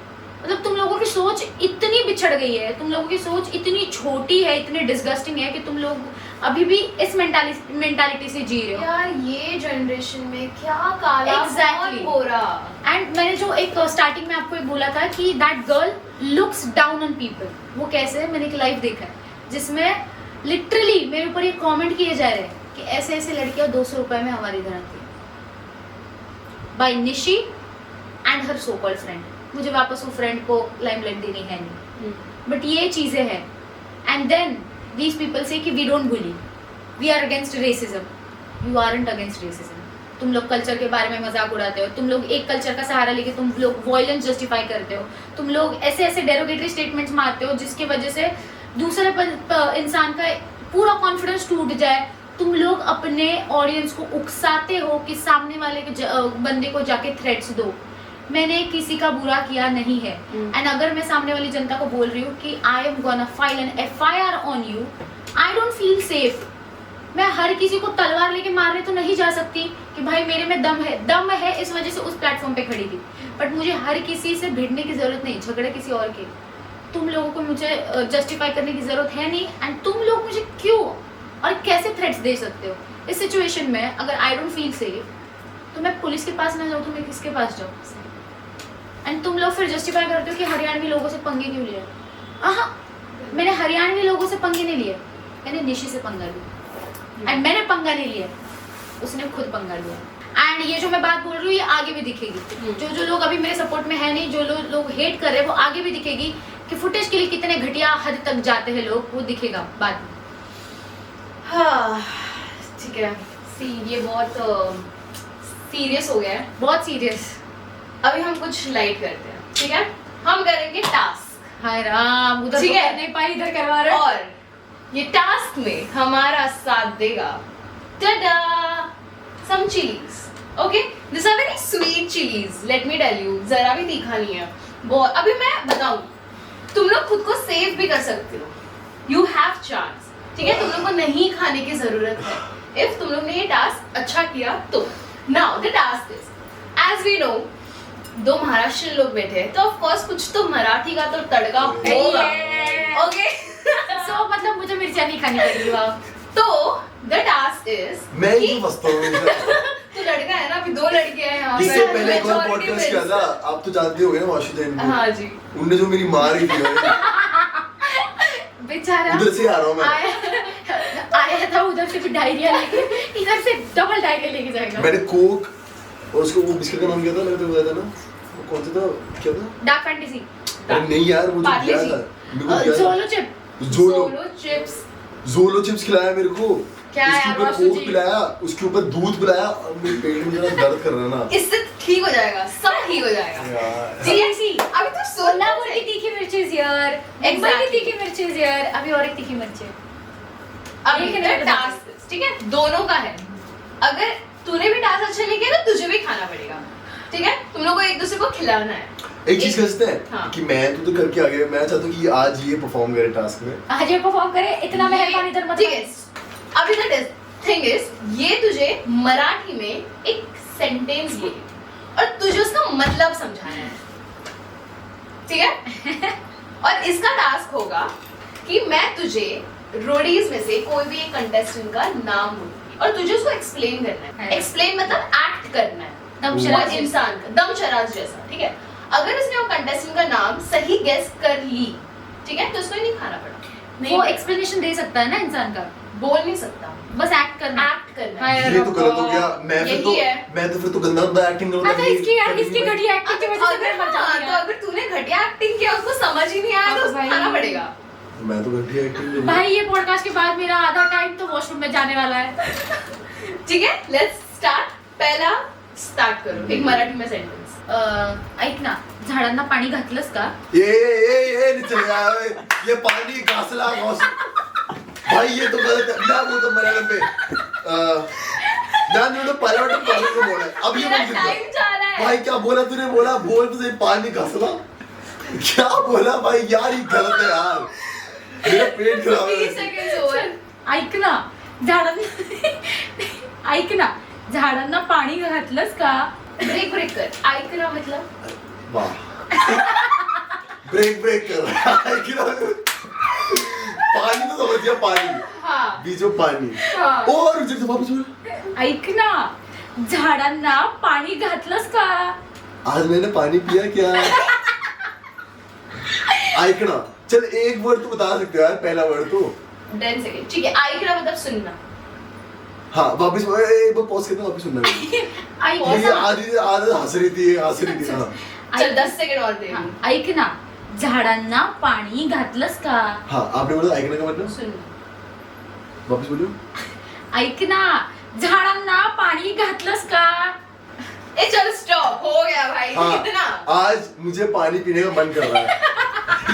मतलब तुम लोगों की सोच इतनी बिछड़ गई है, तुम लोगों की सोच इतनी छोटी है, इतनी डिस्गस्टिंग है कि तुम लोग अभी भी इस मेंटालिटी से जी रहे हो। यार ये जनरेशन में क्या काला Exactly. हो रहा। एंड मैंने जो एक स्टार्टिंग में आपको एक बोला था कि that girl looks down on people, वो कैसे है? मैंने एक लाइव देखा है जिसमें लिटरली मेरे ऊपर ये कमेंट किए जा रहे हैं कि ऐसे ऐसे लड़कियां 200 रुपए में हमारी घर आती है, by Nishi and her so called friend. मुझे वापस वो फ्रेंड को लाइमलाइट देनी है नहीं, बट ये चीजें हैं। And then these people say कि we don't bully, we are against racism. You aren't against racism. तुम लोग कल्चर के बारे में मजाक उड़ाते हो, तुम लोग एक कल्चर का सहारा लेके तुम लोग वॉयलेंस जस्टिफाई करते हो, तुम लोग ऐसे ऐसे डेरोगेटरी स्टेटमेंट्स मारते हो जिसकी वजह से दूसरे इंसान का पूरा कॉन्फिडेंस टूट जाए। तुम लोग अपने ऑडियंस को उकसाते हो कि सामने वाले के बंदे को जाके थ्रेट्स दो। मैंने किसी का बुरा किया नहीं है, एंड अगर मैं सामने वाली जनता को बोल रही हूँ कि I am gonna file an FIR on you, I don't feel safe. मैं हर किसी को तलवार लेके मारने तो नहीं जा सकती कि भाई मेरे में दम है इस वजह से उस प्लेटफॉर्म पे खड़ी थी, बट मुझे हर किसी से भिड़ने की जरूरत नहीं, झगड़े किसी और के। तुम लोगों को मुझे जस्टिफाई करने की जरूरत है नहीं, एंड तुम लोग मुझे क्यों और कैसे थ्रेट्स दे सकते हो? इस सिचुएशन में अगर आई डोंट फील सेफ तो मैं पुलिस के पास ना जाऊँ तो मैं किसके पास जाऊँ? एंड तुम लोग फिर जस्टिफाई करते हो कि हरियाणवी लोगों से पंगे क्यों लिए। मैंने हरियाणवी लोगों से पंगे नहीं लिए, मैंने निशी से पंगा लिया, एंड मैंने पंगा नहीं लिया, उसने खुद पंगा लिया। एंड ये जो मैं बात बोल रही हूँ ये आगे भी दिखेगी। जो लोग अभी मेरे सपोर्ट में है नहीं, जो लोग हेट कर रहे हैं, वो आगे भी दिखेगी कि फुटेज के लिए कितने घटिया हद तक जाते हैं लोग, वो दिखेगा बाद में। हाँ ठीक है, ये बहुत सीरियस हो गया है, बहुत सीरियस। अभी हम कुछ लाइट करते हैं, ठीक है? हम करेंगे टास्क। हाय राम, उधर ठीक तो है। कर नहीं पाई, इधर करवा रहे हो। और ये टास्क में हमारा साथ देगा tada some chilies. Okay, these are very sweet chilies. Let me tell you, जरा भी तीखा नहीं है। बहुत अभी मैं बताऊं, तुम लोग खुद को सेव भी कर सकते हो। You have chance. ठीक है, तुम लोग को नहीं खाने की जरूरत है। If तुम लोग ने ये टास्क अच्छा किया तो now the task is, as we know, दो महाराष्ट्र लोग बैठे हैं तो ऑफ कोर्स कुछ तो मराठी का तो तड़का होगा। Yeah. ओके So, मतलब मुझे मिर्चा नहीं खानी पड़ेगी वहाँ। तो द टास्क इज मैं ही फंसता हूँ तो लड़का है ना, अभी दो लड़के हैं यहाँ इससे पे, पहले एक और majority पॉडकास्ट किया males। था, आप तो जानते होंगे ना वाशुदेव को। हाँ जी। उनने जो मेरी मार ही थी बेचारा उधर से आ रहा हूँ मैं। आया था उधर से भी डायरिया लेके, इधर से डबल डायरिया लेके जाएगा। मैंने कोक और उसको वो बिस्किट का नाम क्या था, मैंने तो बताया था ना, वो कौन सा था, क्या था? डार्क फैंटेसी, अरे नहीं यार, वो जो पार्ले दिया जी। था मेरे को, दिया था। जोलो चिप, जोलो चिप्स। जोलो चिप्स खिलाया मेरे को, क्या उसके यार, ऊपर वासु कोक जी। पिलाया, उसके ऊपर दूध पिलाया, और मेरे पेट में जरा दर्द कर रहा है ना इससे ठीक हो जाएगा, सब ठीक हो जाएगा। यार। सीरियसली। अभी तो कोल्हापुर की तीखी मिर्ची यार, मुंबई की Exactly. तीखी मिर्ची यार, अभी और एक तीखी मिर्ची है। अभी एक का मिनट टास्क, ठीक है, दोनों का है। अगर तूने भी टास्क अच्छा नहीं किया तो तुझे भी खाना पड़ेगा, ठीक है? तुम लोग को एक दूसरे को खिलाना है। एक चीज कर सकते हैं हाँ। कि मैं तो करके आ गया, मैं चाहता हूँ कि आज ये परफॉर्म करे टास्क में। आज ये परफॉर्म करे, इतना मेहरबान इधर मत ठीक कर। है, अभी द थिंग इज, ये तुझे मराठी में एक सेंटेंस बोली और तुझे उसका मतलब समझाना है, ठीक है? और इसका टास्क होगा कि मैं तुझे रोडीज में से कोई भी एक कंटेस्टेंट का नाम दूंगी और तुझे उसको एक्सप्लेन करना है। एक्सप्लेन मतलब एक्ट करना है, दमशराज वो इंसान का दमशराज जैसा, ठीक है? अगर उसने वो कंटेस्टेंट का नाम सही गेस कर ली, ठीक है, तो उसको नहीं खाना पड़ा। नहीं वो पड़ा। एक्सप्लेनेशन दे सकता है ना इंसान का, बोल नहीं सकता, बस एक्ट करना। एक्ट करना हाँ है। यार, ये तो गलत हो गया। मैं फिर यही तो है। मैं तो फिर तो गंदा गंदा एक्टिंग करूंगा। अच्छा, इसकी घटिया एक्टिंग की वजह से मैं मर हाँ, जाऊंगी तो यार। अगर तूने घटिया एक्टिंग किया, उसको समझ ही नहीं आया तो हाँ, उसको भाई। खाना पड़ेगा। मैं तो घटिया एक्टिंग करूंगा। भाई ये पॉडकास्ट के बाद मेरा आधा टाइम तो वॉशरूम में जाने वाला है। ठीक है, लेट्स स्टार्ट। पहला स्टार्ट करो एक मराठी में सेंटेंस। ऐक ना, झाडांना पाणी घातलंस का? ये निचल गया है। ये पानी घासला भाई, ये तो गलत है। मैं बोलता मलयालम पे जान दो, पहला वाला पानी को बोला है। अब ये बोल टाइम जा रहा है भाई, क्या बोला तूने? बोला बोल तो सही, पानी घासला। क्या बोला भाई यार, ये गलत है यार, मेरा पेट खराब 30 है। Seconds over. ऐक ना, झाडांना ऐक ना, झाडांना पाणी घातलंस का? ब्रेक ब्रेक कर। ऐक ना मतलब वाह, ब्रेक ब्रेक कर रहा है कि पानी तो समझ गया, पानी हाँ बीजो पानी। हाँ। और रुचिर वापस बोल। ऐक ना, झाडांना पाणी घातलंस का? आज मैंने पानी पिया क्या? आइकना, चल एक वर्ड तो बता सकते हो यार, पहला वर्ड तो। 10 सेकंड, ठीक है। ऐक ना मतलब सुनना। हाँ, वापस एक बार पॉज करना, वापस सुनना। ऐक ये आधी आधी हंस रही थी हाँ। चल 10 सेकंड और दे। हाँ, ऐक ना, झाडांना पाणी घातलंस का? हाँ, आपने बोला आइकना का मतलब? सुनना। वापस बोलियो। ऐक ना, झाडांना पाणी घातलंस का? ए चल स्टॉप, हो गया भाई हाँ, इतना। आज मुझे पानी पीने का मन कर रहा है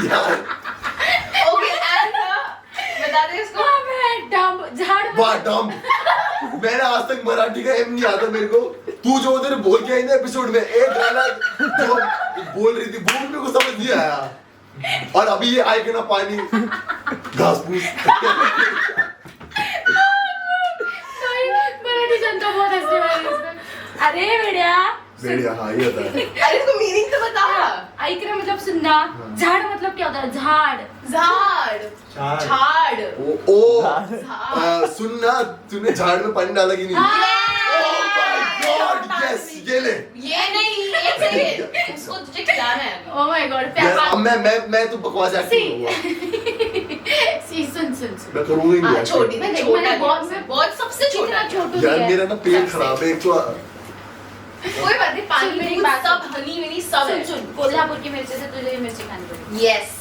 यार। ओके एंड बता दे इसको। झाड वाह डम, मैंने आज तक मराठी का एम नहीं आता मेरे को। तू जो उधर बोल के आई ना एपिसोड में, एक गाना जो बोल रही थी वो भी मेरे को समझ नहीं आया। और अभी ये आएगा ना पानी घास फूस। मराठी जनता बहुत हंसने वाली है इसमें। अरे बेड़िया, बढ़िया, हाँ ये होता है। अरे इसको मीनिंग तो बता। ऐकना मतलब सुनना, झाड़ मतलब क्या होता है? झाड़, झाड़, झाड़, ओ सुनना, तूने झाड़ में पानी डाला कि नहीं? ओह माय गॉड, यस, ये ले। ये नहीं, एक सेकंड, उसको तुझे खिलाना है अभी। ओह माय गॉड, यार, अब मैं तो बकवास एक्टिंग करूंगा। सुन मैं करूंगा ही नहीं हाँ, यार। छोटी मैं मैंने छोटा बहुत- बहुत सबसे छोटा कितना है। छोटू यार है। मेरा ना पेट खराब है एक तो। कोई बात नहीं, पानी सुन, मेरी दूध बात सब हनी वनी सब है। सुन, कोल्हापुर की मिर्ची से तुझे ये मिर्ची खानी पड़ेगी। यस।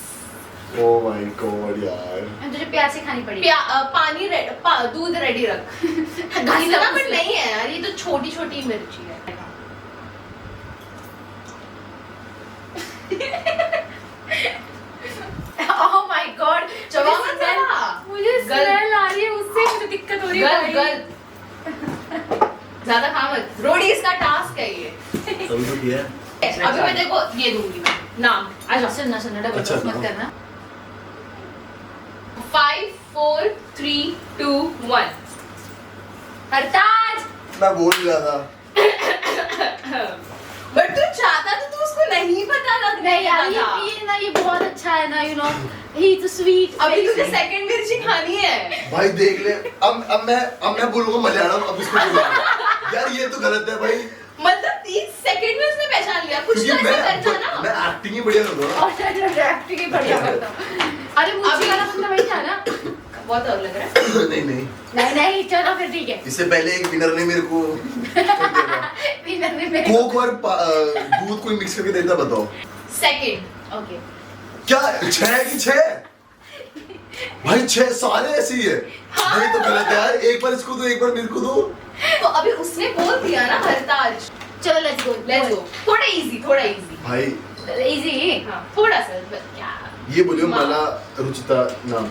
ओह माय गॉड यार। तुझे प्याज से खानी पड़ेगी। पानी दूध रेडी रख। इतना बट नहीं है यार, ये तो छोटी छोटी मिर्ची है। चाहिए। अभी तो किया है। अभी मैं देखो ये दूंगी मैं नाम। आ जाओ, सुनना डबल अच्छा, क्रॉस मत हाँ। करना। 5 4 3 2 1 हरताज। मैं बोल रहा था। बट तू चाहता तो तू उसको नहीं पता लग नहीं यार, था। ये ना ये बहुत अच्छा है ना, you know he is sweet. अभी तुझे सेकंड मिर्ची खानी है। भाई देख ले, अब मैं बोलूंगा मलयालम, अब इसको बोलूंगा। यार ये तो गलत है भाई, मतलब 30 सेकंड में उसने पहचान लिया। कुछ तो क्योंकि ऐसा करना ना। मैं एक्टिंग ही बढ़िया कर रहा और एक्टिंग ही बढ़िया करता हूँ। अरे मुझे अभी- वाला बंदा वही था ना। बहुत और लग रहा है। हूँ। नहीं नहीं चलो फिर ठीक है। इससे पहले एक विनर ने मेरे को विनर ने मेरे कोक और दूध कोई मिक्स करके देता, बताओ सेकंड ओके। क्या 6 की 6? भाई 6 सारे ऐसे ही है। ये तो गलत है यार, एक बार इसको दो एक बार मेरे को दो। तो अभी उसने बोल दिया ना हरताज। चलो लेट्स गो लेट्स गो। थोड़ा इजी भाई इजी। हाँ थोड़ा सा क्या ये बोलियो मला रुचिता नाम।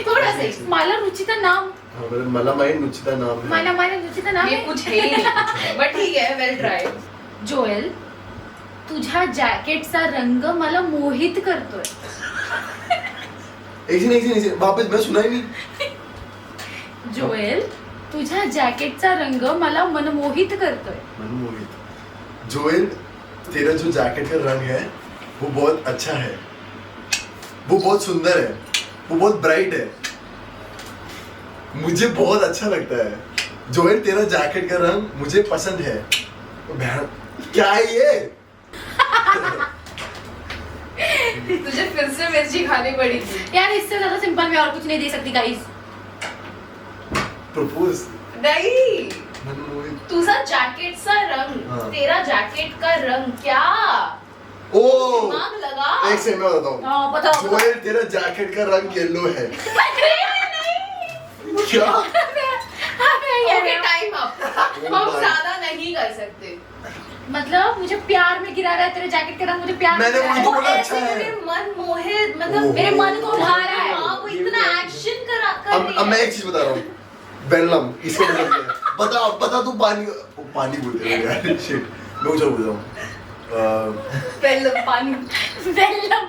थोड़ा सा easy। माला रुचिता नाम। हाँ मतलब मला माई रुचिता नाम है। माला रुचिता नाम ये है। कुछ है ही नहीं बट ठीक है वेल ट्राई। जोएल, तुझ्या जॅकेटचा रंग मला मोहित करतोय। एक सेकंड वापस, मैं सुना ही नहीं। जोएल, तुझ्या जॅकेटचा रंग मला मनमोहित करतोय। मनमोहित। जोएल, तेरा जो जैकेट का रंग है वो बहुत अच्छा है, वो बहुत सुंदर है, वो बहुत ब्राइट है, मुझे बहुत अच्छा लगता है। जोएल, तेरा जैकेट का रंग मुझे पसंद है। बहन, क्या है ये? तुझे फिर से मिर्ची खानी पड़ी थी। यार इससे ज्यादा सिंपल मैं और कुछ नहीं दे सकती गाइस। प्रपोज। नहीं मनमोहित। तुझा जैकेट सा रंग हाँ। तेरा जैकेट का रंग क्या ओ, दिमाग लगा। एक सेकंड में बताता हाँ, हूँ। बताओ। जोएल, तेरा जैकेट का रंग येलो है। क्या? Okay time up. हम my- ज्यादा नहीं कर सकते। मतलब मुझे प्यार में गिरा रहा है तेरे जैकेट का रंग, मुझे प्यार में मैंने गिरा वही रहा तो है। बोला, ऐसे अच्छा है। मेरे मन मोहित मतलब ओहो। मेरे मन को उठा रहा है। हाँ वो इतना एक्शन कर अब मैं एक चीज बता रहा हूँ। वेनलम, इसका मतलब क्या है? बता तू पानी बोलते हैं यार, शिट। मैं कुछ और बोल रहा हूँ। पहले पानी वेनम,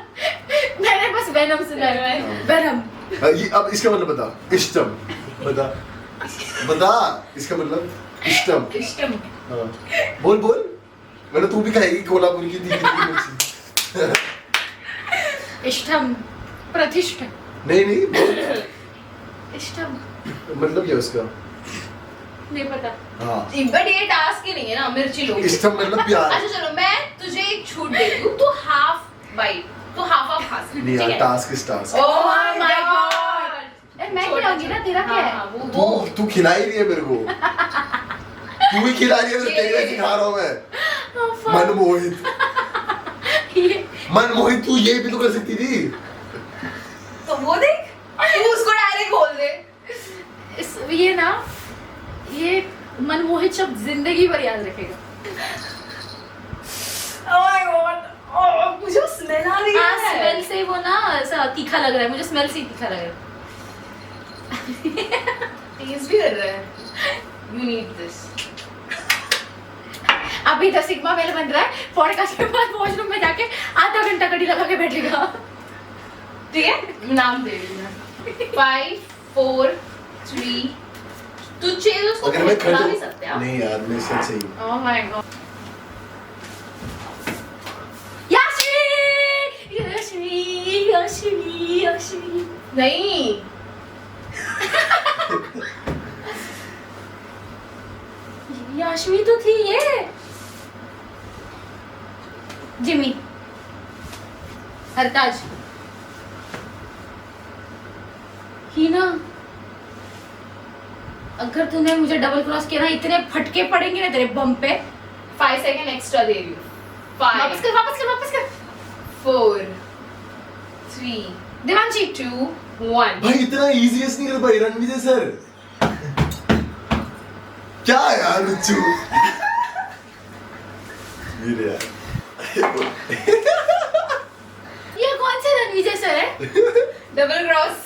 मैंने बस वेनम सुना है। वेनम। ये अब इसका मतलब बता। इष्टम, बता इसका मतलब। इष्टम। इष्टम। हाँ। बोल मतलब तू भी खाएगी कोल्हापुर की तीखी मिर्ची। इष्टम, प्रतिष्ठा। नहीं बोल। इष्टम मतलब क्या उसका? नहीं पता। हाँ, बट ये टास्क ही नहीं है ना मिर्ची लो। इष्टम मतलब प्यार। अच्छा चलो मैं तुझे एक छूट देती हूँ। तू हाफ बाइट तू हाफ खा सकती नहीं यार, ठीक है। टास्क इस task. Oh Oh my God God! मैं खिलाऊंगी ना, तेरा क्या है? तू खिला ही रही है मेरे को। तू ही खिला रही है, तेरे लिए सिखा रहा हूँ मैं। Oh, fuck. मनमोहित। ये- मनमोहित, तू ये भी तो कर सकती थी। तो वो देख तू उसको डायरेक्ट बोल दे। ये ना, ये मनमोहित शब्द जिंदगी भर याद रखेगा। ओह माय गॉड मुझे स्मेल आ रही हाँ, है। स्मेल से वो ना ऐसा तीखा लग रहा है, मुझे स्मेल से ही तीखा लग रहा है। टेस्ट भी कर रहा है। You need this. अभी तो सिग्मा मेल बन रहा है, पॉडकास्ट के बाद वॉशरूम में जाके आधा घंटा कड़ी लगा के बैठेगा। ठीक है नाम दे दूंगा। 5 4 3 तू चेज उसको अगर मैं खिला खड़े भी सकते हैं। नहीं यार, मैं सच सही। Oh my God. यास्मीन। नहीं याशमी तो थी ये। जिमी, हरताज, ही ना। अगर तूने मुझे डबल क्रॉस किया ना, इतने फटके पड़ेंगे ना तेरे बम पे। 5 सेकंड एक्स्ट्रा दे रही हूँ। वापस 5 कर, वापस कर, वापस कर। 4 3 देवांशी। 2 1 भाई इतना इजी नहीं कर पाई रणविजय सर। क्या यार रुचू। मेरे यार। ये कौन से रणविजय सर है? Double cross.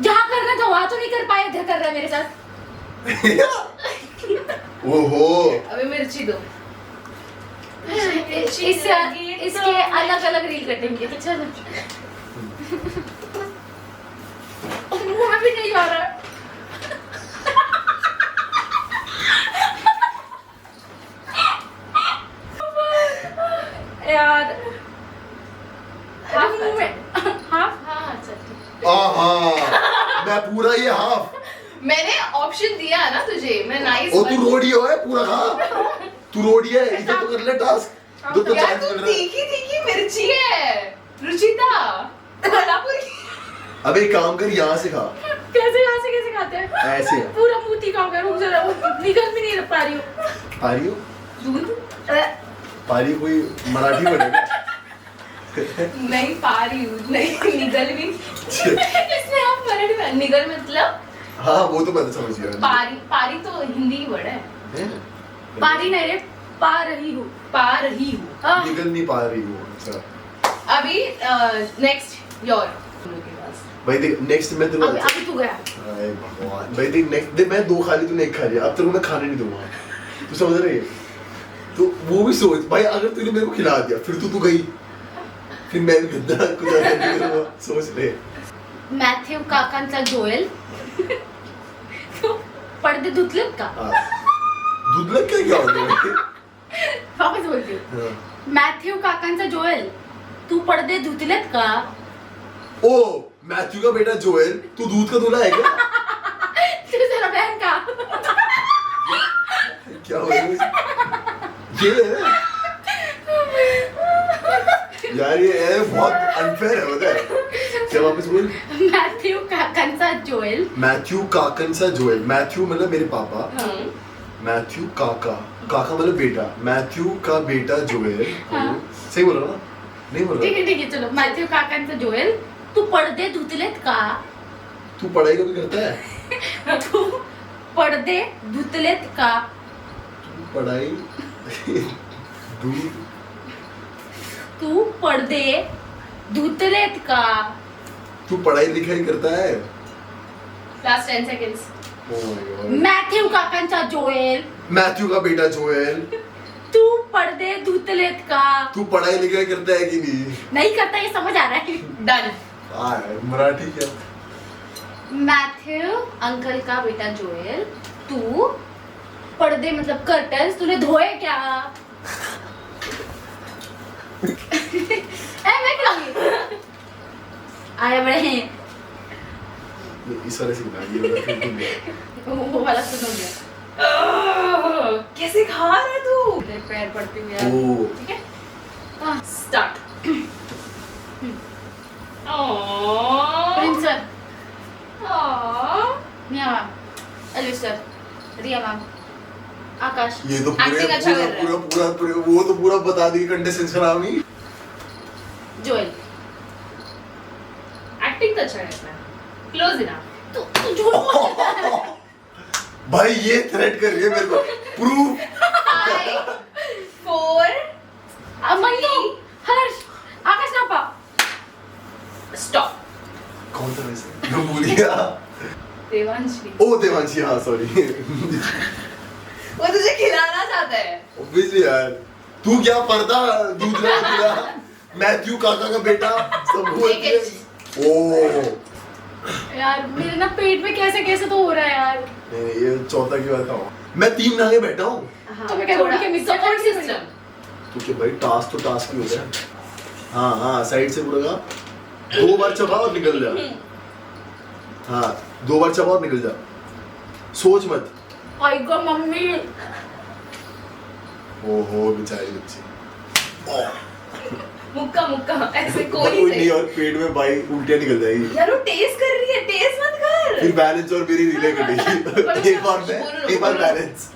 जहाँ करना था वहाँ तो नहीं कर पाए, इधर कर रहा है मेरे साथ। ओहो। अबे मिर्ची दो। इसके अलग अलग रील कटेंगे। चलो मुंह में भी नहीं आ रहा है। यार हाफ मुंह में हाफ हाँ चल ठीक। मैं पूरा ये हाफ मैंने ऑप्शन दिया है ना तुझे, मैं नाइस ओ तू रोडी है पूरा खा। तू रोडी है इधर तो कर ले टास्क दो तो यार चांस तू मिल रहा है। तीखी तीखी मिर्ची है रुचिता कोल्हापुर की। अब एक काम कर यहाँ से खा कैसे खाते हैं? ऐसे पूरा मुंह तीखा हो गया। रुक जरा, वो निकल भी नहीं पा रही हूँ। पा रही हो दूध पा रही हो, कोई मराठी पढ़ेगा नहीं पा रही हूँ, नहीं निगल भी इसमें आप मराठी में निगल मतलब हाँ वो तो मैं समझ गया। पारी, पारी तो हिंदी वर्ड है। पारी नहीं रे, पा रही हूँ। पा रही हूँ। निकल नहीं पा रही हूँ। अच्छा अभी नेक्स्ट योर भाई देख नेक्स्ट मैं तेरे अभी तू गया। हाय भगवान भाई देख नेक्स्ट देख मैं 2 खा ली तूने 1 खा लिया, अब तेरे को मैं खाने नहीं दूंगा। तू समझ रही है? तो वो भी सोच भाई, अगर तूने मेरे को खिला दिया फिर तू गई फिर मैं भी गंदा कुछ ऐसा नहीं करूंगा। सोच ले। मॅथ्यू काकांचा जोएल तो पडदे धुतलेत का? दूध लग क्या होता है? वापस बोलती हूँ। मॅथ्यू काकांचा जोएल तू पडदे धुतलेत का? ओ मैथ्यू का बेटा जोएल तू दूध का दूल्हा है क्या? तू जरा बहन का क्या हो रहा है? ये है यार ये बहुत अनफेयर है पता है। क्या वापस बोल? मॅथ्यू काकांचा जोएल। मैथ्यू काकनसा जोएल। मैथ्यू मतलब मेरे पापा। मैथ्यू काका काका मतलब बेटा। मैथ्यू का बेटा जोएल। सही बोल रहा ना? नहीं बोल रहा? ठीक है चलो। मॅथ्यू काकांचा जोएल तू पडदे धुतलेत का? तू पढ़ाई कभी करता है? तू पडदे धुतलेत का? तू पढ़ाई दूध तू पडदे धुतलेत का? तू पढ़ाई लिखाई करता है? Last 10 seconds. Oh my God. Matthew काकांचा जोएल मैथ्यू का बेटा जोएल तू पडदे धुतलेत का? तू पढ़ाई लिखाई करता है कि नहीं? नहीं करता, ये समझ आ रहा है। Done. मराठी क्या? मैथ्यू अंकल का बेटा जोएल तू पर्दे मतलब कर्टन्स तूने धोए क्या? मैं खिलाऊंगी। आया बड़े हैं। इस वाले से बना ये वाला फिर तुम गया। वो वाला सुन हो गया। कैसे खा रहा है तू? तेरे पैर पड़ते हुए ओ ठीक है? Start. प्रिंसर Aww. मिया मैम, एलिस्टर, रिया मैम, आकाश। ये तो पूरे Acting अच्छा कर रहा है। पूरा वो तो पूरा बता दी कंटेस्टेंट्स का नाम ही। जोएल Acting तो अच्छा करता है. Close enough. तू झूठ बोल रहा है। भाई ये थ्रेट कर रही है मेरे को। प्रूफ 5, 4, मन्नू, हर्ष, आकाश नापा। stop. कौन था वैसे? मैं भूल गया। देवांशी. ओ देवांशी हाँ सॉरी। वो तुझे खिलाना चाहता है. ऑब्वियसली यार तू क्या पर्दा दूध रहा दिया मैथ्यू काका का बेटा सब बोल ठीक है. ओ यार मेरे ना पेट में कैसे कैसे तो हो रहा है यार। नहीं ये चौथा की बात है। मैं 3 नागे बैठा हूँ। तो मैं क्या बोलूं कि मिक्सर Support कैसे system. तो क्या भाई टास्क तो टास्क ही हो गया। हाँ हाँ साइड से मुड़ेगा 2 बार चबा और निकल जा। हाँ 2 बार चबा और निकल जा। सोच मत। आई गो मम्मी। ओहो बेचारी बच्ची। मुक्का मुक्का ऐसे कोई कोई नहीं नहीं. और पेट में भाई उल्टियाँ निकल जाएगी। यार वो टेस्ट कर रही है, टेस्ट मत कर. फिर बैलेंस और मेरी रीले कटेगी। एक बार मैं एक बार बैलेंस।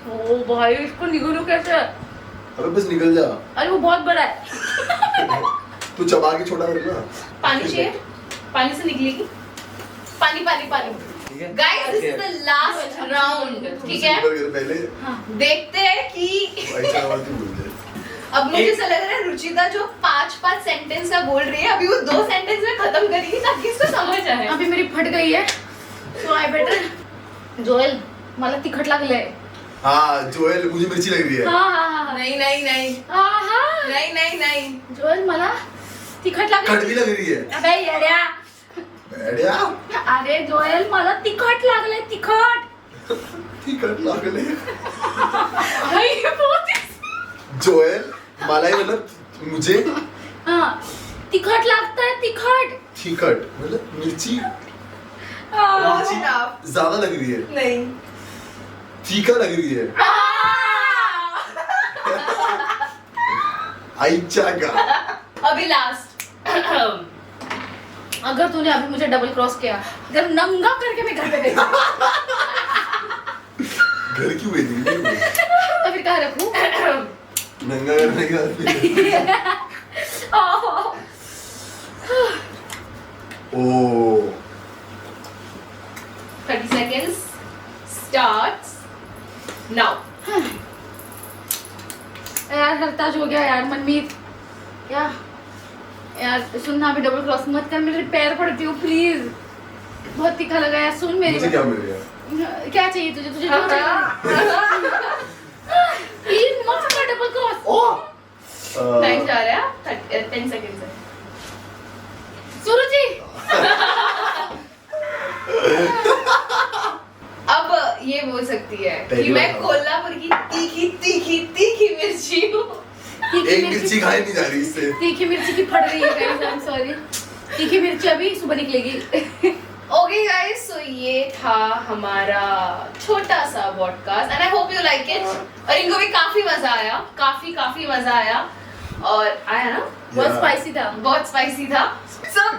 ओ भाई इसको निगलूं कैसे? अबे बस निकल जा। अरे वो बहुत बड़ा है। तू चबा के छोटा कर ना। पानी चाहिए? पानी से निकलेगी. पानी पानी पानी. ठीक है? Guys, this is the last round. ठीक है? सिंपल कर पहले देखते हैं कि ऐसा आवाज नहीं बोल दे। अब मुझे ऐसा लग रहा है रुचिता जो 5 सेंटेंस का बोल रही है अभी वो 2 सेंटेंस में खत्म करेगी ताकि इसको समझ आए. अभी मेरी फट गई है तो आई बेटर जोएल मला तिखट लागलंय. हाँ जोएल मुझे मिर्ची लग रही है. हाँ. नहीं नहीं नहीं हाँ. नहीं नहीं नहीं. जोएल मला तिखट लागले. कड़वी लग रही है. अबे येड्या. बैड्या अरे जोएल मला तिखट लागले तिखट. तिखट लागले. भाई ये बहुत ही- जोएल मलाई मतलब मुझे हाँ तिखट लागता है तिखट. तिखट मतलब मिर्ची हाँ. Close enough. ज्यादा लग रही है. नहीं. तीखा लग रही है. आइचा का. अभी लास्ट. अगर तूने अभी मुझे डबल क्रॉस किया जब नंगा करके मैं घर पे गई घर क्यों भेजी तो फिर कहाँ रखूं? नंगा करने का. ओ 30 seconds starts now. यार हरताज हो गया यार मनमीत. यार सुनना अभी डबल क्रॉस मत कर मेरे पैर पड़ती हूँ प्लीज. बहुत तीखा लगा यार. सुन मेरी मुझे बात. क्या मिल गया? क्या चाहिए तुझे तुझे जो चाहिए प्लीज मत कर डबल क्रॉस. ओ टाइम जा रहा है 10 seconds है. सूरज जी अब ये बोल सकती है कि पहली मैं बार. कोल्हापुर की तीखी तीखी तीखी मिर्ची हूँ. एक मिर्ची खाई नहीं जा रही इससे. तीखी मिर्ची की फट रही है गाइस. I am sorry. तीखी मिर्ची अभी सुबह निकलेगी. ओके गाइस, सो ये था हमारा छोटा सा podcast and I hope you like it. और इनको भी काफी मजा आया. काफी मजा आया. और आया ना. बहुत Yeah. स्पाइसी था. बहुत स्पाइसी था. सो